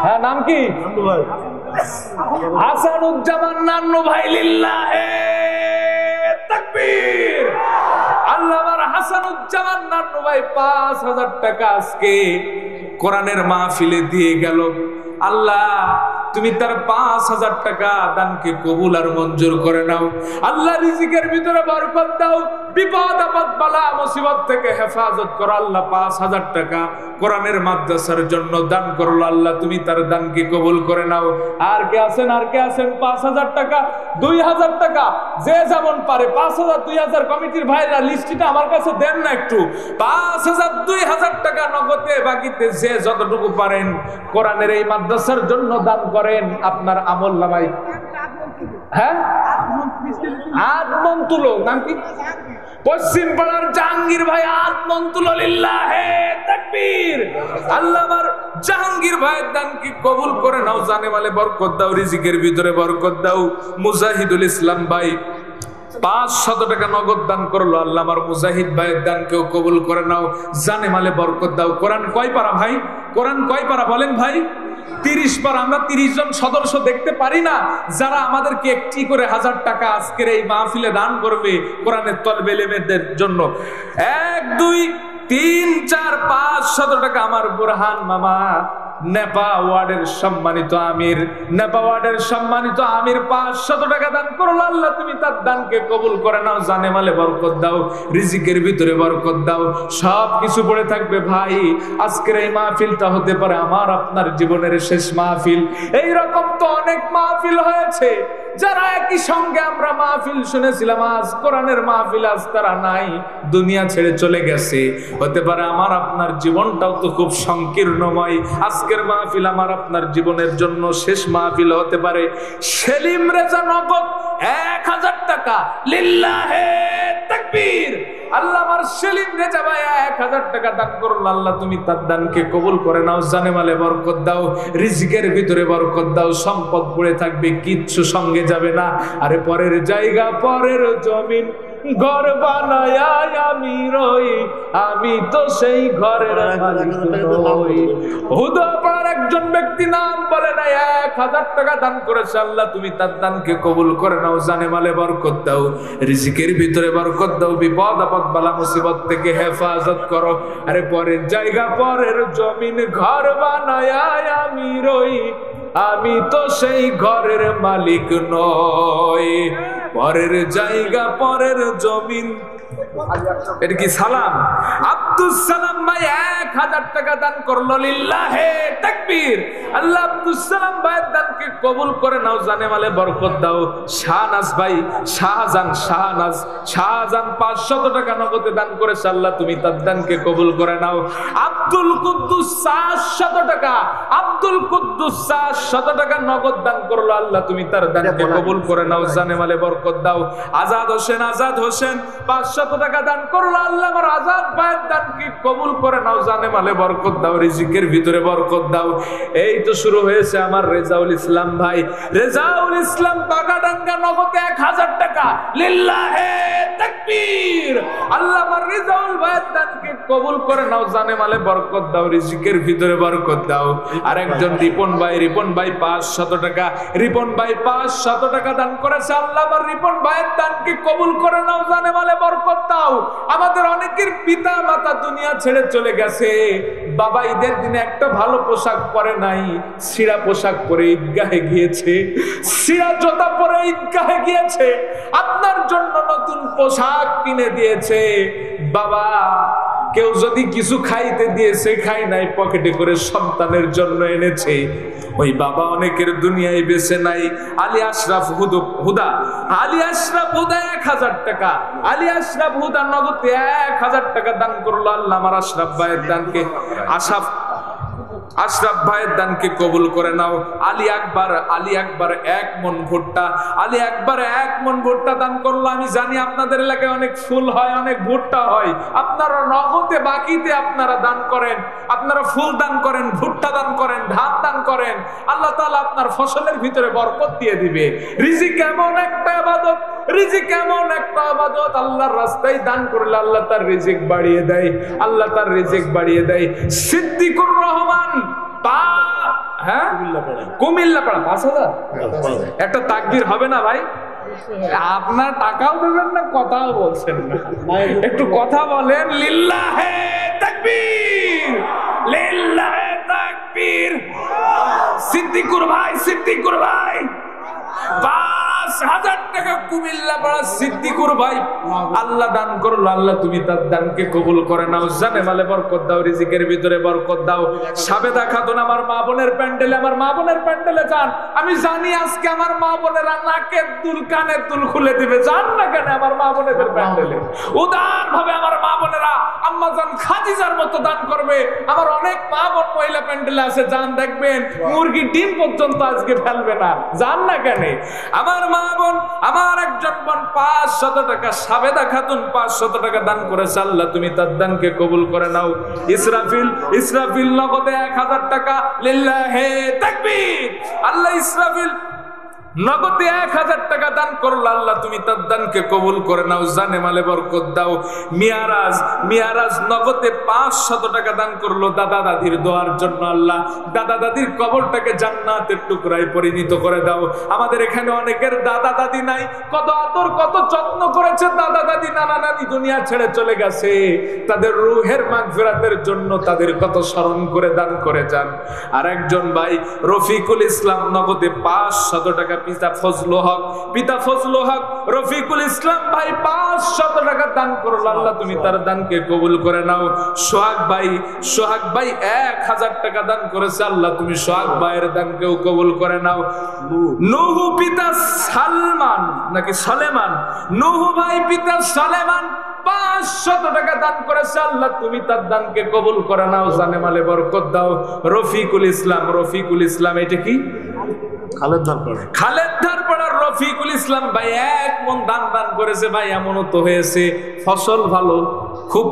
হ্যাঁ, নাম কি? হাসানুজ্জামান নান্নু ভাই, লিল্লাহে তাকবীর। আল্লামার হাসানুজ্জামান নান্নু ভাই 5,000 টাকা আজকে কোরআনের মাহফিলে দিয়ে গেল। আল্লাহ তুমি তার 5,000 টাকা দানকে কবুল আর মঞ্জুর করে নাও। আল্লাহ রিজিকের ভিতরে বরকত দাও, বিপদ আপদ বালা মুসিবত থেকে হেফাজত করো। আল্লাহ 5,000 টাকা কোরআনের মাদ্রাসার জন্য দান করলো। আল্লাহ তুমি তার দানকে কবুল করে নাও। আর কে আছেন, আর কে আছেন? 5,000 টাকা, 2,000 টাকা, যে যেমন পারে। 5,000, 2,000 কমিটির ভাইরা লিস্টটা আমার কাছে দেন না একটু। 5,000, 2,000 টাকা নগদে বাকিতে যে যতটুকু পারেন কোরআনের এই মাদ্রাসার জন্য দান করেন আপনার আমলনামায়। হ্যাঁ, আদমন তুলো। নাম কি? পশ্চিম পাড়ার জাহাঙ্গীর ভাই, আদমন তুলো, লিল্লাহে তাকবীর। আল্লাহ আমার জাহাঙ্গীর ভাইয়ের দানকে কবুল করে নাও, জানে মালে বরকত দাও, রিজিকের ভিতরে বরকত দাও। মুজাহিদুল ইসলাম ভাই 500 টাকা নগদ দান করলো। আল্লাহ আমার মুজাহিদ ভাইয়ের দানকেও কবুল করে নাও, জানে মালে বরকত দাও। কোরআন কয় পারা ভাই? কোরআন কয় পারা বলেন ভাই? 30 পারা। আমরা 30 জন সদস্য দেখতে পারি না যারা আমাদেরকে একটি করে 1000 টাকা আজকের এই মাহফিলে দান করবে কোরআনের তলবে ইলমের জন্য। 1, 2, 3, 4, 500 টাকা আমার বুরহান মামা নেপা ওয়ার্ডের সম্মানিত আমির, নেপা ওয়ার্ডের সম্মানিত আমির 500 টাকা দান করলো। আল্লাহ তুমি তার দানকে কবুল করে নাও, জানে মালে বরকত দাও, রিজিকের ভিতরে বরকত দাও। সব কিছু পড়ে থাকবে ভাই। আজকের এই মাহফিলটা হতে পারে আমার আপনার জীবনের শেষ মাহফিল। এই রকম তো অনেক মাহফিল হয়েছে যারা একই সঙ্গে আমরা মাহফিল শুনেছিলাম, আজ কোরআনের মাহফিল, আজ তারা নাই, দুনিয়া ছেড়ে চলে গেছে। হতে পারে আমার আপনার জীবনটাও তো খুব সংকীর্ণময়। আজকের মাহফিল আমার আপনার জীবনের জন্য শেষ মাহফিল হতে পারে। সেলিম রেজা নগদ 1,000 টাকা, লিল্লাহে তাকবীর। আল্লাহ আমার সেলিম রেজা ভাই 1,000 টাকা দান করল। আল্লাহ তুমি তার দানকে কবুল করে নাও, জানে মালে বরকত দাও, রিজিকের ভিতরে বরকত দাও। সম্পদ পড়ে থাকবে, কিচ্ছু সঙ্গে যাবে না। আরে পরের জায়গা, পরের জমিন, ঘর বানায় আমি রই, আমি তো সেই ঘরের মালিক নই। হুদাপাড়ার একজন ব্যক্তি নাম বলে না, 1,000 টাকা দান করেছে। আল্লাহ তুমি তার দানকে কবুল করে নাও, জানে মালে বরকত দাও, রিজিকের ভিতরে বরকত দাও, বিপদ আপদ বালা মুসিবত থেকে হেফাজত করো। আরে পরের জায়গা, পরের জমিন, ঘর বানায় আমি রই, আমি তো সেই ঘরের মালিক নই। পরের জায়গা, পরের জমিন। এটা কি সালাম? আব্দুল সালাম ভাই 1,000 টাকা দান করলো, লিল্লাহে তাকবীর। আল্লাহ আব্দুল সালাম ভাইয়ের দানকে কবুল করে নাও, জানে মালে বরকত দাও। শাহনাজ ভাই, শাহজাহান 500 টাকা নগদে দান করেছে। আল্লাহ তুমি তার দানকে কবুল করে নাও। আব্দুল কুদ্দুস 700 টাকা, আব্দুল কুদ্দুস 700 টাকা নগদ দান করলো। আল্লাহ তুমি তার দানকে কবুল করে নাও, জানে মালে বরকত দাও। আজাদ হোসেন 500 টাকা দান করলো। আল্লাহ আমার আজাদ ভাইয়ের দানকে কবুল করে নাও, জানে মালে বরকত দাও, রিজিকের ভিতরে বরকত দাও। এই তো শুরু হয়েছে আমার রেজাউল ইসলাম ভাই, রেজাউল ইসলাম বাগাডাঙ্গা নগদে 1,000 টাকা, লিল্লাহে তাকবীর। আল্লাহ আমার রেজাউল ভাইয়ের দানকে কবুল করে নাও, জানে মালে বরকত দাও, রিজিকের ভিতরে বরকত দাও। আর একজন রিপন ভাই 500 টাকা, রিপন ভাই 500 টাকা দান করেছে। আল্লাহ আমার রিপন ভাইয়ের দানকে কবুল করে নাও, জানে মালে বরকত দাও। আমাদের অনেকের পিতা মাতা দুনিয়া ছেড়ে চলে গেছে, বাবা ঈদের দিনে একটা ভালো পোশাক পরে নাই, ছিঁড়া পোশাক পরে ঈদগাহে গিয়েছে, ছিঁড়া জুতা পরে ঈদগাহে গিয়েছে, আপনার জন্য নতুন পোশাক কিনে দিয়েছে। বাবা কেউ যদি কিছু খাইতে দিয়েছে খাই নাই, পকেটে করে সন্তানের জন্য এনেছে, ওই বাবা অনেকের দুনিয়ায় বেঁচে নাই। আলী আশরাফ হুদা, আলী আশরাফ হুদা 1000 টাকা, আলী আশরাফ হুদা নগদে 1000 টাকা দান করলো। আল্লাহ আমার আশরাফ ভাইয়ের দানকে, আশরাফ ভাইয়ের দানকে কবুল করে নাও। আলী আকবর 1 মন ভুট্টা, আলী আকবর 1 মন ভুট্টা দান করলো। আমি জানি আপনাদের এলাকায় অনেক ফুল হয়, অনেক ভুট্টা হয়, আপনারা নগদে বাকিতে আপনারা দান করেন, আপনারা ফুল দান করেন, ভুট্টা দান করেন, ধান দান করেন। আল্লাহ তাআলা আপনার ফসলের ভিতরে বরকত দিয়ে দিবে। রিজিক এমন একটা ইবাদত, রিজিক এমন একটা ইবাদত, আল্লাহর রাস্তায় দান করলে আল্লাহ তার রিজিক বাড়িয়ে দেয়, আল্লাহ তার রিজিক বাড়িয়ে দেয়। সিদ্দিকুর রহমান কুমিল্লা পাড়া 5000, একটা তাকবীর হবে না ভাই? আপনার টাকাও দেবেন না, কথাও বলছেন না, একটু কথা বলেন। লিল্লাহে তাকবীর, লিল্লাহে তাকবীর। সিদ্দিকুর ভাই 5000 টাকা কুমিল্লা পাড়া সিদ্দিকুর ভাই আল্লাহ দান করলো। আল্লাহ তুমি তার দানকে কবুল করে নাও, জানে মালে বরকত দাও, রিজিকের ভিতরে বরকত দাও। সাবেদা খাতুন আমার মা বোনের প্যান্ডেলে, আমার মা বোনের প্যান্ডেলে যান। আমি জানি আজকে আমার মা বোনেরা নাকের দুল কানের দুল খুলে দিবে, যান না কেন আমার মা বোনেদের প্যান্ডেলে। উদার ভাবে আমার মা বোনেরা আম্মা জান খাদিজার মতো দান করবে। আমার অনেক মা বোন মহিলা প্যান্ডেলে আছে, যান দেখবেন মুরগি ডিম পর্যন্ত আজকে ফেলবে না, যান না কেন আমার মা বোন। আমার একজন বোন 500 টাকা, সাবেদা খাতুন 500 টাকা দান করেছে। আল্লাহ তুমি তার দানকে কবুল করে নাও। ইসরাফিল নগদে 1000 টাকা, লিল্লাহে তাকবীর। আল্লাহ ইসরাফিল নগদে 1000 টাকা দান করলো। আল্লাহ তুমি তার দানকে কবুল করে নাও, জানে মালে বরকত দাও। মিয়ারাজ নগদে 500 টাকা দান করলো দাদা দাদির দোয়ার জন্য। আল্লাহ দাদা দাদির কবরটাকে জান্নাতের টুকরায় পরিণত করে দাও। আমাদের এখানে অনেকের দাদা দাদি নাই, কত আদর কত যত্ন করেছে দাদা দাদি, নানা নানি দুনিয়া ছেড়ে চলে গেছে, তাদের রূহের মাগফিরাতের জন্য তাদের কত স্মরণ করে দান করে যান। আর একজন ভাই রফিকুল ইসলাম নগদে 500 টাকা, পিতা ফজল হক রফিকুল ইসলাম ভাই 500 টাকা দান করলো। আল্লাহ তুমি তার দানকে কবুল করে নাও। সোহাগ ভাই 1000 টাকা দান করেছে। আল্লাহ তুমি সোহাগ ভাইয়ের দানকেও কবুল করে নাও। নুহু পিতা সালমান নাকি সালেমান, নুহু ভাই পিতা সালেমান 500 টাকা দান করেছে। আল্লাহ তুমি তার দানকে কবুল করে নাও, জানে মালে বরকত দাও। রফিকুল ইসলাম এটা কি? খালেদদারপাড়ার রফিকুল ইসলাম ভাই 1 মন দান করেছে। ভাই এমনও তো হয়েছে ফসল ভালো, খুব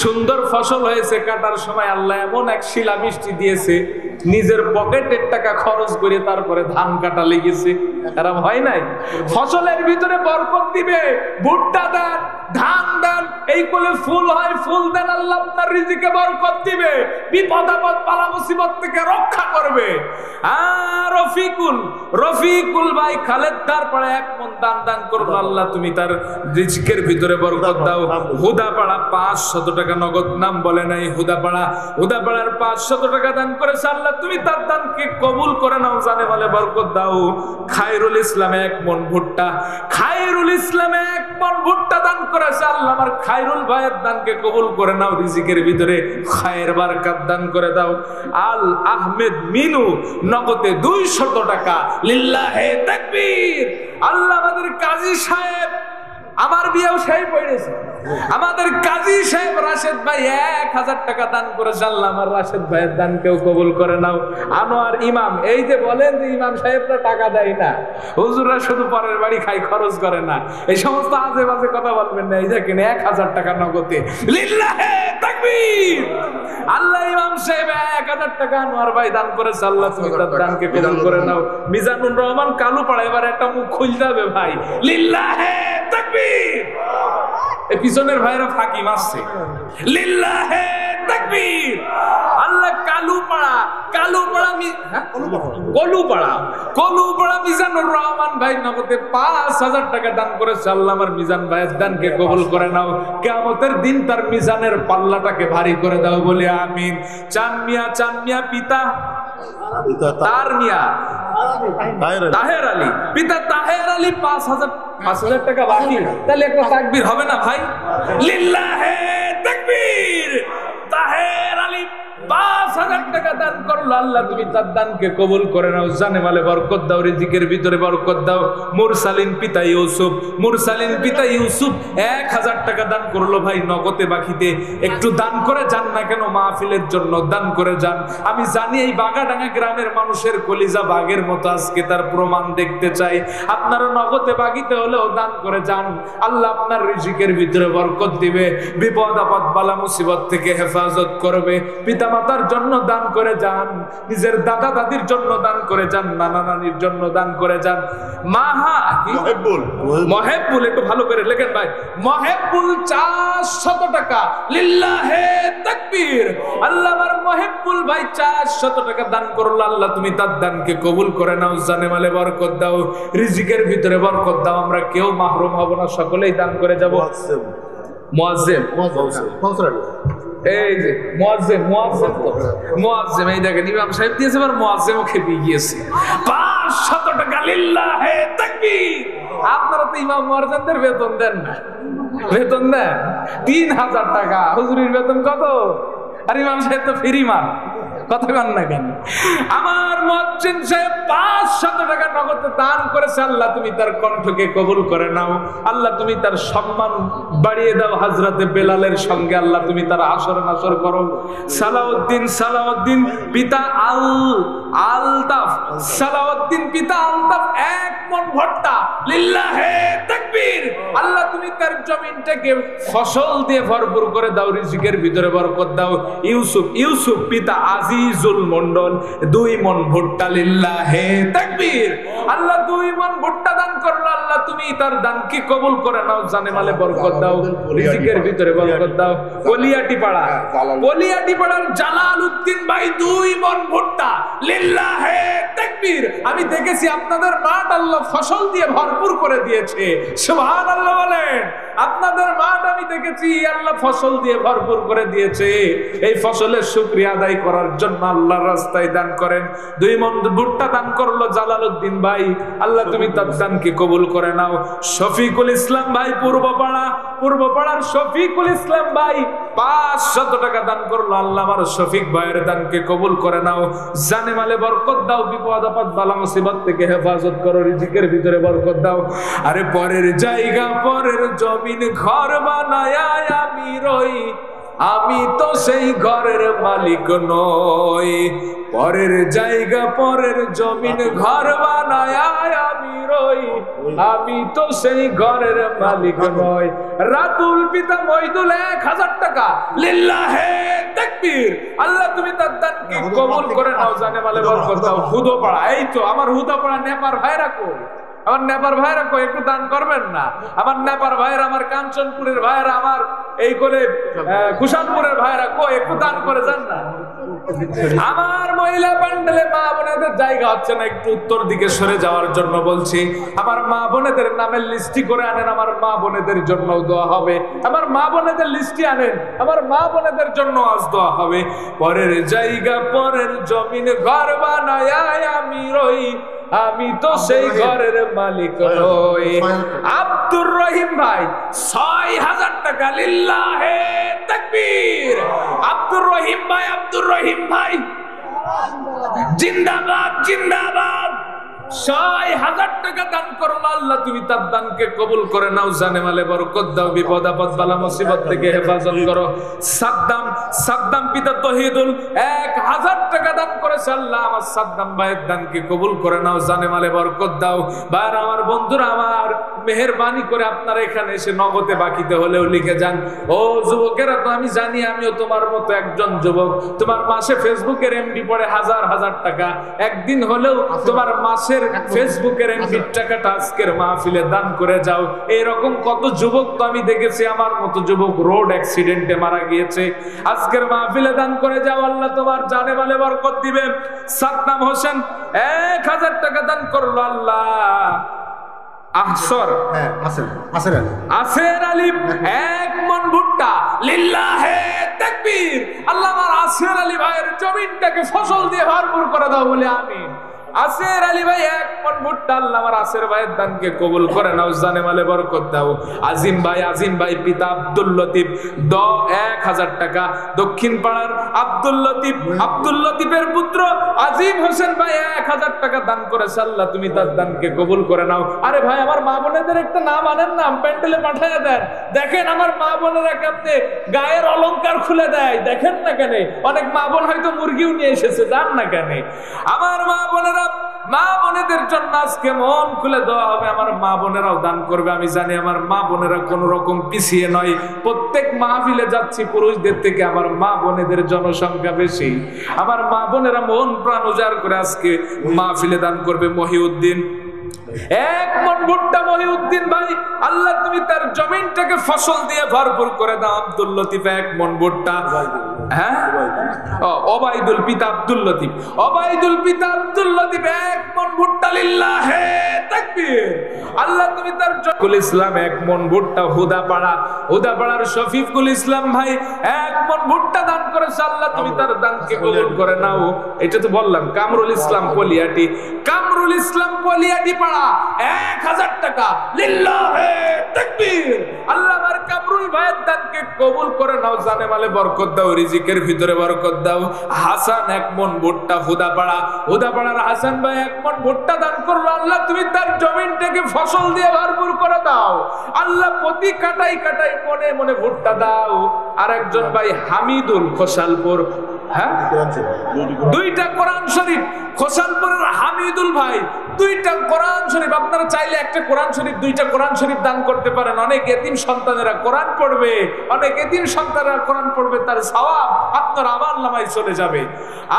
সুন্দর ফসল হয়েছে, কাটার সময় আল্লাহ এমন এক শিলা বৃষ্টি দিয়েছে, নিজের পকেটের টাকা খরচ করে তারপরে ধান কাটা লেগেছে। এরকম হয় নাই? ফসলের ভিতরে বরকত দিবে, ভুট্টা দেন, ধান দেন, এই কোলে ফুল হয়, ফুল দেন, আল্লাহ আপনার রিজিকে বরকত দিবে, বিপদ আপদ বালা মুসিবত থেকে রক্ষা করবে। আর রফিকুল ভাই খালেদদারপাড়া 1 মন দান করলো। আল্লাহ তুমি তার রিজিকের ভিতরে বরকত দাও। হুদাপাড়া 500 টাকা নগদ, নাম বলে নাই, হুদাপাড়ার 500 টাকা দান করেছে। আল্লাহ তুমি তার দানকে কবুল করে নাও, জানে বলে বরকত দাও। খায়রুল ইসলাম 1 মন ভুট্টা, দান করেছে। আল্লাহ আমার খায়রুল ভাইয়ের দানকে কবুল করে নাও, রিজিকের ভিতরে খায়ের বারকাত দান করে দাও। আল আহমেদ মিনু নগদে 200 টাকা, লিল্লাহে তাকবীর। আল্লাহ আমাদের কাজী সাহেব, আমার বিয়েও সেই পড়েছে, আমাদের কাজী সাহেব রাশেদ ভাই 1000 টাকা দান করেছে। আল্লাহ আমার রাশেদ ভাইয়ের দানকেও কবুল করে নাও। আনোয়ার ইমাম, এই যে বলেন যে ইমাম সাহেবরা টাকা দেয় না, হুজুররা শুধু পরের বাড়ি খাই, খরচ করে না, এই সমস্ত আজে বাজে কথা বলবেন না। এই দেখেন 1000 টাকা নগদে, লিল্লাহে তাকবীর। আল্লাহ ইমাম সাহেব 1000 টাকা আনোয়ার ভাই দান করেছে। আল্লাহ তুমি তার দানকে কবুল করে নাও। মিজানুর রহমান কালুপাড়া, এবার একটা মুখ খুলতে হবে ভাই, লিল্লাহে তাকবীর। এই পিছনের ভাইরা ফাঁকি মারছে, লিল্লাহে তাকবীর। আল্লাহ কলুপাড়া মিজানুর রহমান ভাই নগদে 5000 টাকা দান করেছে। আল্লাহ আমার মিজান ভাইয়ের দানকে কবুল করে নাও। কিয়ামতের দিন তার মিজানের পাল্লাটাকে ভারী করে দাও, বলে আমিন। চান মিয়া পিতা তার মিয়া তাহের আলী, পিতা তাহের আলী 5000 টাকা বাকি, তাহলে একটা তাকবীর হবে না ভাই? লিল্লাহে তাকবীর। তাকবীর। তাহের আলী ৫,০০০ টাকা দান করলো, আল্লাহ তুমি তার দানকে কবুল করে নাও, জানে মালে বরকত দাও, রিজিকের ভিতরে বরকত দাও। মুরসালিন পিতা ইউসুফ ১,০০০ টাকা দান করলো। ভাই নগদে বাকিতে একটু দান করে যান না কেন, মাহফিলের জন্য দান করে যান। আমি জানি এই বাগাডাঙ্গা গ্রামের মানুষের কলিজা বাগের মতো, আজকে তার প্রমাণ দেখতে চাই। আপনারা নগদে বাকিতে হলেও দান করে যান, আল্লাহ আপনার রিজিকের ভিতরে বরকত দিবে, বিপদ আপদ বালা মুসিবত থেকে হেফাজত করবে। পিতা মাতার জন্য দান করে যান, নিজের দাদা দাদির জন্য দান করে যান, নানা নানির জন্য দান করে যান। মহেবুল একটু ভালো করে লেখেন ভাই, মহেবুল ৪০০ টাকা, লিল্লাহে তাকবীর। আল্লাহ আমার মহেবুল ভাই ৪০০ টাকা দান করলো, আল্লাহ তুমি তার দানকে কবুল করে নাও, জানে মালে বরকত দাও, রিজিকের ভিতরে বরকত দাও। আমরা কেউ মাহরুম হব না, সকলেই দান করে যাব। মুয়াজ্জিম এই যে মুয়াজ্জিম এই দেখেন ইমাম সাহেব দিয়েছে, এবার মুয়াজ্জিমও খেপে গিয়েছে। ৫০০ টাকা, লিল্লাহে তাকবীর। আপনারা তো ইমাম মুয়াজ্জিমদের বেতন দেন না, বেতন দেন ৩,০০০ টাকা। হুজুরের বেতন কত? আর ইমাম সাহেব তো ফ্রি মাল, কথা কন না কেন? আমার মুয়াজ্জিন সাহেব ৫০০ টাকা নগদ দান করেছে, আল্লাহ তুমি তার কণ্ঠকে কবুল করে নাও, আল্লাহ তুমি তার সম্মান বাড়িয়ে দাও। হযরতে বেলালের সঙ্গে আল্লাহ তুমি তার আসর নাসর করো। সালাউদ্দিন পিতা আলতাফ, সালাউদ্দিন পিতা আলতাফ ১ মণ ভুট্টা, লিল্লাহে তাকবীর। আল্লাহ তুমি তার জমিনটাকে ফসল দিয়ে ভরপুর করে দাও, রিজিকের ভিতরে বরকত দাও। ইউসুফ পিতা আজিজুল মন্ডল ২ মণ ভুট্টা, লিল্লাহে তাকবীর। আল্লাহ ২ মণ ভুট্টা দান করলো, আল্লাহ তুমি তার দানকে কবুল করে নাও, জানে মালে বরকত দাও, রিজিকের ভিতরে বরকত দাও। কলিয়াটিপাড়ার জালাল উদ্দিন ভাই ২ মণ ভুট্টা, লিল্লাহে তাকবীর। আমি দেখেছি আপনাদের মাঠ আল্লাহ ফসল দিয়ে ভরপুর করে দিয়েছে, সুবহানাল্লাহ বলেন। আপনাদের মাঠ আমি দেখেছি আল্লাহ ফসল দিয়ে ভরপুর করে দিয়েছে। এই ফসলের শুকরিয়া আদায় করার জন্য আল্লাহর রাস্তায় দান করেন। ২ মণ ভুট্টা দান করলো জালালউদ্দিন ভাই, আল্লাহ তুমি তার দানকে কবুল করে নাও। শফিকুল ইসলাম ভাই পূর্বপাড়ার শফিকুল ইসলাম ভাই ৫০০ টাকা দান করলো, আল্লাহ আমার শফিক ভাইয়ের দানকে কবুল করে নাও, জানে মালে বরকত দাও, বিপদ আপদ বালা মুসিবত থেকে হেফাজত করো, রিজিকের ভিতরে বরকত দাও। আরে পরের জায়গা পরের জমিন ঘর বানায় আমি রই, আমি তো সেই ঘরের মালিক নই। পরের জায়গা পরের জমিন ঘর বানায় আমি রই, আমি তো সেই ঘরের মালিক নই। রাতুল পিতা মইদুল ১,০০০ টাকা, লিল্লাহে তাকবীর। আল্লাহ তুমি তার দানকে কবুল করে নাও, জানে মালে বরকত দাও। হুদোপাড়া, এই তো আমার হুদোপাড়া নেপার ভাইরা কই? আমার নেপার ভাইরা কই? একটু দান করবেন না? আমার নেপার ভাইরা, আমার কাঞ্চনপুরের ভাইরা, আমার এই করে কুষাণপুরের ভাইরা কই? একটু দান করে যান না। আমার মহিলা প্যান্ডেলে মা বোনেদের জায়গা হচ্ছে না, একটু উত্তর দিকে সরে যাওয়ার জন্য বলছি। আমার মা বোনেদের নামের লিস্টি করে আনেন, আমার মা বোনেদের জন্য দোয়া হবে। আমার মা বোনেদের লিস্টি আনেন, আমার মা বোনেদের জন্য আজ দোয়া হবে। পরের জায়গা পরের জমিন ঘর বানায় আমি রই, আমি তো সেই ঘরের মালিক নই। আব্দুর রহিম ভাই ৬,০০০ টাকা, লিল্লাহে তাকবীর। আব্দুর রহিম ভাই জিন্দাবাদ জিন্দাবাদ। ৬,০০০ টাকা দান করলো, আল্লাহ তুমি তার দানকে কবুল করে নাও, জানে মালে বরকত দাও, বিপদ আপদ বালা মুসিবত থেকে হেফাজত করো। সাদ্দাম পিতা তহিদুল ১,০০০ টাকা দান করেছে, আল্লাহ আমার সাদ্দাম ভাইয়ের দানকে কবুল করে নাও, জানে মালে বরকত দাও। বার আমার বন্ধুরা, আমার মেহেরবানি করে আপনারা এখানে এসে নগদে বাকিতে হলেও লিখে যান। ও যুবকেরা, তো আমি জানি আমিও তোমার মতো একজন যুবক। তোমার মাসে ফেসবুকের এমবি পড়ে হাজার হাজার টাকা, একদিন হলেও তোমার মাসে ফেসবুকের এমবির টাকাটা আজকের মাহফিলে দান করে যাও। এরকম কত যুবক তো আমি দেখেছি, আমার মতো যুবক রোড অ্যাক্সিডেন্টে মারা গিয়েছে। আজকের মাহফিলে দান করে যাও, আল্লাহ তোমার জানে মালে বরকত দিবে। সাদ্দাম হোসেন ১,০০০ টাকা দান করলো, আল্লাহ আসের আলী ১ মণ ভুট্টা, লিল্লাহে তাকবীর। আল্লাহ আমার আসের আলী ভাইয়ের জমিনটাকে ফসল দিয়ে ভরপুর করে দাও বলে আমিন। আসের আলী ভাই 1 মণ ভুট্টা, আল্লাহ আমার আসের ভাইয়ের দানকে কবুল করে নাও, জানে মালে বরকত দাও। আজিম ভাই পিতা আব্দুল লতিফ 1000 টাকা। দক্ষিণ পাড়ার আব্দুল লতিফের পুত্র আজিম হোসেন ভাই 1000 টাকা দান করেছে, আল্লাহ তুমি তার দানকে কবুল করে নাও। আরে ভাই আমার মা বোনেদের একটা নাম আনেন না, প্যান্ডেলে পাঠিয়ে দেন। দেখেন আমার মা বোনেরা কেমনে গায়ের অলংকার খুলে দেয়, দেখেন না কেন? অনেক মা বোন হয়তো মুরগিও নিয়ে এসেছে, জান না কেন? আমার মা বোনেদের জন্য আজকে মন খুলে দেওয়া হবে, আমার মা বোনেরাও দান করবে। আমি জানি আমার মা বোনেরা কোন রকম পিছিয়ে নয়, প্রত্যেক মাহফিলে যাচ্ছি পুরুষদের থেকে আমার মা বোনেদের জনসংখ্যা বেশি। আমার মা বোনেরা মন প্রাণ উজাড় করে আজকে মাহফিলে দান করবে। মহিউদ্দিন 1 মণ ভুট্টা, মহিউদ্দিন ভাই আল্লাহ তুমি তার জমিনটাকে ফসল দিয়ে ভরপুর করে দাও। আব্দুল লতিফ 1 মণ ভুট্টা, হ্যাঁ ওবাইদুল পিতা আব্দুল লতিফ 1 মণ ভুট্টা, লিল্লাহে তাকবীর। আল্লাহ তুমি তার শফিকুল ইসলাম 1 মণ ভুট্টা, হুদাপাড়ার শফিকুল ইসলাম ভাই 1 মণ ভুট্টা দান করেছে, আল্লাহ তুমি তার দানকে কবুল করে নাও। এটা তো বললাম। কামরুল ইসলাম পলিয়াটি পাড়া 1000 টাকা, লিল্লাহে তাকবীর। আল্লাহ আমার কামরুল ভাইয়ের দানকে কবুল করে নাও, জানে মালে বরকত দাও, রিজিকের ভিতরে বরকত দাও। হাসান 1 মণ ভুট্টা, হুদাপাড়ার হাসান ভাই 1 মণ ভুট্টা দান করলো, আল্লাহ তুমি তার জমিনটাকে ফসল দিয়ে ভরপুর করে দাও। আল্লাহ প্রতি কাটাই মনে মনে ভুট্টা দাও। আর একজন ভাই হামিদুল খোসালপুর, হ্যাঁ 2টা কোরআন শরীফ, খোসালপুরের হামিদুল ভাই 2টা কোরআন শরীফ। আপনারা চাইলে একটা কোরআন শরীফ, 2টা কোরআন শরীফ দান করতে পারেন। অনেক এতিম সন্তানেরা কোরআন পড়বে, তার সওয়াব আপনার আমল নামায় চলে যাবে।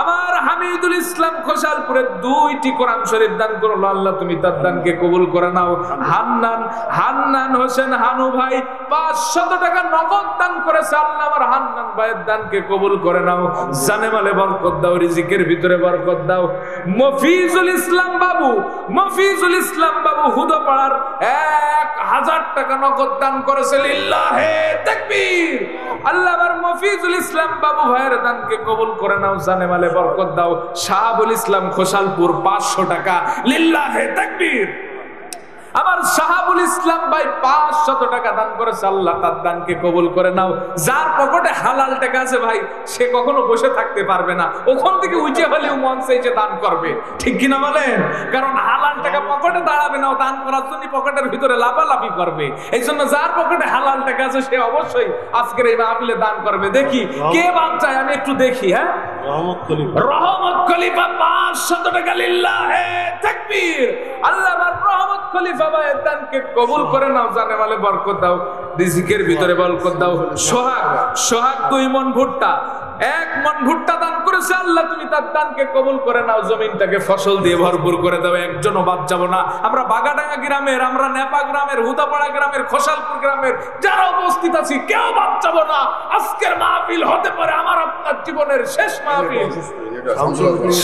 আমার হামিদুল ইসলাম খোসালপুরে 2টি কোরআন শরীফ দান করলো, আল্লাহ তুমি তার দানকে কবুল করে নাও। হান্নান হোসেন হানু ভাই 500 টাকা নগদ দান করেছে, আল্লাহ আমার হান্নান ভাইয়ের দানকে কবুল করে নাও, জানে মালে বরকত দাও, রিজিকের ভিতরে বরকত দাও। মফিজুল ইসলাম বাবু হুদাপাড়ার 1000 টাকা নগদ দান করেছে, লিল্লাহে তাকবীর। আল্লাহ আমার মফিজুল ইসলাম বাবু ভাইয়ের দানকে কবুল করে নাও, জানে মালে বরকত দাও। শাহাবুল ইসলাম খোসালপুর 500 টাকা, লিল্লাহে তাকবীর। আমার শাহাবুল ইসলাম ভাই 500 টাকা দান করেছে, আল্লাহ তার দানকে কবুল করে নাও। যার পকেটে হালাল টাকা আছে ভাই, সে কখনো বসে থাকতে পারবে না, ওখান থেকে উঠে হলেও মন চাইছে দান করবে, ঠিক কিনা বলেন? কারণ হালাল টাকা পকেটে দাঁড়াবে না, দান করার জন্য পকেটের ভিতরে লাফালাফি করবে। এই জন্য যার পকেটে হালাল টাকা আছে সে অবশ্যই আজকের এই মাহফিলে দান করবে। দেখি কে বাদ চায়, আমি একটু দেখি। হ্যাঁ, রহমত খলিফা 500 টাকা, লিল্লাহে তাকবীর। আল্লাহ আমার রহমত খলিফা ভাইয়ের দানকে কবুল করে নাও, জানে মালে বরকত দাও, রিজিকের ভিতরে বরকত দাও। সোহাগ 2 মণ ভুট্টা, 1 মণ ভুট্টা দান করেছে, আল্লাহ তুমি তার দানকে কবুল করে নাও, জমিনটাকে ফসল দিয়ে ভরপুর করে দাও। একজনও বাদ যাব না। আমরা বাগাডাঙ্গা গ্রামের, আমরা নেপা গ্রামের, হুদাপাড়া গ্রামের, খোসালপুর গ্রামের যারা উপস্থিত আছি কেউ বাদ যাব না। আজকের মাহফিল হতে পারে আমার আপনার জীবনের শেষ মাহফিল।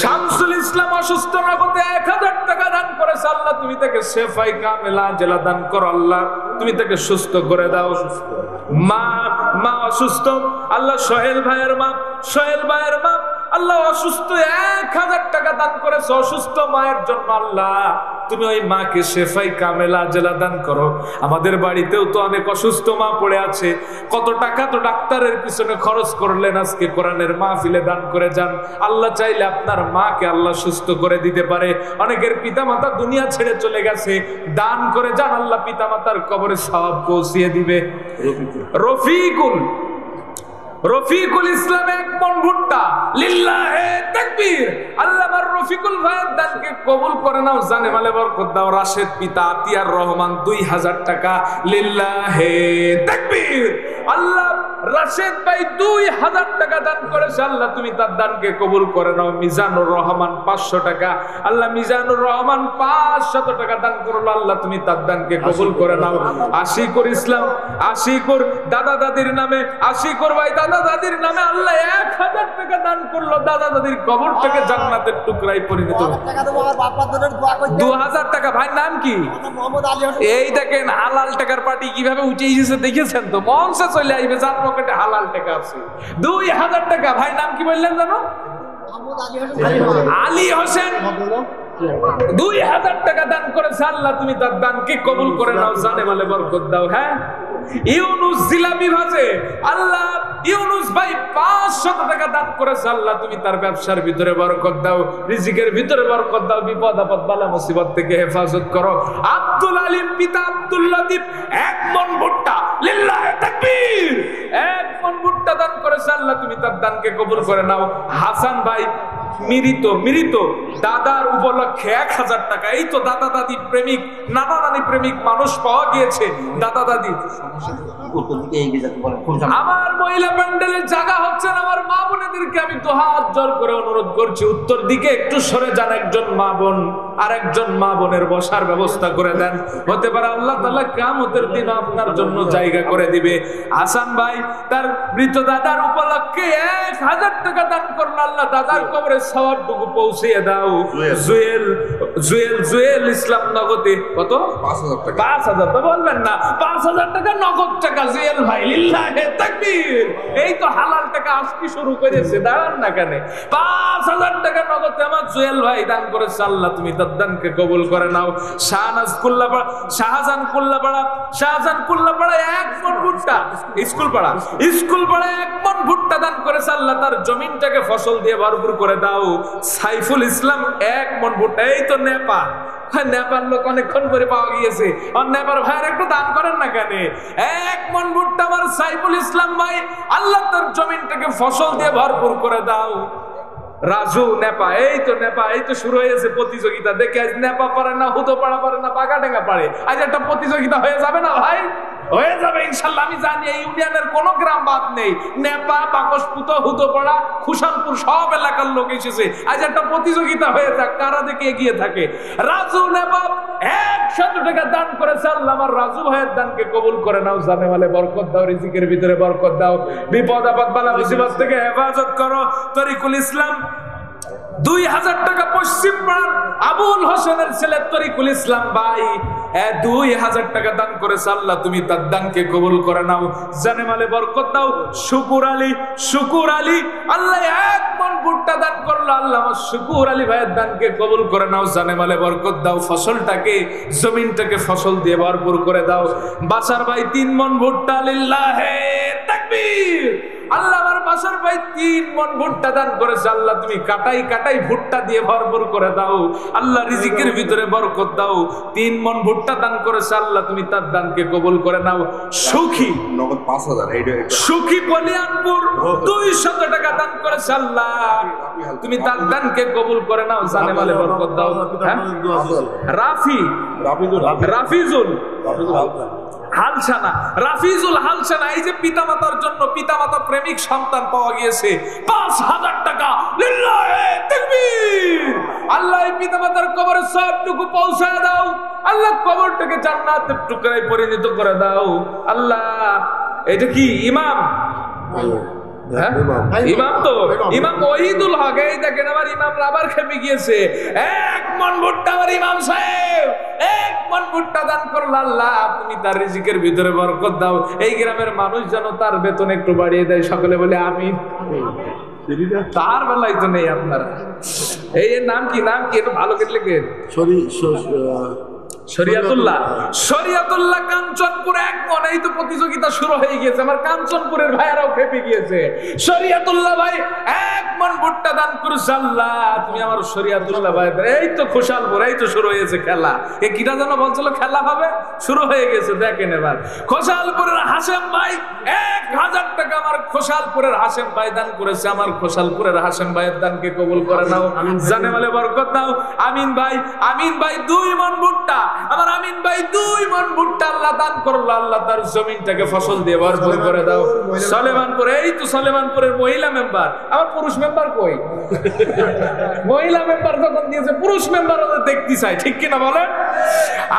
শামসুল ইসলাম অসুস্থ নগদে 1000 টাকা দান করেছে, আল্লাহ তুমি তাকে শেফাই কামেলা জেলা দান করো, আল্লাহ তুমি তাকে সুস্থ করে দাও। মা অসুস্থ, আল্লাহ সোহেল ভাইয়ের মা আল্লাহ অসুস্থ, 1000 টাকা দান করেছে অসুস্থ মায়ের জন্য, আল্লাহ তুমি ওই মাকে শেফাই কামেলা জেলা দান করো। আমাদের বাড়িতেও তো অনেক অসুস্থ মা পড়ে আছে, কত টাকা তো ডাক্তারের পিছনে খরচ করলেন, আজকে কোরআনের মাহফিলে দান করে যান। আল্লাহ চাইলে আপনার মাকে আল্লাহ সুস্থ করে দিতে পারে। অনেকের পিতামাতা দুনিয়া ছেড়ে চলে গেছে, দান করে যান, আল্লাহ পিতামাতার কবরে সওয়াব পৌঁছিয়ে দিবে। রফিকুল ইসলাম 1 মণ ভুট্টা, লিল্লাহে তাকবীর। আল্লাহ আমার রফিকুল ভাইয়ের দানকে কবুল করে নাও, জানে মালে বরকত দাও। রাশেদ পিতা আতিয়ার রহমান 2000 টাকা, লিল্লাহে তাকবীর। আল্লাহ রাশেদ ভাই 2000 টাকা দান করেছে, আল্লাহ তুমি তার দানকে কবুল করে নাও। মিজানুর রহমান 500 টাকা, আল্লাহ মিজানুর রহমান 500 টাকা দান করলো, আল্লাহ তুমি তার দানকে কবুল করে নাও। আশিকুর ইসলাম, আশিকুর দাদা দাদির নামে, আশিকুর ভাই দাদা দাদির নামে আল্লাহ 1000 টাকা দান করলো, দাদা দাদির কবরটাকে জান্নাতের টুকরায় পরিণত। 2000 টাকা। ভাই নাম কি? এই দেখেন হালাল টাকার পার্টি কিভাবে উঠে এসেছে, দেখেছেন তো? মঞ্চে চলে আসবে যার পকেটে হালাল টাকা আছে। 2000 টাকা। ভাই নাম কি বললেন জানো? আলী হোসেন 2000 টাকা দান করেছে আল্লাহ, তুমি তার দানকে কবুল করে নাও, জানে মালে বরকত দাও। হ্যাঁ, ইউনুস জিলাপি ভাজে, আল্লাহ ইউনুস ভাই 500 টাকা দান করেছে, আল্লাহ তুমি তার ব্যবসার ভিতরে বরকত দাও, রিজিকের ভিতরে বরকত দাও, বিপদ আপদ বালা মুসিবত থেকে হেফাজত করো। আব্দুল আলিম পিতা আব্দুল লতিফ 1 মণ ভুট্টা, লিল্লাহি তাকবীর, 1 মণ ভুট্টা দান করেছে, আল্লাহ তুমি তার দানকে কবুল করে নাও। হাসান ভাই মৃত দাদার উপলক্ষে 1000 টাকা। এই তো দাদা দাদি প্রেমিক, নানা নানি প্রেমিক মানুষ পাওয়া গিয়েছে। দাদা দাদি আমার মহিলা প্যান্ডেলের জায়গা হচ্ছে না, আমার মা বোনেদেরকে আমি দুহাত জোর করে অনুরোধ করছি, উত্তর দিকে একটু সরে যান, একজন মা বোন আর একজন মা বোনের বসার ব্যবস্থা করে দেন। হতে পারে আল্লাহ তাআলা কিয়ামতের দিন আপনার জন্য জায়গা করে দিবে। হাসান ভাই তার মৃত দাদার উপলক্ষে 1000 টাকা দান করলো, আল্লাহ দাদার কবরে সওয়াবটুকু পৌঁছিয়ে দাও। জুয়েল ইসলাম নগদে কত? 5000। তো বলবেন না 5000 টাকা নগদ টাকা জুয়েল ভাই, লিল্লাহি তাকবীর। এই তো হালাল টাকা আজকে শুরু করেছে, দাঁড়ান না কেন? 5000 টাকা নগদ আমার জুয়েল ভাই দান করেছে, আল্লাহ তুমি তার দানকে কবুল করে নাও। শাহজাহান কুল্লাপাড়া 1 মণ ভুট্টা, স্কুল পাড়া 1 মণ ভুট্টা দান করেছে, আল্লাহ তার জমিনটাকে ফসল দিয়ে ভরপুর করে দাও। সাইফুল ইসলাম 1 মণ ভুট্টা। এই তো নেপাল লোক অনেকক্ষণ পরে পাওয়া গিয়েছে, আর নেপাল ভাইয়ের একটু দান করেন না কেন? 1 মণ ভুট্টা আমার সাইফুল ইসলাম ভাই, আল্লাহ তার জমিনটাকে ফসল দিয়ে ভরপুর করে দাও। রাজু নেপা, এই তো শুরু হয়েছে প্রতিযোগিতা। দেখে আজ নেপা পারে না, হুতো পাড়া পারে না, বাগাডাঙ্গা পারে, আজ একটা প্রতিযোগিতা হয়ে যাবে না ভাই? হয়ে যাবে ইনশাল্লাহ। আমি জানি এই ইউনিয়নের কোন গ্রাম বাদ নেই, নেপা, বাকসপুত, হুতোপাড়া, খুশালপুর সব এলাকার লোক এসেছে। আজ একটা প্রতিযোগিতা হয়ে যাক, কারা দেখে এগিয়ে থাকে। রাজু নেপা 100 টাকা দান করেছে, আল্লাহ আমার রাজু ভাইয়ের দানকে কবুল করে নাও, জানে মালে বরকত দাও, রিজিকের ভিতরে বরকত দাও, বিপদ আপদ বালা মুসিবত থেকে হেফাজত করো। তরিকুল ইসলাম 2000 টাকা, পশ্চিম পাড়ার আবুল হোসেনের ছেলে তরিকুল ইসলাম ভাই 2000 টাকা দান করেছে, আল্লাহ তুমি তার দানকে কবুল করে নাও, জানে মালে বরকত দাও। শুকুর আলী আল্লাহ 1 মণ ভুট্টা দান করলো, আল্লাহ আমার শুকুর আলী ভাইয়ের দানকে কবুল করে নাও, জানে মালে বরকত দাও, ফসলটাকে জমিনটাকে ফসল দিয়ে ভরপুর করে দাও। বাসার ভাই 3 মণ ভুট্টা, লিল্লাহি তাকবীর। আল্লাহ আমার বাসার ভাই 3 মণ ভুট্টা দান করেছে, আল্লাহ তুমি কাটাই ভুট্টা দিয়ে ভরপুর করে দাও, আল্লাহ রিজিকের ভিতরে বরকত দাও। 3 মণ ভুট্টা দান করেছে, আল্লাহ তুমি তার দানকে কবুল করে নাও। সুখী কলিয়ানপুর 200 টাকা দান করেছে, আল্লাহ তুমি তার দানকে কবুল করে নাও, জানে মালে বরকত দাও। রাফিজুল হালসানা, এই যে পিতামাতার জন্য পিতামাতা প্রেমিক সন্তান পাওয়া গিয়েছে, 5000 টাকা, লিল্লাহি তাকবীর। আল্লাহ এই পিতামাতার কবরে সবটুকু পৌঁছায় দাও, আল্লাহ কবরটাকে জান্নাতের টুকরায় পরিণত করে দাও। আল্লাহ এটা কি ইমাম? ইমাম ওহিদুল হক, এই দেখেন আমার ইমাম আবার খেপে গিয়েছে। 1 মণ ভুট্টা আমার ইমাম সাহেব 1 মণ ভুট্টা দান করলো, আল্লাহ তুমি তার রিজিকের ভিতরে বরকত দাও। এই গ্রামের মানুষ যেন তার বেতন একটু বাড়িয়ে দেয়, সকলে বলে আমিন। তার বেলায় তো নেই আপনারা। এই নাম কি একটু ভালো করে লেখেন। শরিয়াতুল্লাহ কাঞ্চনপুর 1 মণ। এই তো প্রতিযোগিতা শুরু হয়ে গিয়েছে, আমার কাঞ্চনপুরের ভাইয়ারাও খেপে গিয়েছে। শরিয়াতুল্লাহ ভাই 1 মণ ভুট্টা দান করেছে, আল্লাহ তুমি আমার শরিয়াতুল্লাহ ভাই। এই তো খুশালপুর, এই তো শুরু হয়েছে খেলা। এ কিটা যেন বলছিল খেলা হবে, শুরু হয়ে গেছে। দেখেন এবার খোসালপুরের হাশেম ভাই 1000 টাকা আমার খোসালপুরের হাশেম ভাই দান করেছে, আমার খোসালপুরের হাশেম ভাইয়ের দানকে কবুল করে নাও, জানে মালে বরকত দাও। আমিন ভাই 2 মণ ভুট্টা, আমার আমিন ভাই 2 মণ ভুট্টা আল্লাহ দান করলো, আল্লাহ তার জমিনটাকে ফসল দিয়ে ভরপুর করে দাও। সলেমানপুর, এই তো সলেমানপুরের মহিলা মেম্বার, আমার পুরুষ মেম্বার কই? মহিলা মেম্বার যখন দিয়েছে পুরুষ মেম্বার ওদের দেখতে চাই, ঠিক কিনা বলেন?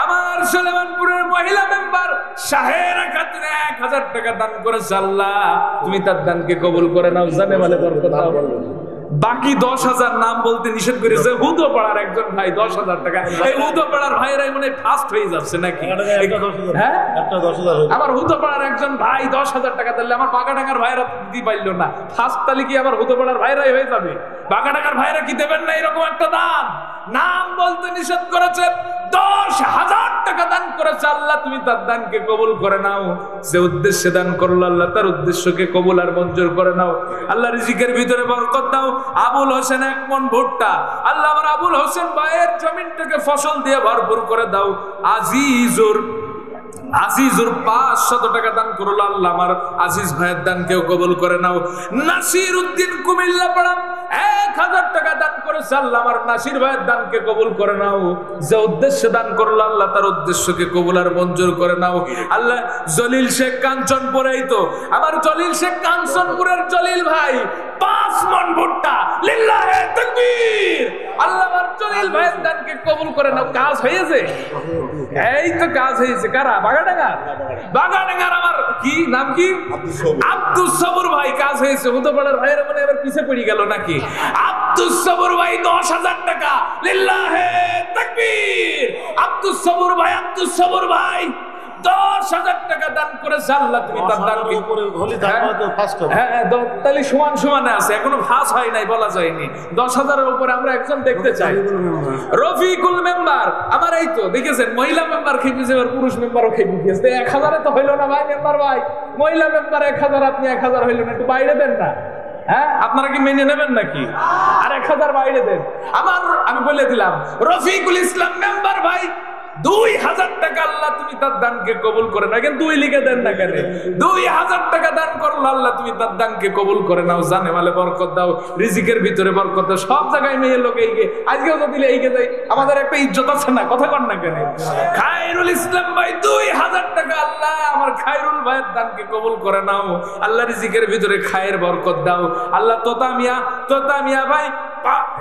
আমার সলেমানপুরের মহিলা মেম্বার শাহেরা খাতুন 1000 টাকা দান করেছে, আল্লাহ তুমি তার দানকে কবুল করে নাও, জানে মালে বরকত দাও। বাকি 10,000 নাম বলতে নিষেধ করেছে। হুদোপাড়ার একজন ভাই 10,000 টাকা। এই হুদোপাড়ার ভাইরাই মনে ফার্স্ট হয়ে যাচ্ছে নাকি? হ্যাঁ, আমার হুদোপাড়ার একজন ভাই 10,000 টাকা দিলে আমার বাগাডাঙ্গার ভাইরা দিতে পারলো না। ফার্স্ট তাহলে কি আমার হুদোপাড়ার ভাইরাই হয়ে যাবে? বাগাডাঙ্গার ভাইরা কি দেবেন না এরকম একটা দান? নাম বলতে নিষেধ করেছে, 10,000 টাকা দান করেছে, আল্লাহ তুমি তার দানকে কবুল করে নাও। যে উদ্দেশ্যে দান করলো আল্লাহ তার উদ্দেশ্যকে কবুল আর মঞ্জুর করে নাও। আল্লাহ রিজিকের ভিতরে বরকত দাও। আবুল হোসেন 1 মণ ভুট্টা, আল্লাহ আমার আবুল হোসেন ভাইয়ের জমিনটাকে ফসল দিয়ে ভরপুর করে দাও। আজিজুর 500 টাকা দান করলো, আল্লাহ আমার আজিজ ভাইয়ের দানকেও কবুল করে নাও। নাসির উদ্দিন কুমিল্লা পাড়া 1000 টাকা দান করেছে, আল্লাহ আমার নাসির ভাইয়ের দানকে কবুল করে নাও। যে উদ্দেশ্যে দান করলো আল্লাহ তার উদ্দেশ্যকে কবুল আর মঞ্জুর করে নাও। আল্লাহ জলিল শেখ কাঞ্চনপুরে, এই তো আমার জলিল শেখ কাঞ্চনপুরের জলিল ভাই 5 মণ ভুট্টা, লিল্লাহে তাকবীর। আল্লাহ আমার জলিল ভাইয়ের দানকে কবুল করে নাও। কাজ হয়েছে, এই তো কাজ হয়েছে। কারা? বাগাডাঙ্গার আমার কি নাম, কি আব্দুস সবুর ভাই, কাজ হয়েছে। হুদপাড়ার ভাইয়ের মনে এবার পিছে পড়ে গেল নাকি? আব্দুস সবুর ভাই 10,000 টাকা, লিল্লাহে তাকবীর। আব্দুস সবুর ভাই 10,000 টাকা দান করেছে, আল্লাহ তুমি তার দানকে তাহলে সমান সমানে আছে, এখনো ফাঁস হয় নাই, বলা যায়নি। 10,000-এর উপরে আমরা একজন দেখতে চাই। রফিকুল মেম্বার আমার, এই তো দেখেছেন মহিলা মেম্বার খেপিয়েছে, এবার পুরুষ মেম্বারও খেপিয়েছে। 1,000-এ তো হইলো না ভাই মেম্বার ভাই, মহিলা মেম্বার 1,000, আপনি 1,000 হইল না, একটু বাইরে দেন না। হ্যাঁ, আপনারা কি মেনে নেবেন নাকি? আর 1,000 বাইরে দেন। আমি বলে দিলাম রফিকুল ইসলাম মেম্বার ভাই 2,000 টাকা, আল্লাহ তুমি তার দানকে কবুল করে নাও। 2 লিখে দেন না কেন? 2,000 টাকা দান করলো, আল্লাহ তুমি তার দানকে কবুল করে নাও। জানে মালে বরকত দাও, রিজিকের ভিতরে বরকত দাও। সব জায়গায় মেয়ে লোক এইকে, আজকেও তো দিলে এইকে যাই, আমাদের একটা ইজ্জত আছে না, কথা কর না কেন? খায়রুল ইসলাম ভাই 2,000 টাকা, আল্লাহ আমার খায়রুল ভাইয়ের দানকে কবুল করে নাও। আল্লাহ রিজিকের ভিতরে খায়ের বরকত দাও। আল্লাহ তোতা মিয়া ভাই,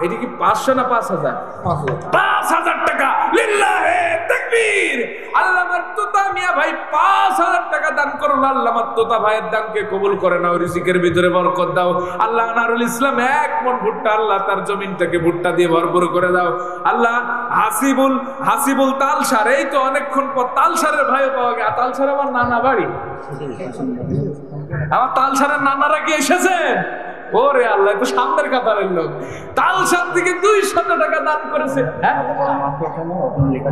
এটা কি 500 না 5,000? 5,000 টাকা, লিল্লাহে তাকবীর। আল্লাহ আমার তোতা মিয়া ভাই 5,000 টাকা দান করলো, আল্লাহ আমার তোতা ভাইয়ের দানকে কবুল করে নাও, রিজিকের ভিতরে বরকত দাও। আল্লাহ আনারুল ইসলাম 1 মণ ভুট্টা, আল্লাহ তার জমিনটাকে ভুট্টা দিয়ে ভরপুর করে দাও। আল্লাহ হাসিবুল তালসার, এই তো অনেকক্ষণ পর তালসারের ভাইও পাওয়া গেল। তালসার আমার নানা বাড়ি, আমার তালসারের নানারা কি এসেছেন? ওরে আল্লাহ, তো সামনের কাতারের লোক। তালসার থেকে 200 টাকা দান করেছে।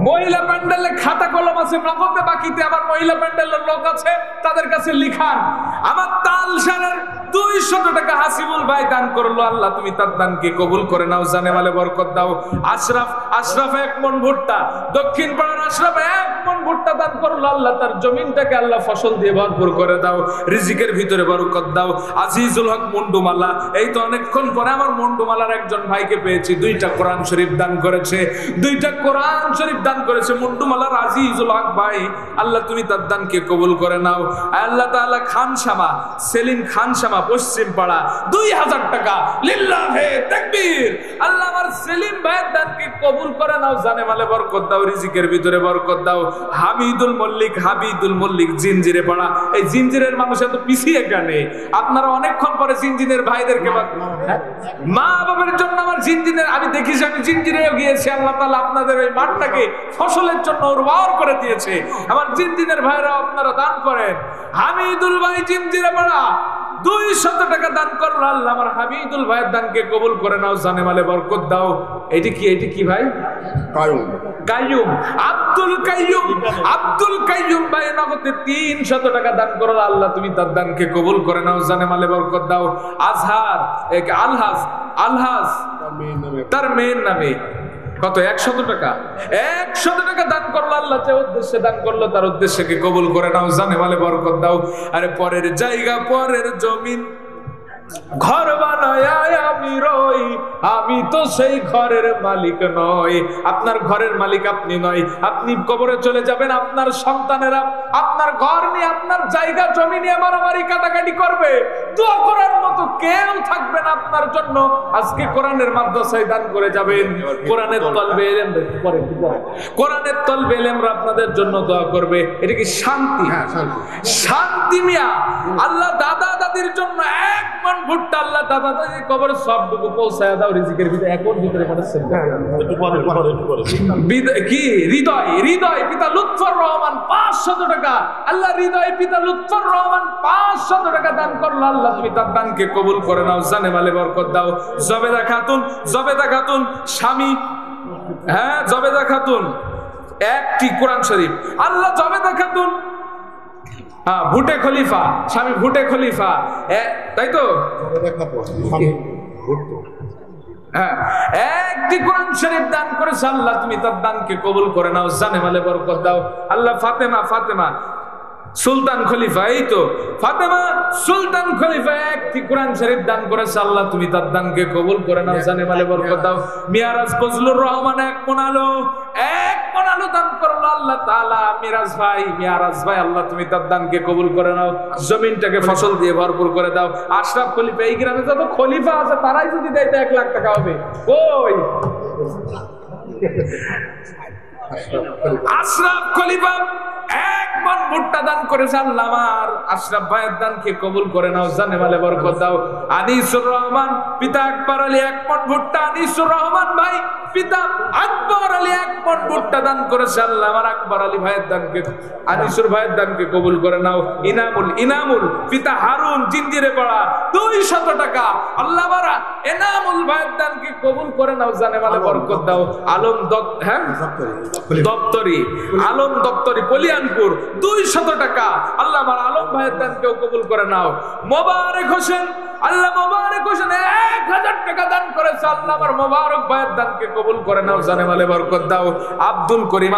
মহিলা প্যান্ডেলে খাতা কলম আছে, নগদে বাকিতে আমার মহিলা প্যান্ডেলের লোক আছে, তাদের কাছে লিখান। আমার তালসারের 200 টাকা হাসিবুল ভাই দান করলো, আল্লাহ তুমি তার দানকে কবুল করে নাও। জানে মালে বরকত দাও। আশরাফ 1 মণ ভুট্টা, দক্ষিণ পাড়ার আশরাফ 1 মণ ভুট্টা দান করলো, আল্লাহ তার জমিনটাকে আল্লাহ ফসল দিয়ে ভরপুর করে দাও, রিজিকের ভিতরে বরকত দাও। আজিজুল হক মুন্ডুমালা, এই তো অনেকক্ষণ পরে আমার মুন্ডুমালার একজন ভাইকে পেয়েছি, 2টা কোরআন শরীফ দান করেছে, 2টা কোরআন শরীফ দান করেছে মুন্ডুমালার আজিজুল হক ভাই। আল্লাহ তুমি তার দানকে কবুল করে নাও। আল্লাহ তাআলা খানসামা, সেলিম খানসামা পশ্চিম পাড়া 2,000 টাকা, লিল্লাহে তাকবীর। আল্লাহ আমার সেলিম ভাইয়ের দানকে কবুল করে নাও। জানে মালে বরকত দাও, রিজিকের ভিতরে বরকত দাও। হাবিদুল মল্লিক জিনজিরে পাড়া, এই জিনজিরের মানুষ এত পিছিয়ে কেন? আপনারা অনেকক্ষণ পরে জিনজিনের ভাইদেরকে, মা বাবার জন্য আমার জিনজিনের, আমি দেখিস আমি জিনজিরেও গিয়েছি, আল্লাহ তাআলা আপনাদের ওই মাঠটাকে ফসলের জন্য উর্বর করে দিয়েছে। আমার জিনজিনের ভাইরা আপনারা দান করেন। হামিদুল ভাই জিনজিরে পাড়া 200 টাকা দান করলো, আল্লাহ আমার হামিদুল ভাইয়ের দানকে কবুল করে নাও। জানে মালে বরকত দাও। এটি কি ভাই? কাইয়ুম, আব্দুল কাইয়ুম ভাই নগদে 300 টাকা দান করলো, আল্লাহ তুমি তার দানকে কবুল করে নাও। জানে মালে বরকত দাও। আলহাজ তার মেয়ের নামে কত? 100 টাকা, 100 টাকা দান করলো, আল্লাহ যে উদ্দেশ্যে দান করলো তার উদ্দেশ্যকে কবুল করে নাও। জানে মালে বরকত দাও। আরে পরের জায়গা, পরের জমিন, ঘর বানায় আমি রই, আমি তো সেই ঘরের মালিক নই। আপনার ঘরের মালিক আপনি নয়। আপনি কবরে চলে যাবেন, আপনার সন্তানেরা আপনার ঘর নিয়ে, আপনার জায়গা জমি নিয়ে মারামারি কাটাকাটি করবে। দোয়া করার মতো কেউ থাকবে না আপনার জন্য। আজকে কোরআনের মাদ্রাসায় দান করে যাবেন, কোরআনের তলবে এলেম, কোরআনের তলবে এলেমরা আপনাদের জন্য দোয়া করবে। এটা কি শান্তি? শান্তি মিয়া। আল্লাহ দাদা দাদির জন্য 1 মণ ভুট্টা, আল্লাহ দাদা দাদির কবরে সবটুকু পৌঁছায় দাও, রিজিকের ভিতরে। এখন ভিতরে পাঠাচ্ছেন কি? হৃদয় পিতা লুৎফর রহমান 500 টাকা, আল্লাহ হৃদয় পিতা লুৎফর রহমান 500 টাকা দান করলো, আল্লাহ তুমি তার দানকে কবুল করে নাও। জানে মালে বরকত দাও। জবেদা খাতুন স্বামী হ্যাঁ জবেদা খাতুন, একটি কোরআন শরীফ। আল্লাহ জবেদা খাতুন, হ্যাঁ ভুটে খলিফা, স্বামী ভুটে খলিফা, তাই তো? হ্যাঁ একটি কোরআন শরীফ দান করেছে আল্লাহ, তুমি তার দানকে কবুল করে নাও, জানে মালে বরকত দাও আল্লাহ। ফাতেমা সুলতান খলিফা, এই তো ফাতেমা সুলতান খলিফা একটি কোরআন শরীফ দান করেছে আল্লাহ, তুমি তার দানকে কবুল করে নাও, জানে মালে বরকত দাও। মিরাজ ফজলুর রহমান এক মণ আলো দান করলো আল্লাহ তাআলা। মিরাজ ভাই আল্লাহ তুমি তার দানকে কবুল করে নাও, জমিনটাকে ফসল দিয়ে ভরপুর করে দাও। আশরাফ খলিফা, এই গ্রামে যত খলিফা আছে তারাই যদি দেয় তো 1 লাখ টাকা হবে। কই আশরাফ খলিফা 1 মণ ভুট্টা দান করেছে আল্লাহ, আমার আশরাফ ভাইয়ের দানকে কবুল করে নাও, জানে মালে বরকত দাও। আনিসুর রহমান পিতা আকবর আলী 1 মণ ভুট্টা, আনিসুর রহমান ভাই পিতা আকবর আলী 1 মণ ভুট্টা দান করেছে আল্লাহ, আমার আকবর আলী ভাইয়ের দানকে, আনিসুর ভাইয়ের দানকে কবুল করে নাও। ইনামুল পিতা হারুন জিঞ্জিরে পড়া 200 টাকা আল্লাহ, আমার এনামুল ভাইয়ের দানকে কবুল করে নাও, জানে মালে বরকত দাও। আলম দপ্তরি আলম দপ্তরি কলিয়ানপুর 200 টাকা আল্লাহ, আমার আলম ভাইয়ের দানকেও কবুল করে নাও। মোবারক হোসেন আল্লাহ, মোবারক হোসেন 1000 টাকা দান করেছে আল্লাহ, আমার মোবারক ভাইয়ের দানকে কবুল করে নাও, জানে মালে বরকত দাও। আব্দুল করিম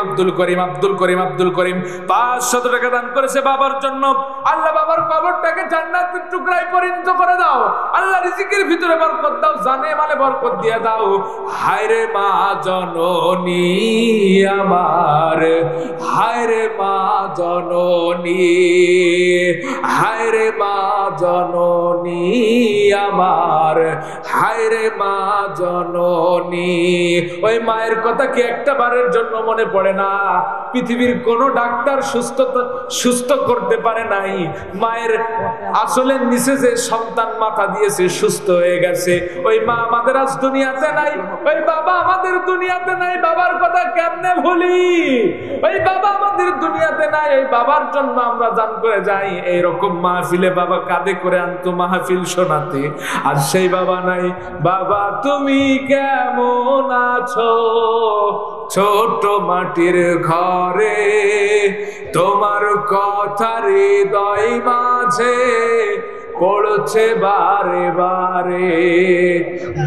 500 টাকা দান করেছে বাবার জন্য আল্লাহ, বাবার কবরটাকে জান্নাতের টুকরায় পরিণত করে দাও আল্লাহ, রিজিকের ভিতরে বরকত দাও, জানে মালে বরকত দিয়ে দাও। হায়রে মা জননী আমার, হায়রে মা জননী, হায়রে মা জননী আমার, হায়রে মা জননী। ওই মায়ের কথা কি একটা বারের জন্য মনে পড়ে না? পৃথিবীর কোন ডাক্তার সুস্থ করতে পারে নাই। মায়ের আসলের নিচে যে সন্তান মাথা দিয়েছে সুস্থ হয়ে গেছে, ওই মা আমাদের আজ দুনিয়াতে নাই, ওই বাবা আমাদের দুনিয়াতে নাই, বাবার কথা কেমনে ভুলি? ওই বাবা আমাদের দুনিয়াতে নাই, এই বাবার জন্য আমরা জান করে যাই। এইরকম মাহফিলে বাবা কাঁধে করে আনতো মাহফিল শোনাতে, আর সেই বাবা নাই। বাবা তুমি কেমন আছো ছোট মাটির ঘরে, তোমার কথা হৃদয় মাঝে পড়ছে বারে বারে।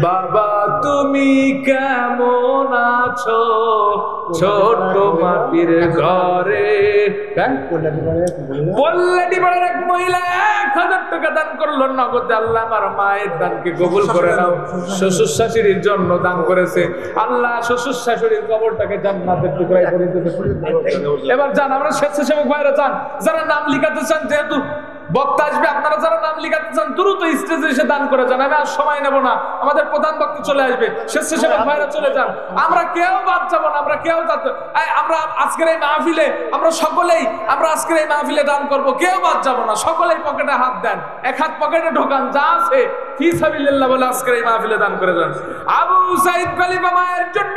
বাবা তুমি কেমন আছো ছোট মাটির ঘরে। বললেটি পাড়ার এক মহিলা 1000 টাকা দান করলো নগদে আল্লাহ, আমার মায়ের দানকে কবুল করে নাও। শ্বশুর শাশুড়ির জন্য দান করেছে আল্লাহ, শ্বশুর শাশুড়ির কবরটাকে জান্নাতের টুকরায় পরিণত করে দাও। এবার যান, আমরা স্বেচ্ছাসেবক ভাইরা চান, যারা নাম লিখাতে চান, যেহেতু বক্তা আসবে, আপনারা যারা নাম লিখাতে চান দ্রুত স্টেজে এসে দান করে যান। আমি আর সময় নেব না, আমাদের প্রধান বক্তা চলে আসবে, স্বেচ্ছাসেবক ভাইরা চলে যান। আমরা কেউ বাদ যাবো না, আমরা কেউ আমরা আজকের এই মাহফিলে আমরা সকলেই আজকের এই মাহফিলে দান করব, কেউ বাদ যাবো না। সকলেই পকেটে হাত দেন, 1 হাত পকেটে ঢোকান, যা আছে ফি সাবিলিল্লাহ বলে আজকের এই মাহফিলে দান করে যান। আবু সাইদ খলিফা মায়ের জন্য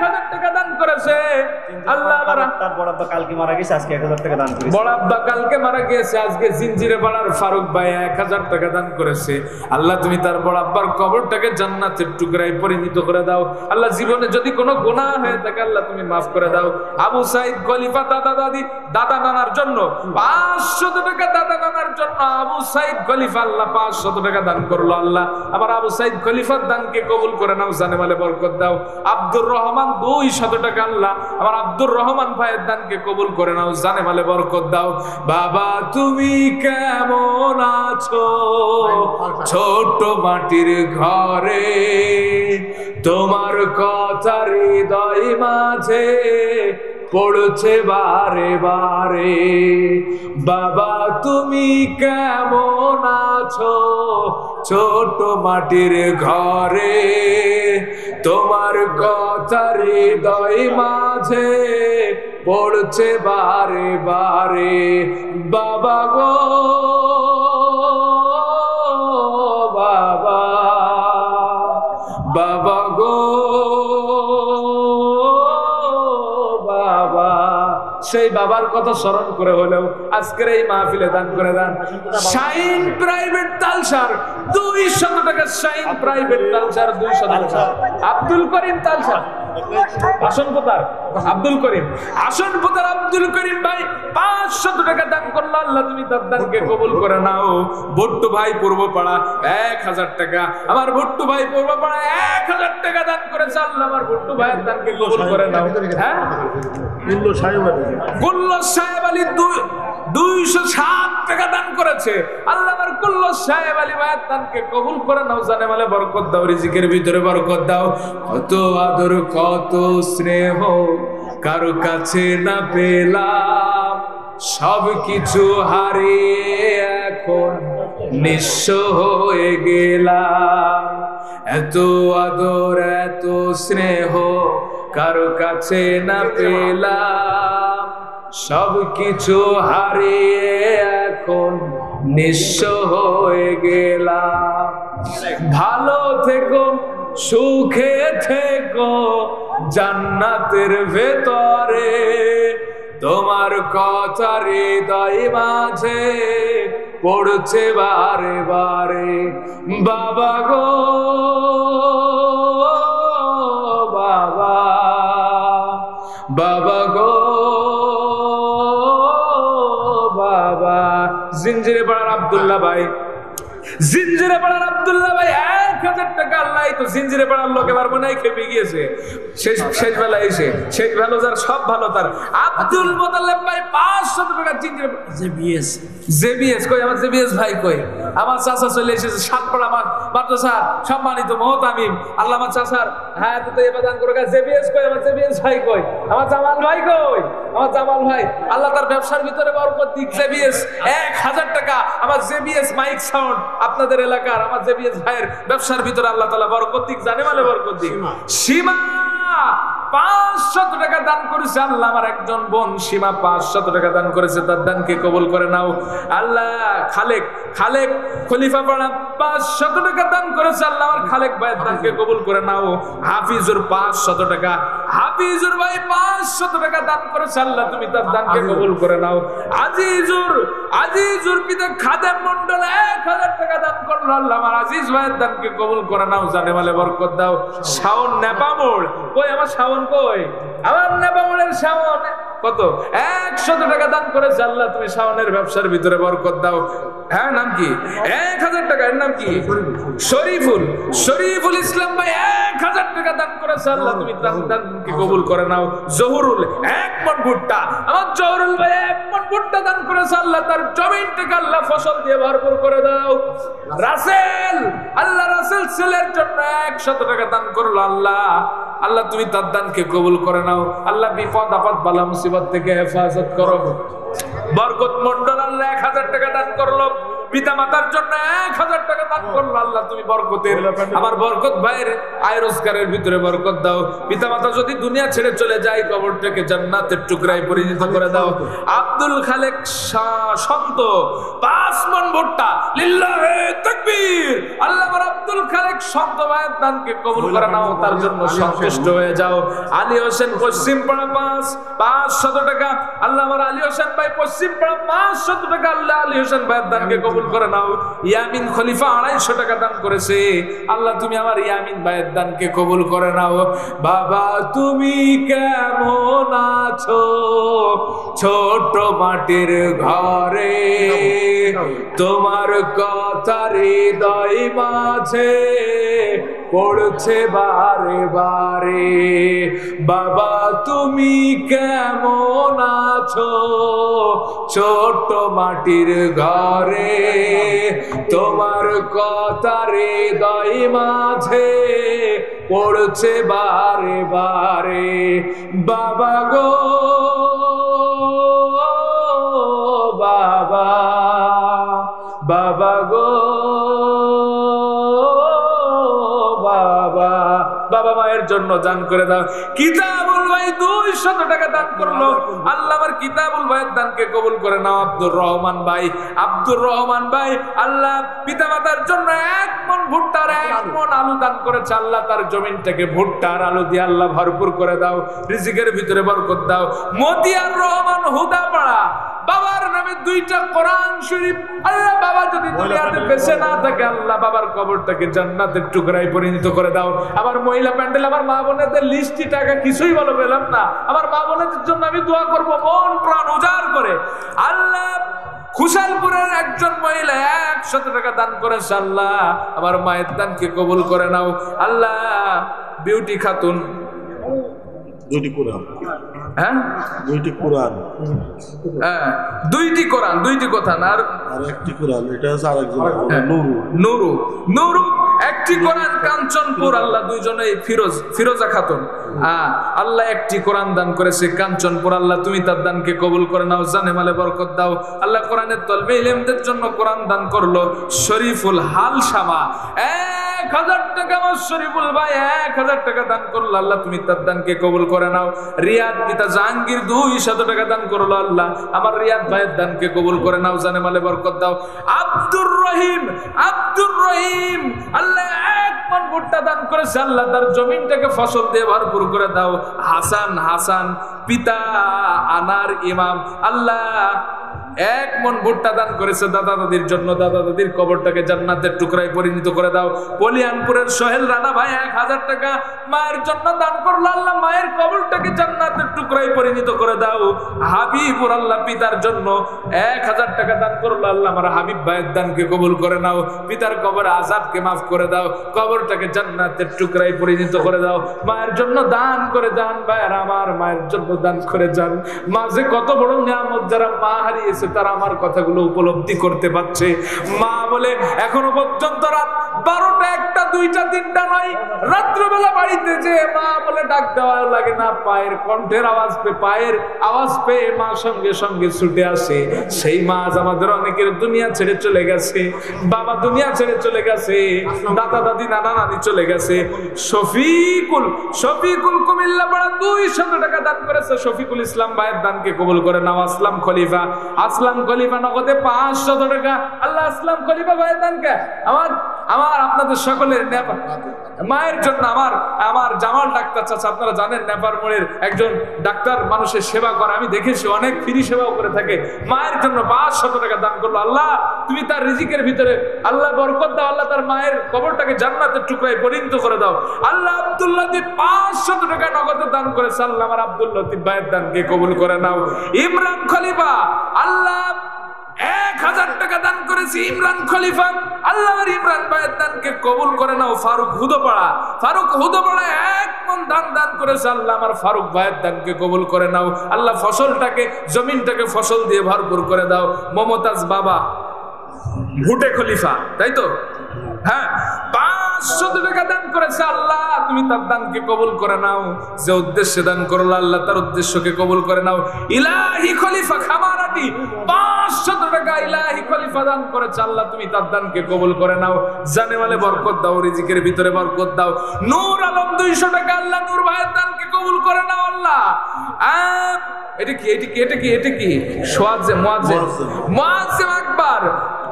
1000 টাকা দান করেছে আল্লাহ। তার বড় আব্বা কালকে মারা গেছে, আজকে 1000 টাকা দান করেছে। বড় আব্বা কালকে মারা গেছে, আজকে জিঞ্জিরে পাড়ার ফারুক ভাই 1000 টাকা দান করেছে আল্লাহ। তুমি তার বড় আব্বার কবরটাকে জান্নাতের টুকরায় পরিণত করে দাও আল্লাহ। জীবনে যদি কোনো গুনাহ হয়ে থাকে আল্লাহ তুমি মাফ করে দাও। আবু সাইদ খলিফা দাদা নানার জন্য 500 টাকা, দাদা নানার জন্য আবু সাইদ খলিফা আল্লাহ 500 টাকা দান করলো আল্লাহ। আবার আবু সাইদ খলিফার দানকে কবুল করে নাও, জানে মালে বরকত দাও। আব্দুর রহমান 200 টাকা আল্লাহ, আমার আব্দুর রহমান ভাইয়ের দানকে কবুল করে নাও, জানে মালে বরকত দাও। বাবা তুমি কেমন আছো ছোট মাটির ঘরে, তোমার কথা হৃদয় মাঝে পড়ছে বারে বারে। বাবা তুমি কেমন আছো ছোট মাটির ঘরে, তোমার কথা হৃদয় মাঝে পড়ছে বারে বারে। বাবা গো বাবা, বাবা গো বাবা, সেই বাবার কথা স্মরণ করে হলেও আজকের এই মাহফিলে দান করে দেন। শাইন প্রাইভেট তালসার 200 টাকা, শাইন প্রাইভেট তালসার 200 টাকা। আব্দুল করিম তালসার আসন পোতার আব্দুল করিম, আসন পোতার আব্দুল করিম ভাই 500 টাকা দান করলো। আল্লাহ তুমি তার দানকে কবুল করে নাও। ভট্টু ভাই পূর্বপাড়া 1000 টাকা, আমার ভট্টু ভাই পূর্বপাড়া 1000 টাকা দান করেছে। আল্লাহ আমার ভট্টু ভাইয়ের দানকে কবুল করে নাও। হ্যাঁ, গুল্লো সাহেব আলী 207 টাকা দান করেছে। আল্লাহ আমার গুল্লো সাহেব আলী ভাইয়ের দানকে কবুল করে নাও। জানে মালে বরকত দাও, রিজিকের ভিতরে বরকত দাও। কত আদর কত স্নেহ কারো কাছে না পেলাম, সব কিছু হারিয়ে এখন নিঃস্ব হয়ে গেলাম। এত আদর এত স্নেহ কারো কাছে না পেলাম, সব কিছু হারিয়ে এখন নিঃস্ব হয়ে গেলাম। ভালো থেকো সুখে থেকো জান্নাতের ভেতরে, তোমার কথা হৃদয় মাঝে পড়ছে বারে বারে। বাবা গো বাবা, বাবা গো বাবা। জিঞ্জিরে পাড়ার আব্দুল্লাহ ভাই, জিঞ্জিরে পাড়ার আব্দুল্লাহ ভাই 1000 টাকা। আল্লাহ তো জিঞ্জিরে পাড়ার লোক এবার মনে হয় খেপে গিয়েছে। শেষ বেলা এসে শেষ ভালো যার সব ভালো তার আব্দুল মোতালেব ভাই 500 টাকা জিঞ্জিরে। জেবিএস কই আমার জেবিএস ভাই কই? আমার চাচা চলে এসেছে সাতপাড়া মাদ্রাসা সম্মানিত মোহতামিম। আল্লাহ আমার চাচার হ্যাঁ তো এবার দান করে। জেবিএস কই? আমার জেবিএস ভাই কই? আমার জামাল ভাই কই? আমার জামাল ভাই আল্লাহ তার ব্যবসার ভিতরে বরকত দিক। জেবিএস 1000 টাকা। আমার জেবিএস মাইক সাউন্ড আপনাদের এলাকার আমার জেবিএস ভাইয়ের ব্যবসার ভিতরে আল্লাহ তাআলা বরকত দিক, জানে মানে বরকত দিক। সীমা 500 টাকা দান করেছে। আল্লাহ আমার একজন বোন সীমা 500 টাকা দান করেছে, তার দানকে কবুল করে নাও। আল্লাহ খালেক খলিফা পাড়া 500 টাকা দান করেছে। আল্লাহ আমার খালেক ভাইয়ের দানকে কবুল করে নাও। হাফিজুর 500 টাকা, হাফিজুর ভাই 500 টাকা দান করেছে। আল্লাহ তুমি তার দানকে কবুল করে নাও। আজিজুর পিতা খাদেম মন্ডল 1000 টাকা দান করলো। আল্লাহ আমার আজিজ ভাইয়ের দানকে কবুল করে নাও, জানে মালে বরকত দাও। শাওন নেপামোড় কই? আমার শাওন কই? আমার নেপামোড়ের শাওন কত? 100 টাকা দান করেছে। আল্লাহ তুমি শাওনের ব্যবসার ভিতরে বরকত দাও। হ্যাঁ, নাম কি? 1000 টাকা। এর নাম কি? শরীফুল ইসলাম ভাই 1000 টাকা দান করেছে। আল্লাহ তুমি দানকে কবুল করে নাও। জহুরুল 1 মণ ভুট্টা, আমার জহুরুল ভাই 1 মণ ভুট্টা দান করেছে। আল্লাহ তার জমিনটাকে আল্লাহ ফসল দিয়ে ভরপুর করে দাও। রাসেল, আল্লাহ রাসেল ছেলের জন্য 100 টাকা দান করলো। আল্লাহ তুমি তার দানকে কবুল করে নাও। আল্লাহ বিপদ আপদ বালা মুসিবত থেকে হেফাজত করো। বরকত মন্ডল আল্লাহ 1000 টাকা দান করলো। পিতা মাতার জন্য 1000 টাকা দান করলো। আল্লাহ তুমি বরকতের আমার বরকত ভাইয়ের আয় রোজগারের ভিতরে বরকত দাও। পিতা মাতা যদি দুনিয়া ছেড়ে চলে যায়, কবরটাকে জান্নাতের টুকরায় পরিণত করে দাও। আব্দুল খালেক সন্ত 5 মণ ভুট্টা, লিল্লাহে তাকবীর। আল্লাহ আমার আব্দুল খালেক সন্ত ভাইয়ের দানকে কবুল করে নাও, তার জন্য সন্তুষ্ট হয়ে যাও। আলী হোসেন পশ্চিম পাড়া 500 টাকা। আল্লাহ আমার আলী হোসেন ভাই পশ্চিম পাড়া 500 টাকা। আল্লাহ আলী হোসেন ভাইয়ের দানকে কবুল করে নাও। ইয়ামিন খলিফা 250 টাকা দান করেছে। আল্লাহ তুমি আমার ইয়ামিন ভাইয়ের দানকে কবুল করে নাও। বাবা তুমি কেমন আছো ছোট মাটির ঘরে, তোমার কথা হৃদয় মাঝে পড়ছে বারে বারে। বাবা তুমি কেমন আছো ছোট মাটির ঘরে, তোমার কথা হৃদয় মাঝে পড়ছে বারে বারে। বাবা গো বাবা, বাবা গো বাবা। বাবা মায়ের জন্য দান করে দাও। কিতাবুল ভাই 200 টাকা দান করলো। আল্লাহ আমার কিতাবুল ভাইয়ের দানকে কবুল করে নাও। আব্দুর রহমান ভাই আল্লাহ পিতা মাতার জন্য 1 মণ ভুট্টার 1 মণ আলু দান করেছে। আল্লাহ তার জমিনটাকে ভুট্টার আলু দিয়ে আল্লাহ ভরপুর করে দাও, রিজিকের ভিতরে বরকত দাও। মতিয়ার রহমান হুদাপাড়া বাবার নামে 2টা কোরআন শরীফ। আল্লাহ বাবা যদি দুনিয়াতে বেঁচে না থাকে, আল্লাহ বাবার কবরটাকে জান্নাতের টুকরায় পরিণত করে দাও। আমার মহিলা প্যান্ডেল, আমার মা বোনেদের লিস্টি টাকা কিছুই ভালো পেলাম না, আমার মা বোনেদের জন্য আমি দোয়া করব মন প্রাণ উজাড় করে। আল্লাহ খুশালপুরের একজন মহিলা 100 টাকা দান করেছে, আল্লাহ আমার মায়ের দানকে কবুল করে নাও। আল্লাহ বিউটি খাতুন, দুইটি কোরআন, হ্যাঁ দুইটি কোরআন, হ্যাঁ দুইটি কোরআন, দুইটি কথা না, আর একটি কোরআন, এটা হচ্ছে আরেকজন নুরু, নুরু, নুরু একটি কোরআন কাঞ্চনপুর, আল্লাহ দুইজনে ফিরোজা খাতুন, আল্লাহ একটি কোরআন দান করেছে কাঞ্চনপুর, আল্লাহ তুমি তার দানকে কবুল করে নাও, জানে মালে বরকত দাও। আল্লাহ কোরআনের তলবে ইলমদের জন্য কোরআন দান করলো শরীফুল হাল শামা 1000 টাকা, আমার শরীফুল ভাই 1000 টাকা দান করলো, আল্লাহ তুমি তার দানকে কবুল করে নাও। রিয়াদ পিতা জাহাঙ্গীর 200 টাকা দান করলো, আল্লাহ আমার রিয়াদ ভাইয়ের দানকে কবুল করে নাও, জানে মালে বরকত দাও। আব্দুর রহিম, আব্দুর রহিম আল্লাহ 1 মণ ভুট্টা দান করেছে, আল্লাহ তার জমিনটাকে ফসল দিয়ে ভরপুর করে দাও। হাসান, হাসান পিতা আনার ইমাম, আল্লাহ 1 মণ ভুট্টা দান করেছে দাদা দাদির জন্য, দাদা দাদির কবরটাকে জান্নাতের টুকরায় পরিণত করে দাও। কলিয়ানপুরের সোহেল রানা ভাই 1000 টাকা মায়ের জন্য দান করলো, আল্লাহ মায়ের কবরটাকে জান্নাতের টুকরায় পরিণত করে দাও। হাবিবুর আল্লাহ পিতার জন্য 1000 টাকা দান করলো, আল্লাহ আমার হাবিব ভাইয়ের দানকে কবুল করে নাও, পিতার কবরে আযাবকে মাফ করে দাও, কবরটাকে জান্নাতের টুকরায় পরিণত করে দাও। মায়ের জন্য দান করে যান ভাইয়ের, আমার মায়ের জন্য দান করে যান। মাঝে কত বড় নিয়ামত, যারা মা হারিয়েছে তারা আমার কথাগুলো উপলব্ধি করতে পারছে। মা বলে এখনো পর্যন্ত রাত 12টা 1টা 2টা 3টা নয়, রাত্রবেলা বাড়িতে যে মা বলে ডাক দেওয়া লাগে না, পায়ের কণ্ঠের আওয়াজ পেয়ে, পায়ের আওয়াজ পেয়ে মা সঙ্গে সঙ্গে ছুটে আসে। সেই মা আজ আমাদের অনেকের দুনিয়া ছেড়ে চলে গেছে, বাবা দুনিয়া ছেড়ে চলে গেছে, দাদা দাদি নানা নানি চলে গেছে। শফিকুল, শফিকুল কুমিল্লা পাড়া 200 টাকা দান করেছে, শফিকুল ইসলাম ভাইয়ের দানকে কবুল করে নাও। আসলাম খলিফা, আসলাম খলিফা নগদে 500 টাকা, আল্লাহ আসলাম খলিফা ভাইয়ের দানকে আমার আপনাদের সকলের মায়ের জন্য, আমার জামাল ডাক্তার চাচা, আপনারা জানেন নেপার মোড়ের একজন ডাক্তার, মানুষের সেবা করে, আমি দেখেছি অনেক ফ্রি সেবাও করে থাকে। মায়ের জন্য 500 টাকা দান করলো, আল্লাহ তুমি তার রিজিকের ভিতরে আল্লাহ বরকত দাও, আল্লাহ তার মায়ের কবরটাকে জান্নাতের টুকরায় পরিণত করে দাও। আল্লাহ আব্দুল লতিফ 500 টাকা নগদ দান করেছে, আল্লাহ আমার আব্দুল লতিফ ভাইয়ের দানকে কবুল করে নাও। ইমরান খলিফা, আল্লাহ 1000 টাকা দান করেছি ইমরান খলিফা, আল্লাহ আমার ইমরান ভাইয়ের দানকে কবুল করে নাও। ফারুক হুদপাড়া, ফারুক হুদপাড়া 1 মণ দান করেছে, আল্লাহ আমার ফারুক ভাইয়ের দানকে কবুল করে নাও। আল্লাহ ফসলটাকে, জমিনটাকে ফসল দিয়ে ভরপুর করে দাও। মমতাজ বাবা ভুটে খলিফা, তাই তো, হ্যাঁ 500 টাকা দান করেছে, আল্লাহ তুমি তার দানকে কবুল করে নাও। যে উদ্দেশ্যে দান করলো, আল্লাহ তার উদ্দেশ্যকে কবুল করে নাও। ইলাহি খলিফা খামারাটি 500 টাকা ইলাহি খলিফা দান করেছে, আল্লাহ তুমি তার দানকে কবুল করে নাও। জানে মালে বরকত দাও, রিজিকের ভিতরে বরকত দাও। নূর আলম 200 টাকা, আল্লাহ নূর ভাইয়ের দানকে কবুল করে নাও। আল্লাহ এটা কি, এটা কি, এটা কি, এটা কি মুয়াজ্জিম আকবর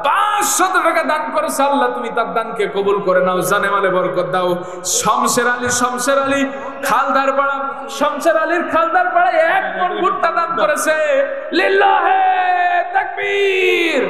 500 টাকা দান করেছে, আল্লাহ তুমি তার দানকে কবুল করে নাও। জানে মালে বরকত দাও। শমশের আলী, শমশের আলী খালদার পাড়া, শমশের আলীর খালদার পাড়ায় 1 মণ ভুট্টা দান করেছে। লিল্লাহে তাকবীর।